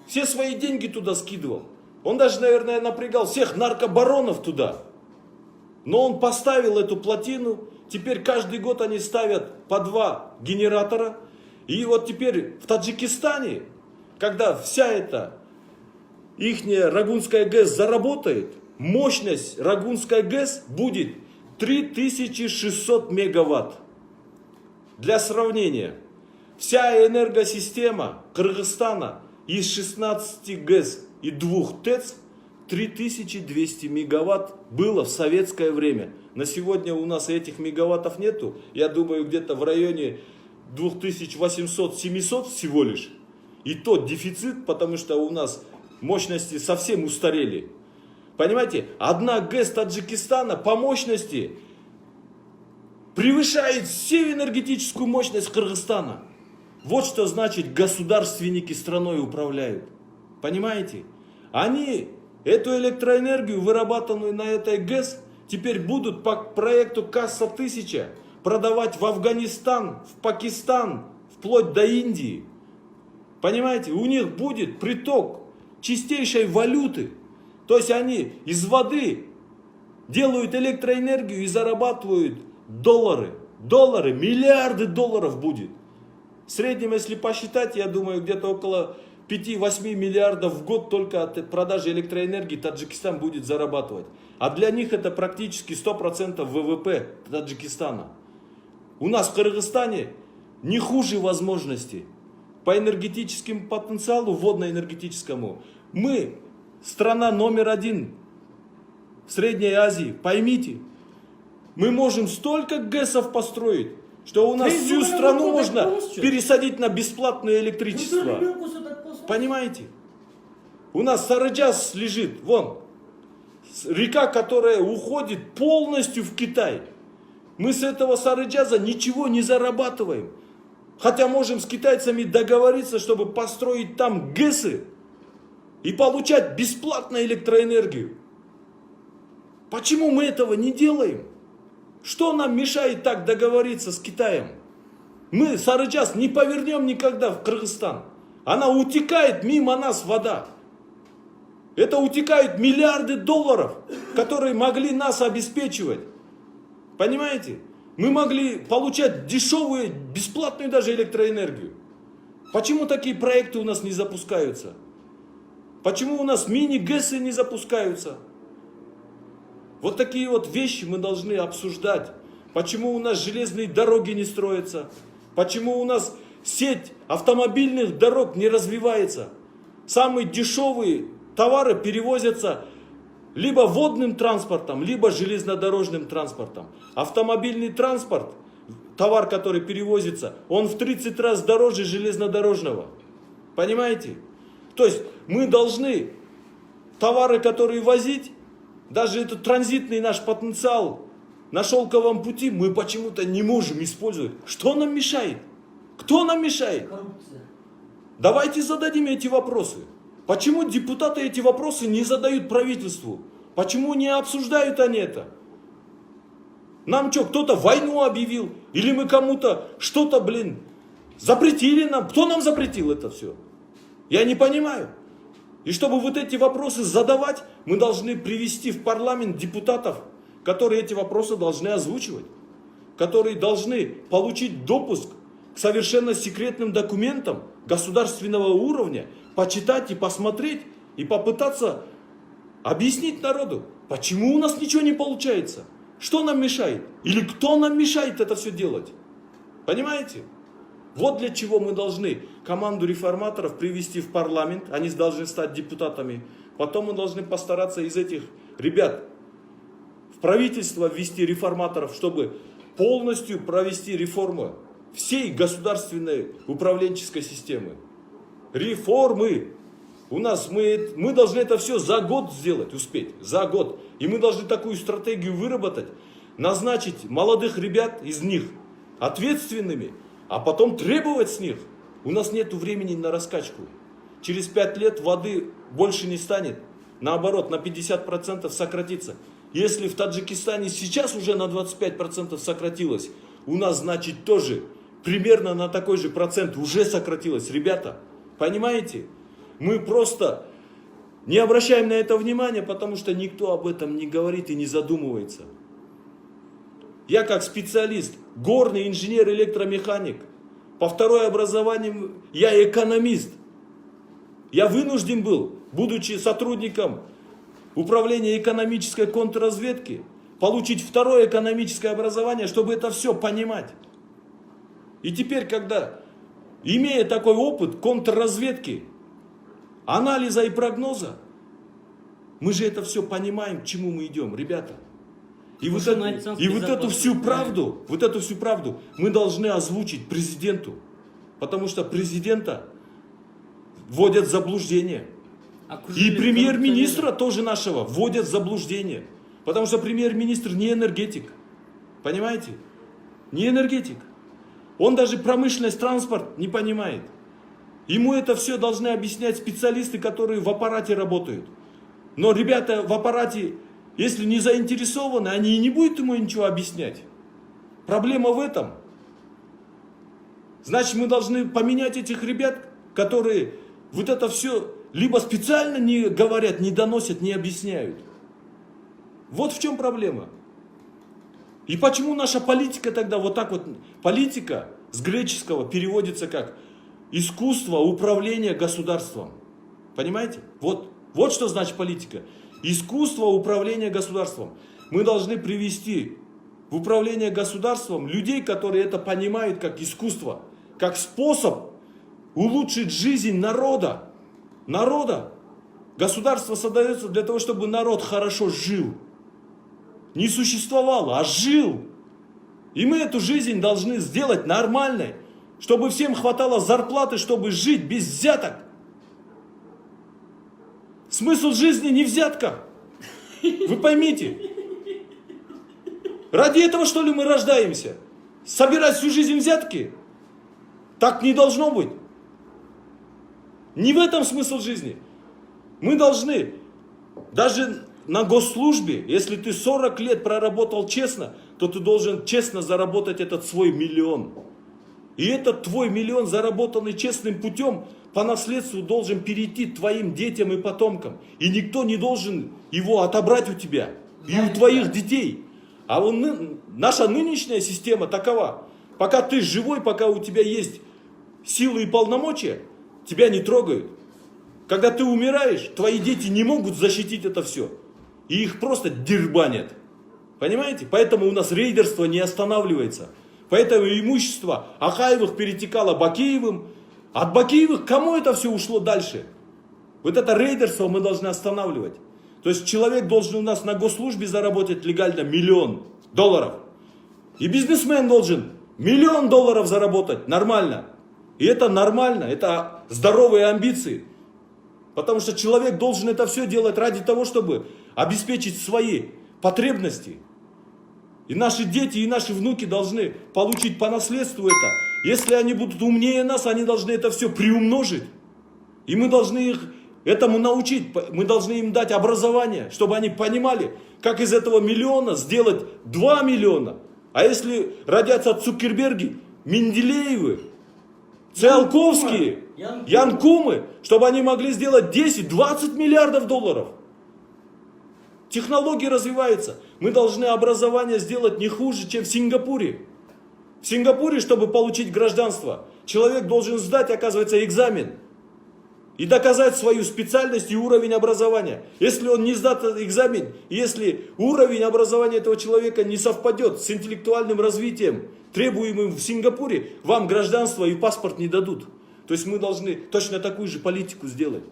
все свои деньги туда скидывал. Он даже, наверное, напрягал всех наркобаронов туда. Но он поставил эту плотину. Теперь каждый год они ставят по 2 генератора. И вот теперь в Таджикистане, когда вся эта ихняя Рагунская ГЭС заработает, мощность Рагунской ГЭС будет 3600 мегаватт. Для сравнения, вся энергосистема Кыргызстана из 16 ГЭС и 2 ТЭЦ 3200 мегаватт было в советское время. На сегодня у нас этих мегаваттов нету. Я думаю, где-то в районе 2800-700 всего лишь. И тот дефицит, потому что у нас мощности совсем устарели. Понимаете, одна ГЭС Таджикистана по мощности превышает всю энергетическую мощность Кыргызстана. Вот что значит государственники страной управляют. Понимаете? Они эту электроэнергию, вырабатанную на этой ГЭС, теперь будут по проекту Касса-1000 продавать в Афганистан, в Пакистан, вплоть до Индии. Понимаете? У них будет приток чистейшей валюты. То есть они из воды делают электроэнергию и зарабатывают доллары. Доллары, миллиарды долларов будет. В среднем, если посчитать, я думаю, где-то около 5-8 миллиардов в год только от продажи электроэнергии Таджикистан будет зарабатывать. А для них это практически 100% ВВП Таджикистана. У нас в Кыргызстане не хуже возможности. По энергетическому потенциалу, водно-энергетическому, мы страна номер 1 в Средней Азии. Поймите, мы можем столько ГЭСов построить, что у нас всю страну можно пересадить на бесплатное электричество. Понимаете? У нас Сарыджас лежит, вон, река, которая уходит полностью в Китай. Мы с этого Сарыджаза ничего не зарабатываем. Хотя можем с китайцами договориться, чтобы построить там ГЭСы и получать бесплатно электроэнергию. Почему мы этого не делаем? Что нам мешает так договориться с Китаем? Мы Сарычас не повернем никогда в Кыргызстан. Она утекает мимо нас вода. Это утекают миллиарды долларов, которые могли нас обеспечивать. Понимаете? Мы могли получать дешевую, бесплатную даже электроэнергию. Почему такие проекты у нас не запускаются? Почему у нас мини-ГЭСы не запускаются? Вот такие вот вещи мы должны обсуждать. Почему у нас железные дороги не строятся? Почему у нас сеть автомобильных дорог не развивается? Самые дешевые товары перевозятся либо водным транспортом, либо железнодорожным транспортом. Автомобильный транспорт, товар, который перевозится, он в 30 раз дороже железнодорожного. Понимаете? То есть мы должны товары, которые возить, даже этот транзитный наш потенциал на шелковом пути мы почему-то не можем использовать. Что нам мешает? Кто нам мешает? Коррупция. Давайте зададим эти вопросы. Почему депутаты эти вопросы не задают правительству? Почему не обсуждают они это? Нам что, кто-то войну объявил? Или мы кому-то что-то, запретили нам? Кто нам запретил это все? Я не понимаю. И чтобы вот эти вопросы задавать, мы должны привести в парламент депутатов, которые эти вопросы должны озвучивать, которые должны получить допуск к совершенно секретным документам государственного уровня, почитать и посмотреть, и попытаться объяснить народу, почему у нас ничего не получается, что нам мешает, или кто нам мешает это все делать. Понимаете? Вот для чего мы должны команду реформаторов привести в парламент, они должны стать депутатами. Потом мы должны постараться из этих ребят в правительство ввести реформаторов, чтобы полностью провести реформу всей государственной управленческой системы. Реформы. У нас мы должны это все за год сделать, успеть, за год. И мы должны такую стратегию выработать, назначить молодых ребят из них ответственными, а потом требовать с них. У нас нет времени на раскачку. Через 5 лет воды больше не станет. Наоборот, на 50% сократится. Если в Таджикистане сейчас уже на 25% сократилось, у нас, значит, тоже примерно на такой же процент уже сократилось. Ребята, понимаете? Мы просто не обращаем на это внимания, потому что никто об этом не говорит и не задумывается. Я как специалист, горный инженер, электромеханик, по второе образование я экономист. Я вынужден был, будучи сотрудником управления экономической контрразведки, получить второе экономическое образование, чтобы это все понимать. И теперь, когда, имея такой опыт контрразведки, анализа и прогноза, мы же это все понимаем, к чему мы идем, ребята. И вот эту всю правду мы должны озвучить президенту, потому что президента вводят в заблуждение. И премьер-министра тоже нашего вводят в заблуждение, потому что премьер-министр не энергетик, понимаете? Не энергетик. Он даже промышленность, транспорт не понимает. Ему это все должны объяснять специалисты, которые в аппарате работают. Но ребята в аппарате, если не заинтересованы, они и не будут ему ничего объяснять. Проблема в этом. Значит, мы должны поменять этих ребят, которые вот это все либо специально не говорят, не доносят, не объясняют. Вот в чем проблема. И почему наша политика тогда вот так вот, политика с греческого переводится как искусство управления государством. Понимаете? Вот что значит политика. Искусство управления государством. Мы должны привести в управление государством людей, которые это понимают как искусство, как способ улучшить жизнь народа. Государство создается для того, чтобы народ хорошо жил. Не существовало, а жил. И мы эту жизнь должны сделать нормальной, чтобы всем хватало зарплаты, чтобы жить без взяток. Смысл жизни не взятка. Вы поймите. Ради этого, что ли, мы рождаемся? Собирать всю жизнь взятки? Так не должно быть. Не в этом смысл жизни. Мы должны, даже на госслужбе, если ты 40 лет проработал честно, то ты должен честно заработать этот свой миллион. И этот твой миллион, заработанный честным путем, по наследству должен перейти твоим детям и потомкам. И никто не должен его отобрать у тебя и у твоих детей. А наша нынешняя система такова. Пока ты живой, пока у тебя есть силы и полномочия, тебя не трогают. Когда ты умираешь, твои дети не могут защитить это все. И их просто дербанят. Понимаете? Поэтому у нас рейдерство не останавливается. Поэтому имущество Акаевых перетекало Бакеевым. От Бакеевых кому это все ушло дальше? Вот это рейдерство мы должны останавливать. То есть человек должен у нас на госслужбе заработать легально $1 миллион. И бизнесмен должен $1 миллион заработать нормально. И это нормально, это здоровые амбиции. Потому что человек должен это все делать ради того, чтобы обеспечить свои потребности. И наши дети, и наши внуки должны получить по наследству это. Если они будут умнее нас, они должны это все приумножить. И мы должны их этому научить. Мы должны им дать образование, чтобы они понимали, как из этого миллиона сделать 2 миллиона. А если родятся Цукерберги, Менделеевы, Циолковские, Янкумы, чтобы они могли сделать 10-20 миллиардов долларов. Технологии развиваются. Мы должны образование сделать не хуже, чем в Сингапуре. В Сингапуре, чтобы получить гражданство, человек должен сдать, оказывается, экзамен. И доказать свою специальность и уровень образования. Если он не сдаст экзамен, если уровень образования этого человека не совпадет с интеллектуальным развитием, требуемым в Сингапуре, вам гражданство и паспорт не дадут. То есть мы должны точно такую же политику сделать.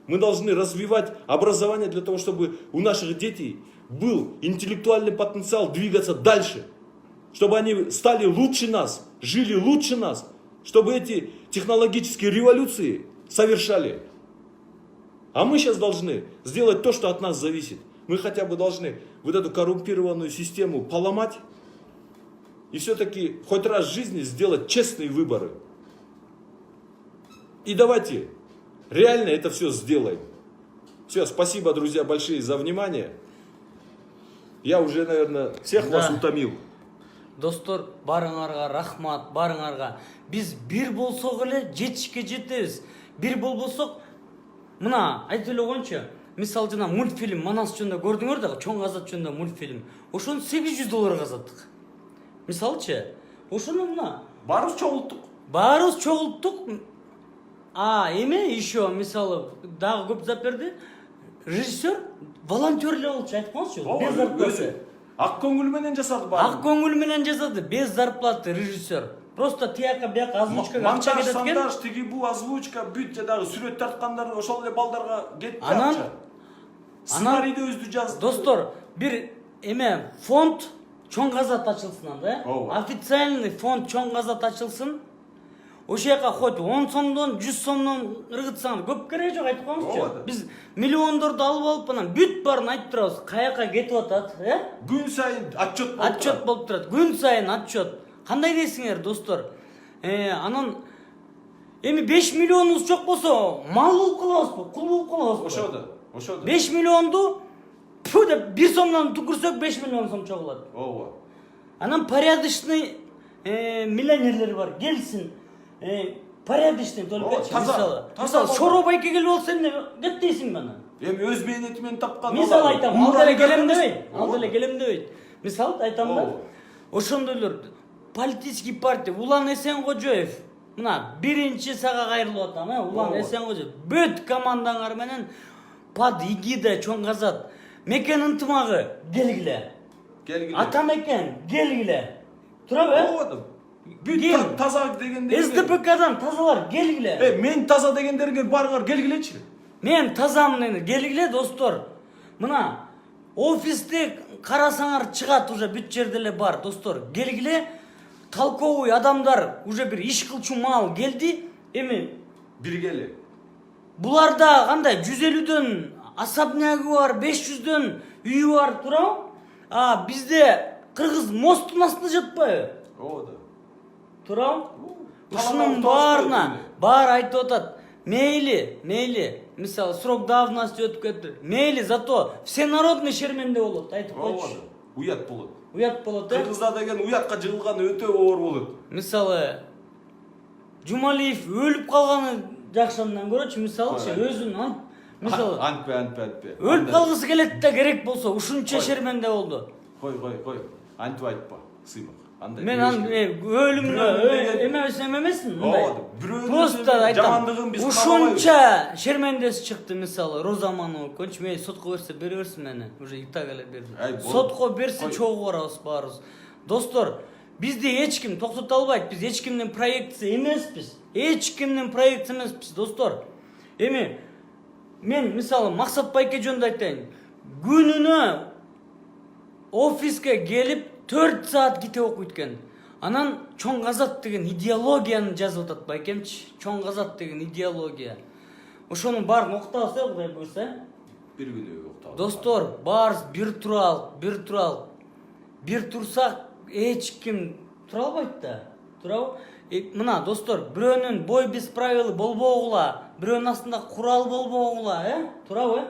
Мы должны развивать образование для того, чтобы у наших детей был интеллектуальный потенциал двигаться дальше. Чтобы они стали лучше нас, жили лучше нас. Чтобы эти технологические революции совершали. А мы сейчас должны сделать то, что от нас зависит. Мы хотя бы должны вот эту коррумпированную систему поломать. И все-таки хоть раз в жизни сделать честные выборы. И давайте реально это все сделаем. Все, спасибо, друзья, большие за внимание. Я уже, наверное, всех вас утомил. Достор, барыңарга рахмат, барыңарга. Biz bir болсок эле жетишке жетебиз. Bir болбосок, мына айтып эле койчу. Мисалы жана мультфильм Манас жөнүндө көрдүңөр да, чоң казат жөнүндө мультфильм. Ошону $800 казаттык. Мисалчы, ошону мына Баарыбыз чогулттук. баарыбыз чогулттук. Эме еще мисалы дагы көп зат берди. Режиссер волонтер эле болчу, айтып коңузчу. Без зарплаты. Ак көңүл менен жасады баарын. Ак көңүл менен жасады, без зарплаты режиссер. Просто тияка бияка озвучкага акча кетет экен. Монтаж, тиги бу озвучка, бүт жадагы сүрөт тарткандар ошол эле балдарга кетти Анан акча. Сценарийди өзү жазды. Достор, бир эме фонд чоң казат ачылсын анда, официальный фонд чоң казат ачылсын. Ошол жака хоть 10 сомдон, 100 сомдон ыргытсаң көп кереги жок, айтып коңузчу. Биз миллиондорду алып анан бүт баарын айтып турабыз, каяка кетип атат, Күн сайын отчет болуп Отчет болуп турат. Күн сайын отчет. Кандай дейсиңер, достор? Анан эми 5 миллионубуз жок болсо, мал болуп калабызбы, кул болуп калабызбы? Ошодо. 5 миллионду пу деп 1 сомдон түкүрсөк 5 миллион сом чогулат. Анан порядочный миллионерлер бар, келсин. Порядочный только мисалы Шоро байке келип алса эмне деп дейсиң мына? Эми өз мээнети менен тапкан. Мисалы айтам, ал деле келем дебейт. Мисалы айтам да. Ошондойлор политический партия Улан Эсенгожоев мына биринчи сага кайрылып атам, Улан Эсенгожоев. Бүт командаңар менен ПАД ИГИДе чоң казат. Мекен ынтымагы келгиле. Атамекен келгиле. Турабы? Бүт таза дегендер. СДПКдан тазалар келгиле. Мен таза дегендерге барыңар келгилечи. Мен тазамын келгиле, достор. Мына офисте карасаңар чыгат уже бүт жерде эле бар, достор. Келгиле, толковый адамдар уже бир иш кылчу мал келди. Эми биргели. Буларда кандай 150дөн особнягы бар, 500дөн үйү бар, турабы? Бизде кыргыз мосттун астында жатпайбы? Ооба. Турабы? ушунун баарына баары айтып атат. Мейли, мисалы срок давности өтүп кетти. Мейли, зато всенародный шерменде болот, айтып койчу. Уят болот. Уят болот, Кыргызда деген уятка жыгылган өтө оор болот. Мисалы Жумалиев өлүп калганы жакшандан көрөчү, мисалычы өзүн мисалы Антпе. өлүп калгысы келет да керек болсо, ушунча шерменде болду. Кой. Антип айтпа, сыймак. Мен өлүмгө эмесмин, мындай. Просто айтам, ушунча шермендеси чыкты, мисалы Роза Манова көчү, мен сотко берсе бере берсин мени, уже и так эле берди. Сотко берсе чогуу барабыз баарыбыз. Достор, бизди эч ким токтото албайт, биз эч кимдин проектиси эмеспиз. Достор. Эми мен мисалы Максат байке жөнүндө айтайын. Күнүнө офиске келип 4 саат китеп окуйт экен. Анан Чоң Азат деген идеологияны жазып атат байкемчи. Чоң Азат деген идеология. Ошонун баарын уктабыз, Кудай буйрса. Бир күнү уктабыз. Достор, баарыбыз бир турсак эч ким тура албайт да. Туурабы? Мына достор, бирөөнүн бой без правилы болбогула, бирөөнүн астында курал болбогула, туурабы?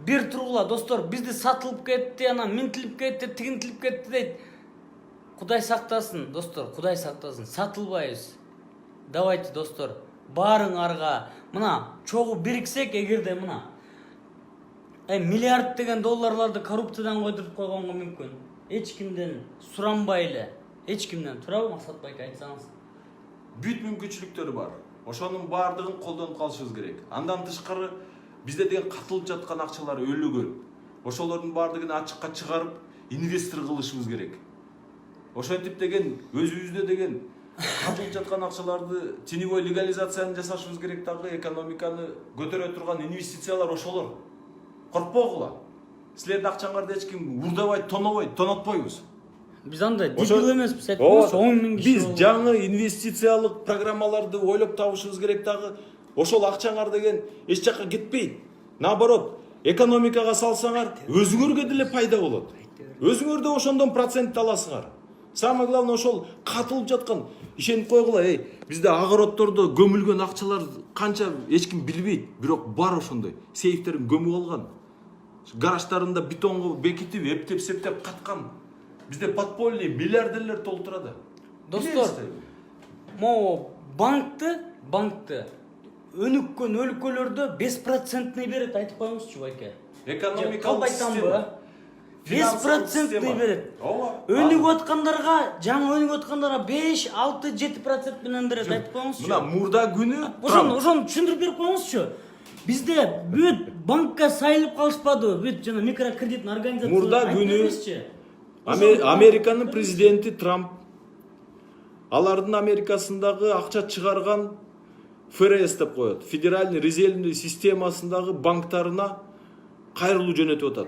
Бир тургула, достор, бизди сатылып кетти, анан минтилип кетти, тигинтилип кетти дейт. Кудай сактасын, достор, Кудай сактасын. Сатылбайбыз. Давайте, достор, баарыңарга мына чогуу бириксек, эгерде мына миллиард деген долларларды коррупциядан койдуруп койгонго мүмкүн. Эч кимден суранбай эле, эч кимден, туурабы Максат байке айтсаңыз? Бүт мүмкүнчүлүктөрү бар. Ошонун баардыгын колдонуп калышыбыз керек. Андан тышкары бизде деген катылып жаткан акчалар өлүгөн. Ошолордун баардыгын ачыкка чыгарып, инвестор кылышыбыз керек. Ошентип деген өзүбүздө деген катылып жаткан акчаларды теневой легализацияны жасашыбыз керек дагы, экономиканы көтөрө турган инвестициялар ошолор. Коркпогула. Силердин акчаңарды эч ким урдабайт, тонотпойбуз. Биз андай дебил эмеспиз, айтпаңызчы, 10 миң киши. Биз жаңы инвестициялык программаларды ойлоп табышыбыз керек дагы. Ошол акчаңар деген эч жакка кетпейт. Наоборот, экономикага салсаңар, өзүңөргө деле пайда болот. Өзүңөр да ошондон процент аласыңар. Самое главное, ошол катылып жаткан, ишенип койгула, бизде огороддордо көмүлгөн акчалар канча эч ким билбейт, бирок бар ошондой. Сейфтерин көмүп алган. Гараждарында бетонго бекитип, эптеп-септеп каткан. Бизде подпольный миллиардерлер толтурады. Достор, могу банкты өнүккөн өлкөлөрдө 5% берет, айтып коюңузчу байке. Экономикалык система. 5% берет. Өнүгүп аткандарга, жаңы өнүгүп аткандарга 5, 6, 7% менен берет, айтып коюңузчу. Мына мурда күнү ошону түшүндүрүп берип коюңузчу. Бизде бүт банкка сайылып калышпадыбы? Бүт жана микрокредиттин организациясы. Мурда күнү Американын президенти Трамп алардын Америкасындагы акча чыгарган ФРС деп коет. Федеральный резервный системасындагы банктарына кайрылуу жөнөтүп атат.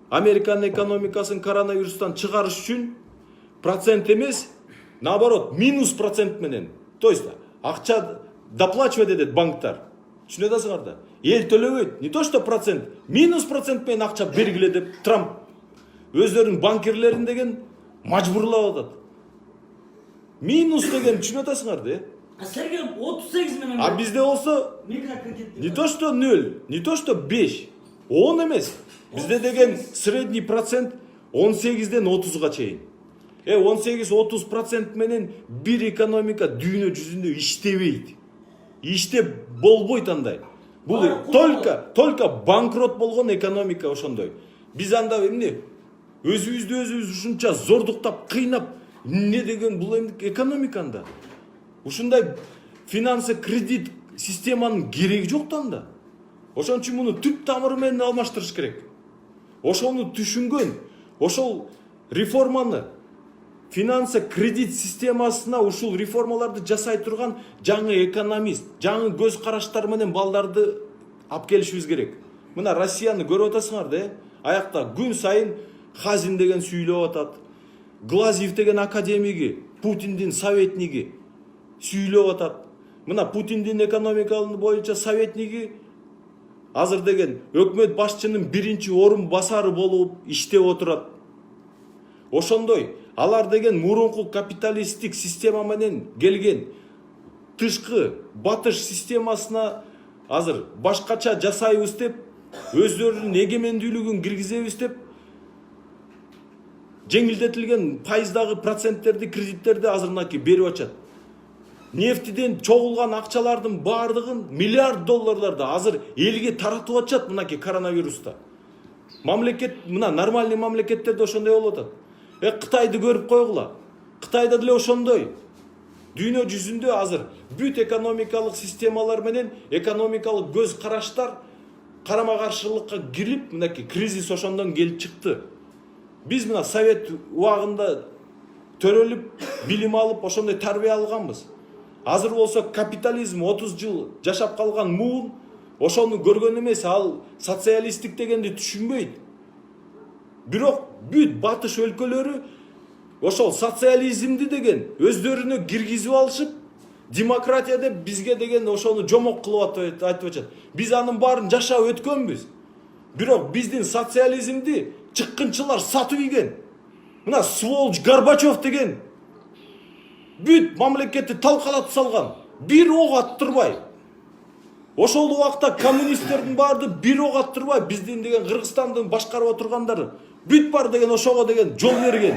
Американын экономикасын коронавирустан чыгарыш үчүн процент эмес, наоборот, минус процент менен. То есть акча доплачивать этет банктар. Түшүнүп атасыңар да? Эл төлөбөйт. Не то что процент, минус процент менен акча бергиле деп Трамп өздөрүнүн банкирлерин деген мажбурлап атат. Минус деген түшүнүп атасыңар да? Силерге 38 менен. А бизде болсо микрокредит. Не то что 0, не то что 5, 10 эмес. Бизде деген средний процент 18-ден 30-га чейин. 18-30% менен бир экономика дүйнө жүзүндө иштебейт. Иштеп болбойт андай. Бул только банкрот болгон экономика ошондой. Биз анда эмне? Өзүбүздү ушунча зордуктап, кыйнап, эмне деген бул экономиканда? Ушундай финансы кредит системанын кереги жок да анда. Ошон үчүн муну түп тамыры менен алмаштырыш керек. Ошону түшүнгөн, ошол реформаны финансы кредит системасына ушул реформаларды жасай турган жаңы экономист, жаңы көз караштар менен балдарды алып келишибиз керек. Мына Россияны көрүп атасыңар да, аякта күн сайын Хазин деген сүйлөп атат. Глазьев деген академиги, Путиндин советниги сүйлөп атат. Мына Путиндин экономикалык боюнча советниги азыр деген өкмөт башчынын биринчи орун басары болуп иштеп отурат. Ошондой Алар деген мурунку капиталисттик система менен келген тышкы батыш системасына азыр башкача жасайбыз деп, өздөрүнүн эгемендүүлүгүн киргизебиз деп, жеңилдетилген пайыздагы проценттерди, кредиттерди азыр мынакей берип атышат. Нефтиден чогулган акчалардын баардыгын миллиард долларларды азыр элге таратып атышат мынакей коронавируста. Мамлекет, мына нормальный мамлекеттерде ошондой болуп атат. Кытайды көрүп койгула. Кытайда деле ошондой. Дүйнө жүзүндө азыр бүт экономикалык системалар менен экономикалык көз караштар карама каршылыкка кирип, мынакей кризис ошондон келип чыкты. Биз мына совет убагында төрөлүп, билим алып, ошондой тарбия алганбыз. Азыр болсо капитализм 30 жыл жашап калган муун ошону көргөн эмес, ал социалисттик дегенди түшүнбөйт. Бирок бүт батыш өлкөлөрү ошол социализмди деген өздөрүнө киргизип алышып, демократия деп бизге деген ошону жомок кылып айтып атышат. Биз анын баарын жашап өткөнбүз. Бирок биздин социализмди чыккынчылар сатып ийген. Мына сволочь Горбачев деген бүт мамлекетти талкалатып салган. Бир ок аттырбай. Ошол убакта коммунисттердин баарды бир ок аттырбай, биздин деген Кыргызстандын башкарып отургандары бүт бар деген ошого деген жол берген.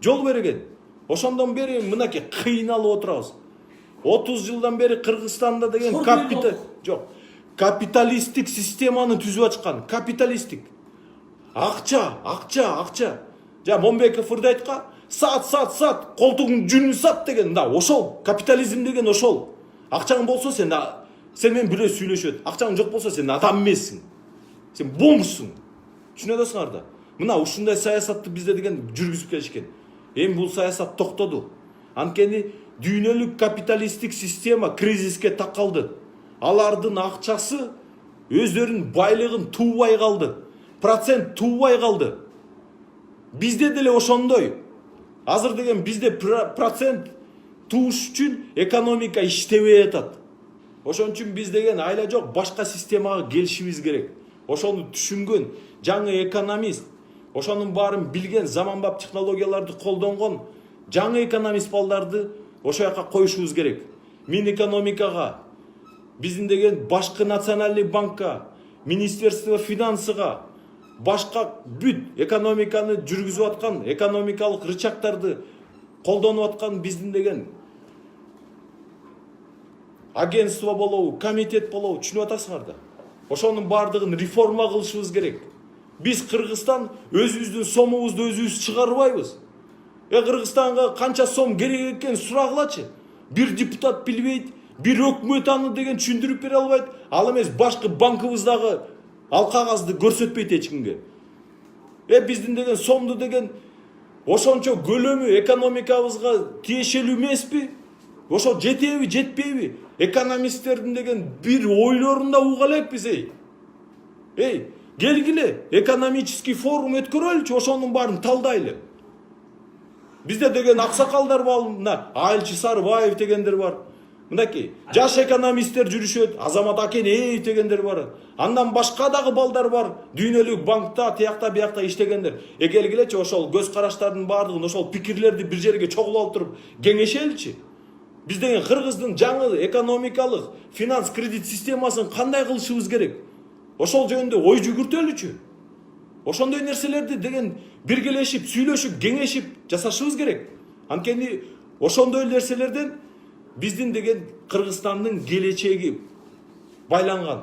Жол берген. Ошондон бери мынакей кыйналып отурабыз. 30 жылдан бери Кыргызстанда деген капиталисттик системаны түзүп ачкан. Капиталисттик. Акча. Жа Момбеков Ырдайтка сат, колтугуң жүнүн сат деген. Да, ошол капитализм деген ошол. Акчаң болсо сен менен бирөө сүйлөшөт. Акчаң жок болсо сен адам эмессиң. Сен бомбсуң. Түшүнө атасыңар да. Мына ушундай саясатты бизде деген жүргүзүп келишкен. Эми бул саясат токтоду. Анткени дүйнөлүк капиталисттик система кризиске такалды. Алардын акчасы өздөрүнүн байлыгын туубай калды. Процент туубай калды. Бизде деле ошондой. Азыр деген бизде процент тууш үчүн экономика иштебей атат. Ошон үчүн биз деген айла жок башка системага келишибиз керек. Ошону түшүнгөн жаңы экономист, ошонун баарын билген, заманбап технологияларды колдонгон жаңы экономист балдарды ошол жака коюшубуз керек. Минэкономикага, биздин деген башкы национальный банкка, министерство финансыга, башка бүт экономиканы жүргүзүп аткан, экономикалык рычагтарды колдонуп аткан биздин деген агентство болобу, комитет болобу, түшүнүп атасыңар да. Ошонун баардыгын реформа кылышыбыз керек. Биз Кыргызстан өзүбүздүн сомубузду өзүбүз чыгарбайбыз. Кыргызстанга канча сом керек экенин сурагылачы. Бир депутат билбейт, бир өкмөт аны деген түшүндүрүп бере албайт. Ал эмес башкы банкыбыздагы ал кагазды көрсөтпөйт эч кимге. Биздин деген сомду деген ошончо көлөмү экономикабызга тиешелүү эмеспи? Ошо жетеби, жетпейби? Экономисттердин деген бир ойлорун да уга элекпиз, келгиле, экономический форум өткөрөлүчү, ошонун баарын талдайлы. Бизде деген аксакалдар бар, мына Айылчы Сарыбаев дегендер бар. Мынакей жаш экономисттер жүрүшөт, Азамат Акенеев дегендер бар. Андан башка дагы балдар бар. Дүйнөлүк банкта, тиякта, биякта иштегендер. Келгилечи, ошол көз караштардын баардыгын, ошол пикирлерди бир жерге чогулуп алып туруп кеңешеличи. Биз деген Кыргыздын жаңы экономикалык, финанс, кредит системасын кандай кылышыбыз керек? Ошол жөнүндө ой жүгүртөлүчү. Ошондой нерселерди деген биргелешип, сүйлөшүп, кеңешип жасашыбыз керек. Анткени ошондой нерселерден биздин деген Кыргызстандын келечеги байланган.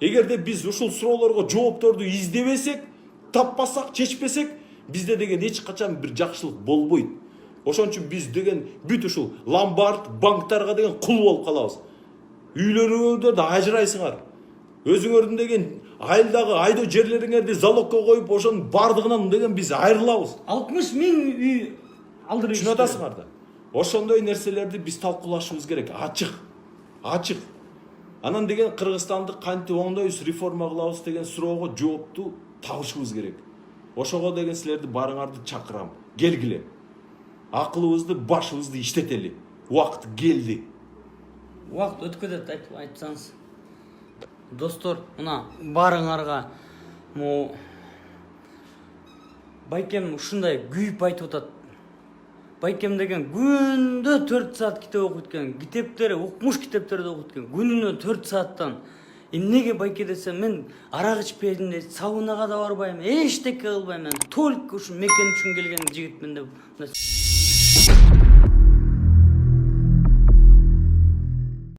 Эгерде биз ушул суроолорго жоопторду издебесек, таппасак, чечпесек, бизде деген эч качан бир жакшылык болбойт. Ошон үчүн биз деген бүт ушул ломбард, банктарга деген кул болуп калабыз. Үйлөрүңөрдө да ажырайсыңар. Өзүңөрдүн деген айылдагы айдоо жерлериңерди залогко коюп, ошонун баардыгынан деген биз айрылабыз. 60 миң үй алдырып. Түшүнүп атасыңар да. Ошондой нерселерди биз талкуулашыбыз керек, ачык. Анан деген Кыргызстанды кантип оңдойбуз, реформа кылабыз деген суроого жоопту табышыбыз керек. Ошого деген силерди баарыңарды чакырам. Келгиле. Акылыбызды, башыбызды иштетели. Убакыт келди. Убакыт өткөзөт, айтсаңыз. Достор, мына баарыңарга байкем ушундай күйүп айтып атат. байкем деген күндө 4 саат китеп окуйт экен. Китептери, укмуш китептерди окуйт экен. Күнүнө 4 сааттан. Эмнеге байке десем, мен арак ичпейм дейт, саунага да барбайм, эчтеке кылбайм, мен только ушу мекен үчүн келген жигитмин деп.